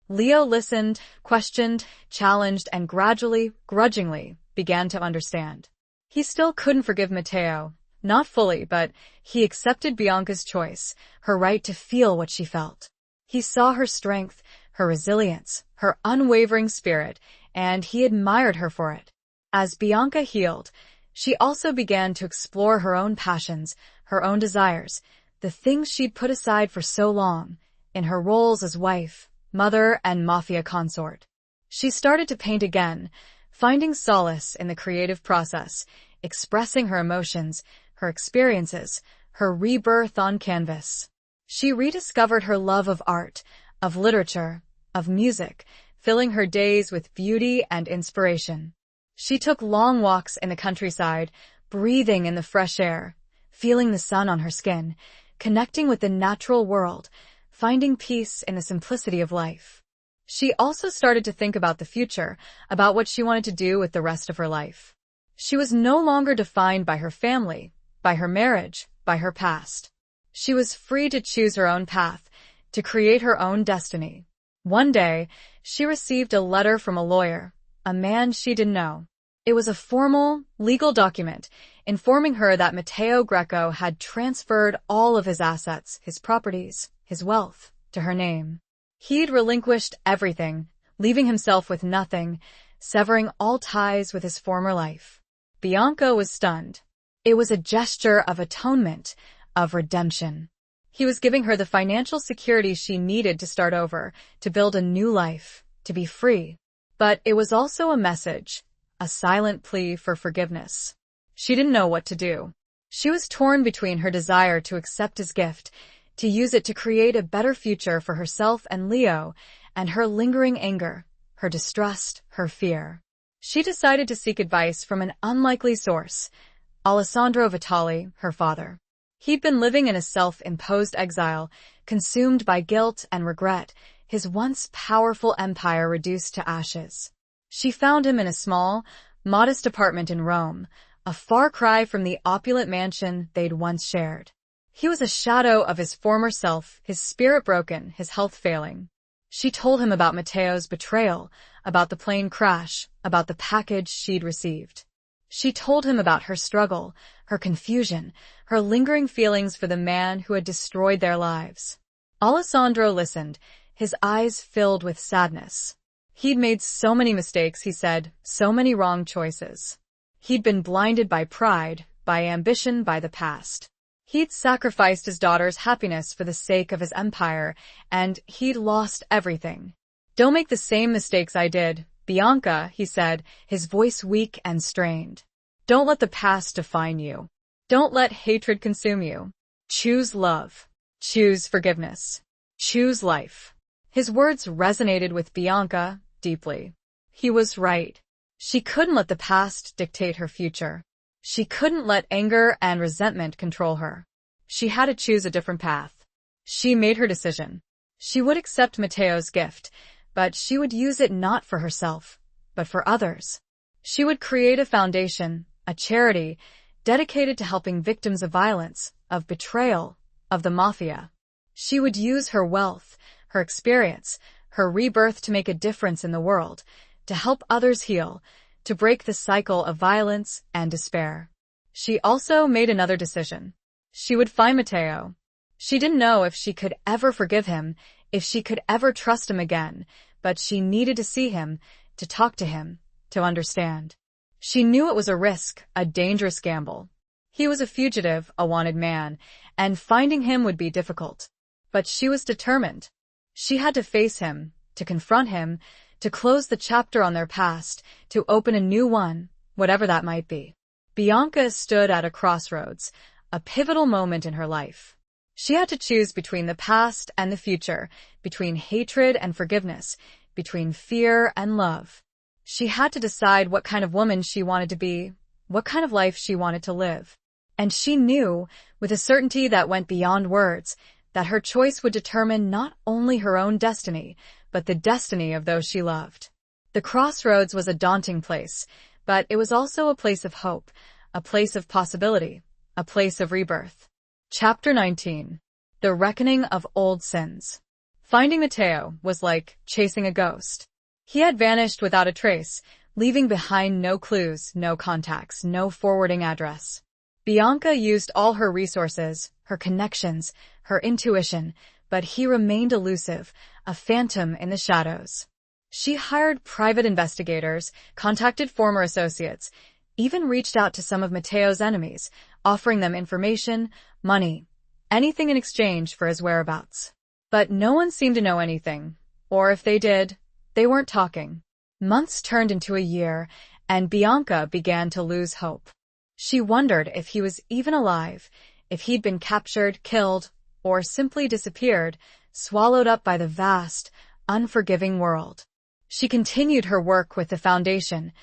A: Leo listened, questioned, challenged, and gradually, grudgingly, began to understand. He still couldn't forgive Matteo, not fully, but he accepted Bianca's choice, her right to feel what she felt. He saw her strength, her resilience, her unwavering spirit, and he admired her for it. As Bianca healed, she also began to explore her own passions, her own desires, the things she'd put aside for so long, in her roles as wife, mother, and mafia consort. She started to paint again, finding solace in the creative process, expressing her emotions, her experiences, her rebirth on canvas. She rediscovered her love of art, of literature, of music, filling her days with beauty and inspiration. She took long walks in the countryside, breathing in the fresh air, feeling the sun on her skin, connecting with the natural world, finding peace in the simplicity of life. She also started to think about the future, about what she wanted to do with the rest of her life. She was no longer defined by her family, by her marriage, by her past. She was free to choose her own path, to create her own destiny. One day, she received a letter from a lawyer, a man she didn't know. It was a formal, legal document informing her that Matteo Greco had transferred all of his assets, his properties, his wealth, to her name. He'd relinquished everything, leaving himself with nothing, severing all ties with his former life. Bianca was stunned. It was a gesture of atonement, of redemption. He was giving her the financial security she needed to start over, to build a new life, to be free. But it was also a message, a silent plea for forgiveness. She didn't know what to do. She was torn between her desire to accept his gift, to use it to create a better future for herself and Leo, and her lingering anger, her distrust, her fear. She decided to seek advice from an unlikely source, Alessandro Vitali, her father. He'd been living in a self-imposed exile, consumed by guilt and regret, his once powerful empire reduced to ashes. She found him in a small, modest apartment in Rome, a far cry from the opulent mansion they'd once shared. He was a shadow of his former self, his spirit broken, his health failing. She told him about Matteo's betrayal, about the plane crash, about the package she'd received. She told him about her struggle, her confusion, her lingering feelings for the man who had destroyed their lives. Alessandro listened, his eyes filled with sadness. He'd made so many mistakes, he said, so many wrong choices. He'd been blinded by pride, by ambition, by the past. He'd sacrificed his daughter's happiness for the sake of his empire, and he'd lost everything. Don't make the same mistakes I did, Bianca, he said, his voice weak and strained. Don't let the past define you. Don't let hatred consume you. Choose love. Choose forgiveness. Choose life. His words resonated with Bianca deeply. He was right. She couldn't let the past dictate her future. She couldn't let anger and resentment control her. She had to choose a different path. She made her decision. She would accept Matteo's gift, but she would use it not for herself, but for others. She would create a foundation, a charity, dedicated to helping victims of violence, of betrayal, of the mafia. She would use her wealth, her experience, her rebirth to make a difference in the world, to help others heal, to break the cycle of violence and despair. She also made another decision. She would find Matteo. She didn't know if she could ever forgive him, if she could ever trust him again, but she needed to see him, to talk to him, to understand. She knew it was a risk, a dangerous gamble. He was a fugitive, a wanted man, and finding him would be difficult. But she was determined. She had to face him, to confront him, to close the chapter on their past, to open a new one, whatever that might be. Bianca stood at a crossroads, a pivotal moment in her life. She had to choose between the past and the future, between hatred and forgiveness, between fear and love. She had to decide what kind of woman she wanted to be, what kind of life she wanted to live. And she knew, with a certainty that went beyond words, that her choice would determine not only her own destiny, but the destiny of those she loved. The crossroads was a daunting place, but it was also a place of hope, a place of possibility, a place of rebirth. Chapter 19. The Reckoning of Old Sins. Finding Matteo was like chasing a ghost. He had vanished without a trace, leaving behind no clues, no contacts, no forwarding address. Bianca used all her resources, her connections, her intuition, but he remained elusive, a phantom in the shadows. She hired private investigators, contacted former associates, even reached out to some of Matteo's enemies, offering them information, money, anything in exchange for his whereabouts. But no one seemed to know anything, or if they did, they weren't talking. Months turned into a year, and Bianca began to lose hope. She wondered if he was even alive, if he'd been captured, killed, or simply disappeared, swallowed up by the vast, unforgiving world. She continued her work with the foundation,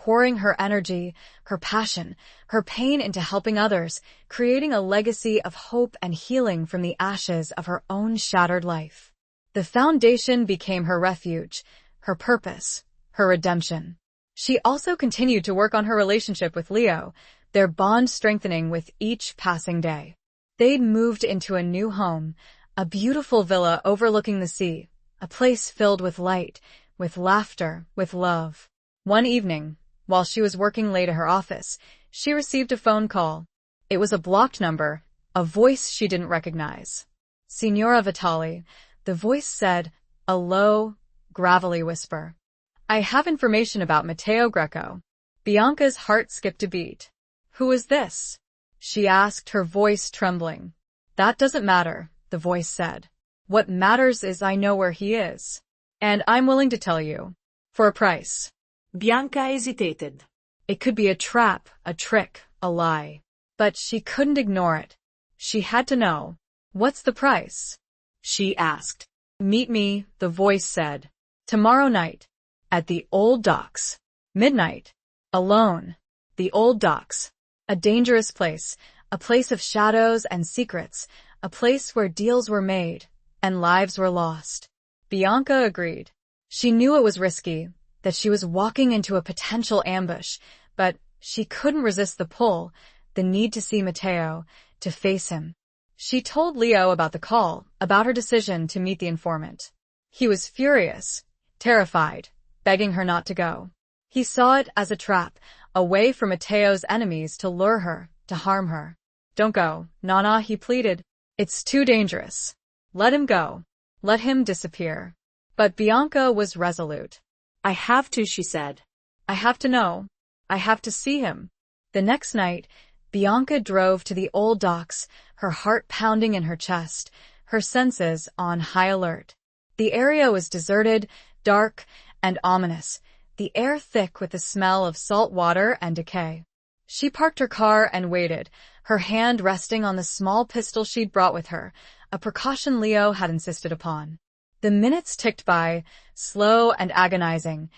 A: pouring her energy, her passion, her pain into helping others, creating a legacy of hope and healing from the ashes of her own shattered life. The foundation became her refuge, her purpose, her redemption. She also continued to work on her relationship with Leo, their bond strengthening with each passing day. They'd moved into a new home, a beautiful villa overlooking the sea, a place filled with light, with laughter, with love. One evening, while she was working late at her office, she received a phone call. It was a blocked number, a voice she didn't recognize. Signora Vitali, the voice said, a low, gravelly whisper. I have information about Matteo Greco. Bianca's heart skipped a beat. Who is this? She asked, her voice trembling. That doesn't matter, the voice said. What matters is I know where he is. And I'm willing to tell you. For a price.
B: Bianca hesitated.
A: It could be a trap, a trick, a lie. But she couldn't ignore it. She had to know. What's the price? She asked. Meet me, the voice said. Tomorrow night. At the old docks. Midnight. Alone. The old docks. A dangerous place. A place of shadows and secrets. A place where deals were made. And lives were lost. Bianca agreed. She knew it was risky, that she was walking into a potential ambush, but she couldn't resist the pull, the need to see Matteo, to face him. She told Leo about the call, about her decision to meet the informant. He was furious, terrified, begging her not to go. He saw it as a trap, a way for Matteo's enemies to lure her, to harm her. Don't go, Nana, he pleaded. It's too dangerous. Let him go. Let him disappear. But Bianca was resolute.
B: I have to, she said.
A: I have to know. I have to see him. The next night, Bianca drove to the old docks, her heart pounding in her chest, her senses on high alert. The area was deserted, dark, and ominous, the air thick with the smell of salt water and decay. She parked her car and waited, her hand resting on the small pistol she'd brought with her, a precaution Leo had insisted upon. The minutes ticked by, slow and agonizing,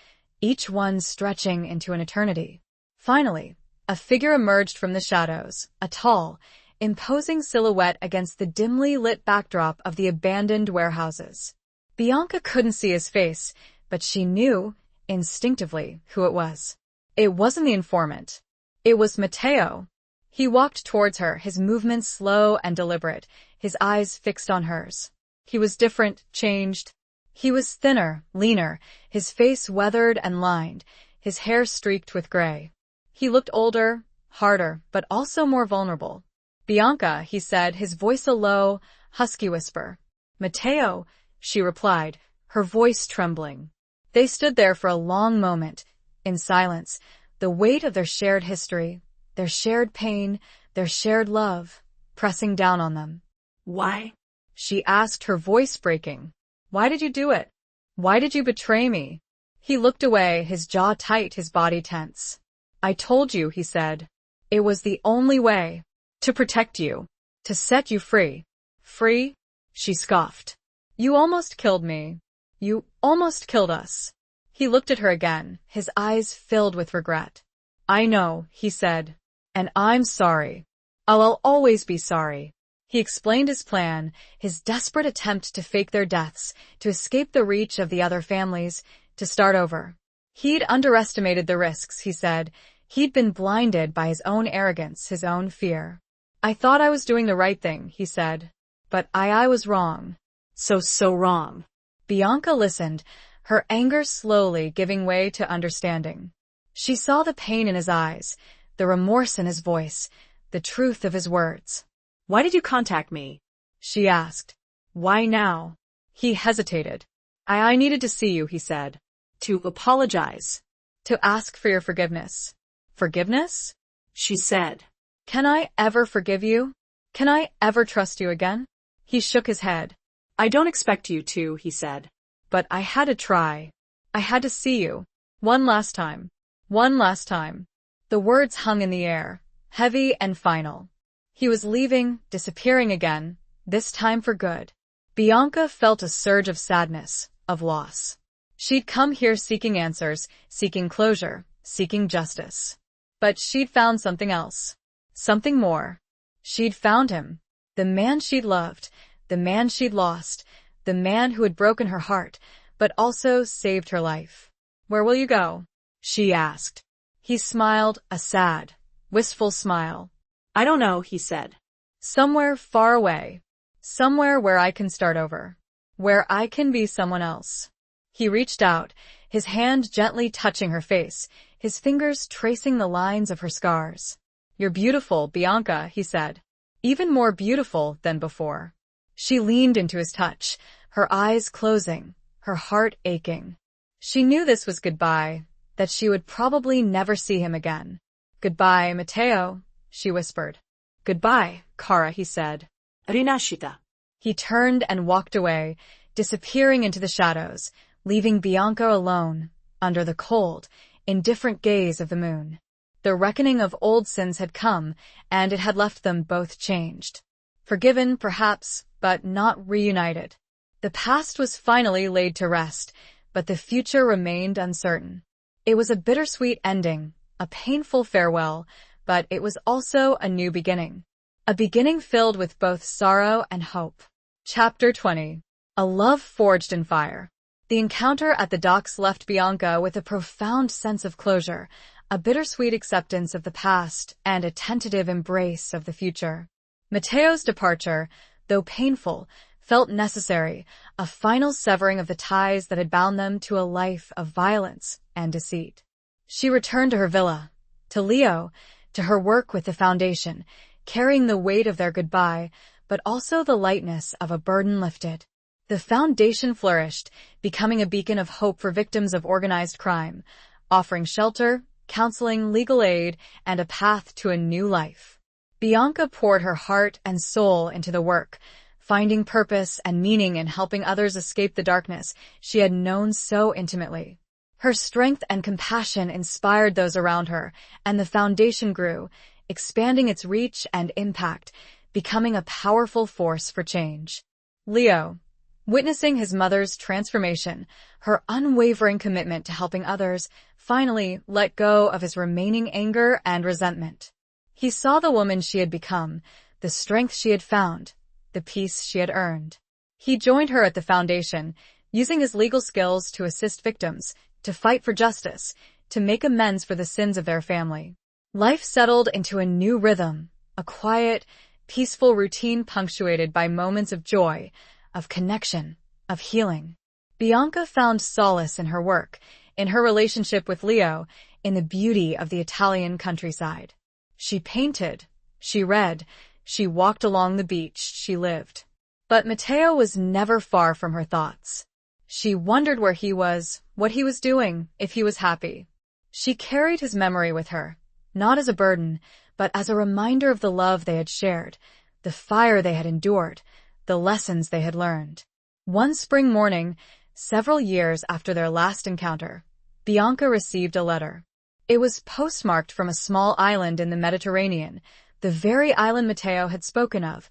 A: each one stretching into an eternity. Finally, a figure emerged from the shadows, a tall, imposing silhouette against the dimly lit backdrop of the abandoned warehouses. Bianca couldn't see his face, but she knew, instinctively, who it was. It wasn't the informant. It was Matteo. He walked towards her, his movements slow and deliberate, his eyes fixed on hers. He was different, changed. He was thinner, leaner, his face weathered and lined, his hair streaked with gray. He looked older, harder, but also more vulnerable. Bianca, he said, his voice a low, husky whisper. Matteo, she replied, her voice trembling. They stood there for a long moment, in silence, the weight of their shared history, their shared pain, their shared love, pressing down on them.
B: Why?
A: She asked, her voice breaking. Why did you do it? Why did you betray me? He looked away, his jaw tight, his body tense. I told you, he said. It was the only way. To protect you. To set you free. Free? She scoffed. You almost killed me. You almost killed us. He looked at her again, his eyes filled with regret. I know, he said. And I'm sorry. I'll always be sorry. He explained his plan, his desperate attempt to fake their deaths, to escape the reach of the other families, to start over. He'd underestimated the risks, he said. He'd been blinded by his own arrogance, his own fear. I thought I was doing the right thing, he said. But I was wrong.
B: So wrong.
A: Bianca listened, her anger slowly giving way to understanding. She saw the pain in his eyes, the remorse in his voice, the truth of his words.
B: Why did you contact me?
A: She asked. Why now? He hesitated. I needed to see you, he said.
B: To apologize.
A: To ask for your forgiveness. Forgiveness?
B: She said.
A: Can I ever forgive you? Can I ever trust you again? He shook his head.
B: I don't expect you to, he said.
A: But I had to try. I had to see you. One last time. One last time. The words hung in the air, heavy and final. He was leaving, disappearing again, this time for good. Bianca felt a surge of sadness, of loss. She'd come here seeking answers, seeking closure, seeking justice. But she'd found something else. Something more. She'd found him. The man she'd loved. The man she'd lost. The man who had broken her heart, but also saved her life. "Where will you go?" she asked. He smiled, a sad, wistful smile.
B: "I don't know," he said.
A: "Somewhere far away. Somewhere where I can start over. Where I can be someone else." He reached out, his hand gently touching her face, his fingers tracing the lines of her scars. "You're beautiful, Bianca," he said. "Even more beautiful than before." She leaned into his touch, her eyes closing, her heart aching. She knew this was goodbye, that she would probably never see him again. "Goodbye, Matteo," she whispered. "Goodbye, Cara," he said.
B: Rinascita.
A: He turned and walked away, disappearing into the shadows, leaving Bianca alone, under the cold, indifferent gaze of the moon. The reckoning of old sins had come, and it had left them both changed. Forgiven, perhaps, but not reunited. The past was finally laid to rest, but the future remained uncertain. It was a bittersweet ending, a painful farewell, but it was also a new beginning. A beginning filled with both sorrow and hope. Chapter 20. A Love Forged in Fire. The encounter at the docks left Bianca with a profound sense of closure, a bittersweet acceptance of the past, and a tentative embrace of the future. Matteo's departure, though painful, felt necessary, a final severing of the ties that had bound them to a life of violence and deceit. She returned to her villa, to Leo, to her work with the foundation, carrying the weight of their goodbye, but also the lightness of a burden lifted. The foundation flourished, becoming a beacon of hope for victims of organized crime, offering shelter, counseling, legal aid, and a path to a new life. Bianca poured her heart and soul into the work, finding purpose and meaning in helping others escape the darkness she had known so intimately. Her strength and compassion inspired those around her, and the foundation grew, expanding its reach and impact, becoming a powerful force for change. Leo, witnessing his mother's transformation, her unwavering commitment to helping others, finally let go of his remaining anger and resentment. He saw the woman she had become, the strength she had found, the peace she had earned. He joined her at the foundation, using his legal skills to assist victims, to fight for justice, to make amends for the sins of their family. Life settled into a new rhythm, a quiet, peaceful routine punctuated by moments of joy, of connection, of healing. Bianca found solace in her work, in her relationship with Leo, in the beauty of the Italian countryside. She painted, she read, she walked along the beach, she lived. But Matteo was never far from her thoughts. She wondered where he was, what he was doing, if he was happy. She carried his memory with her, not as a burden, but as a reminder of the love they had shared, the fire they had endured, the lessons they had learned. One spring morning, several years after their last encounter, Bianca received a letter. It was postmarked from a small island in the Mediterranean, the very island Matteo had spoken of,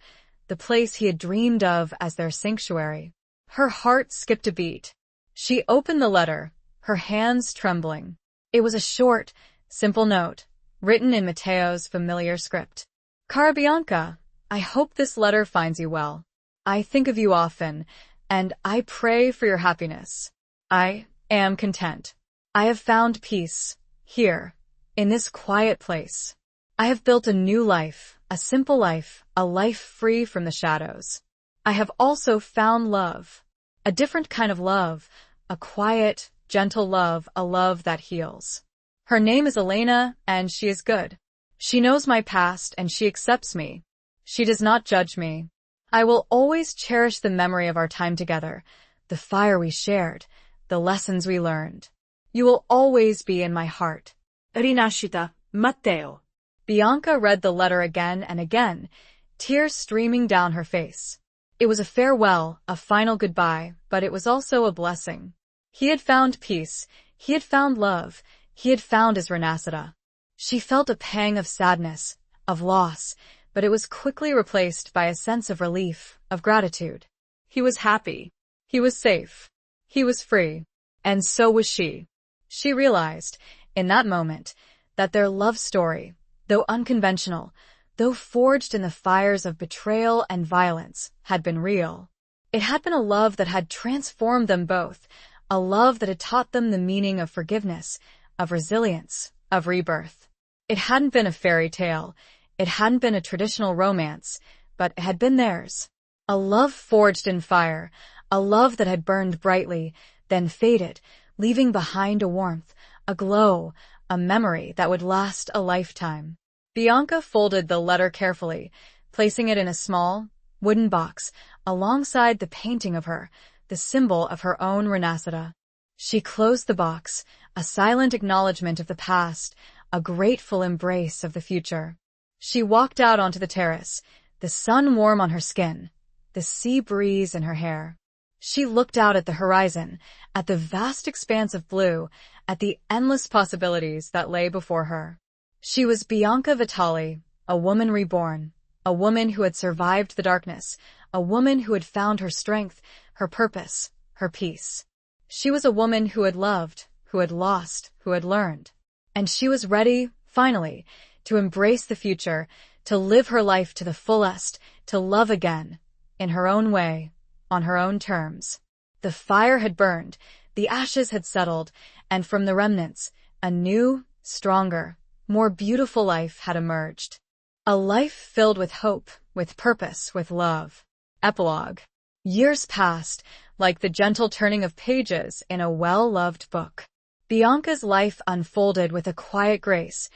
A: the place he had dreamed of as their sanctuary. Her heart skipped a beat. She opened the letter, her hands trembling. It was a short, simple note, written in Matteo's familiar script. "Cara Bianca, I hope this letter finds you well. I think of you often, and I pray for your happiness. I am content. I have found peace, here, in this quiet place. I have built a new life, a simple life, a life free from the shadows. I have also found love, a different kind of love, a quiet, gentle love, a love that heals. Her name is Elena, and she is good. She knows my past, and she accepts me. She does not judge me. I will always cherish the memory of our time together, the fire we shared, the lessons we learned. You will always be in my heart.
B: Rinascita, Matteo."
A: Bianca read the letter again and again, tears streaming down her face. It was a farewell, a final goodbye, but it was also a blessing. He had found peace, he had found love, he had found his Rinascita. She felt a pang of sadness, of loss, but it was quickly replaced by a sense of relief, of gratitude. He was happy. He was safe. He was free. And so was she. She realized, in that moment, that their love story, though unconventional, though forged in the fires of betrayal and violence, had been real. It had been a love that had transformed them both, a love that had taught them the meaning of forgiveness, of resilience, of rebirth. It hadn't been a fairy tale, it hadn't been a traditional romance, but it had been theirs. A love forged in fire, a love that had burned brightly, then faded, leaving behind a warmth, a glow, a memory that would last a lifetime. Bianca folded the letter carefully, placing it in a small, wooden box, alongside the painting of her, the symbol of her own Renascita. She closed the box, a silent acknowledgement of the past, a grateful embrace of the future. She walked out onto the terrace, the sun warm on her skin, the sea breeze in her hair. She looked out at the horizon, at the vast expanse of blue, at the endless possibilities that lay before her. She was Bianca Vitali, a woman reborn, a woman who had survived the darkness, a woman who had found her strength, her purpose, her peace. She was a woman who had loved, who had lost, who had learned. And she was ready, finally, to embrace the future, to live her life to the fullest, to love again, in her own way, on her own terms. The fire had burned, the ashes had settled, and from the remnants, a new, stronger, more beautiful life had emerged. A life filled with hope, with purpose, with love. Epilogue. Years passed, like the gentle turning of pages in a well-loved book. Bianca's life unfolded with a quiet grace,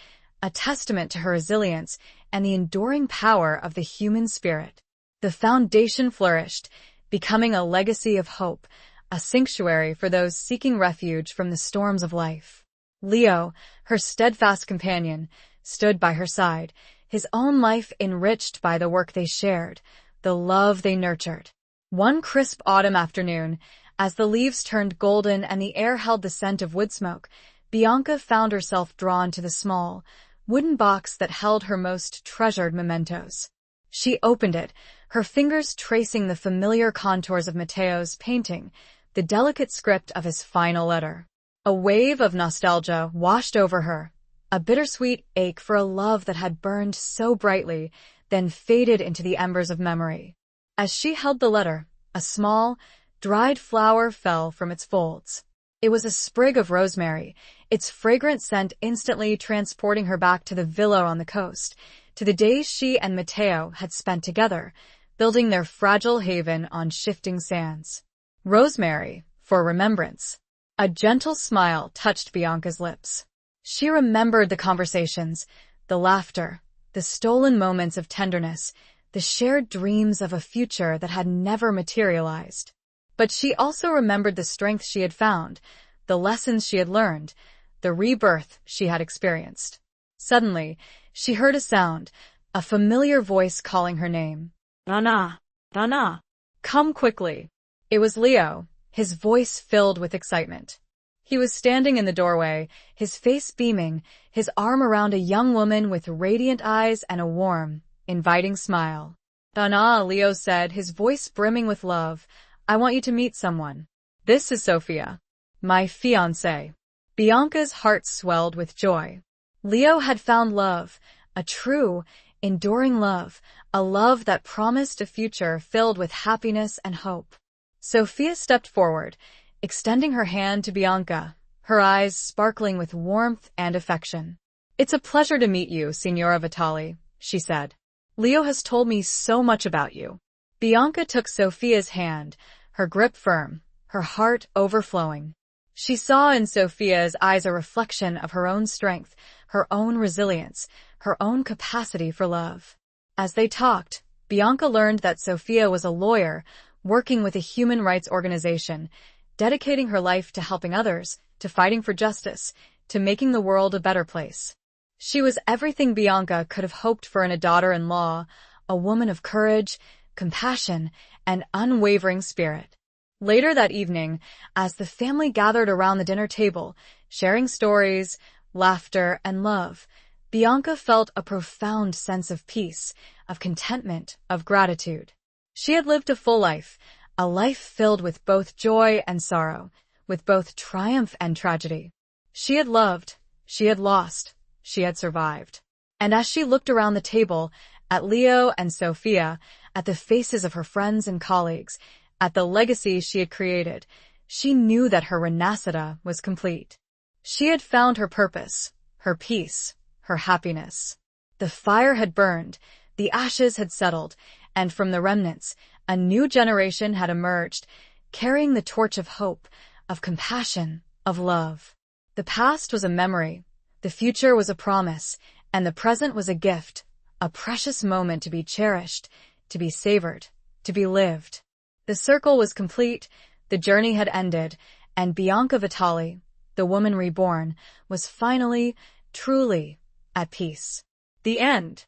A: a testament to her resilience and the enduring power of the human spirit. The foundation flourished, becoming a legacy of hope, a sanctuary for those seeking refuge from the storms of life. Leo, her steadfast companion, stood by her side, his own life enriched by the work they shared, the love they nurtured. One crisp autumn afternoon, as the leaves turned golden and the air held the scent of wood smoke, Bianca found herself drawn to the small, wooden box that held her most treasured mementos. She opened it, her fingers tracing the familiar contours of Matteo's painting, the delicate script of his final letter. A wave of nostalgia washed over her, a bittersweet ache for a love that had burned so brightly, then faded into the embers of memory. As she held the letter, a small, dried flower fell from its folds. It was a sprig of rosemary, its fragrant scent instantly transporting her back to the villa on the coast, to the days she and Matteo had spent together, building their fragile haven on shifting sands. Rosemary, for remembrance. A gentle smile touched Bianca's lips. She remembered the conversations, the laughter, the stolen moments of tenderness, the shared dreams of a future that had never materialized. But she also remembered the strength she had found, the lessons she had learned, the rebirth she had experienced. Suddenly, she heard a sound, a familiar voice calling her name.
B: Rana, Rana.
A: Come quickly. It was Leo, his voice filled with excitement. He was standing in the doorway, his face beaming, his arm around a young woman with radiant eyes and a warm, inviting smile. Rana, Leo said, his voice brimming with love, I want you to meet someone. This is Sophia, my fiancée. Bianca's heart swelled with joy. Leo had found love, a true, enduring love, a love that promised a future filled with happiness and hope. Sophia stepped forward, extending her hand to Bianca, her eyes sparkling with warmth and affection. It's a pleasure to meet you, Signora Vitali, she said. Leo has told me so much about you. Bianca took Sophia's hand, her grip firm, her heart overflowing. She saw in Sophia's eyes a reflection of her own strength, her own resilience, her own capacity for love. As they talked, Bianca learned that Sophia was a lawyer, working with a human rights organization, dedicating her life to helping others, to fighting for justice, to making the world a better place. She was everything Bianca could have hoped for in a daughter-in-law, a woman of courage, compassion, and unwavering spirit. Later that evening, as the family gathered around the dinner table, sharing stories, laughter, and love, Bianca felt a profound sense of peace, of contentment, of gratitude. She had lived a full life, a life filled with both joy and sorrow, with both triumph and tragedy. She had loved, She had lost. She had survived. And as she looked around the table, at Leo and Sophia, at the faces of her friends and colleagues, at the legacy she had created, she knew that her Renacida was complete. She had found her purpose, her peace, her happiness. The fire had burned, the ashes had settled, and from the remnants, a new generation had emerged, carrying the torch of hope, of compassion, of love. The past was a memory, the future was a promise, and the present was a gift, a precious moment to be cherished, to be savored, to be lived. The circle was complete, the journey had ended, and Bianca Vitali, the woman reborn, was finally, truly, at peace. The end.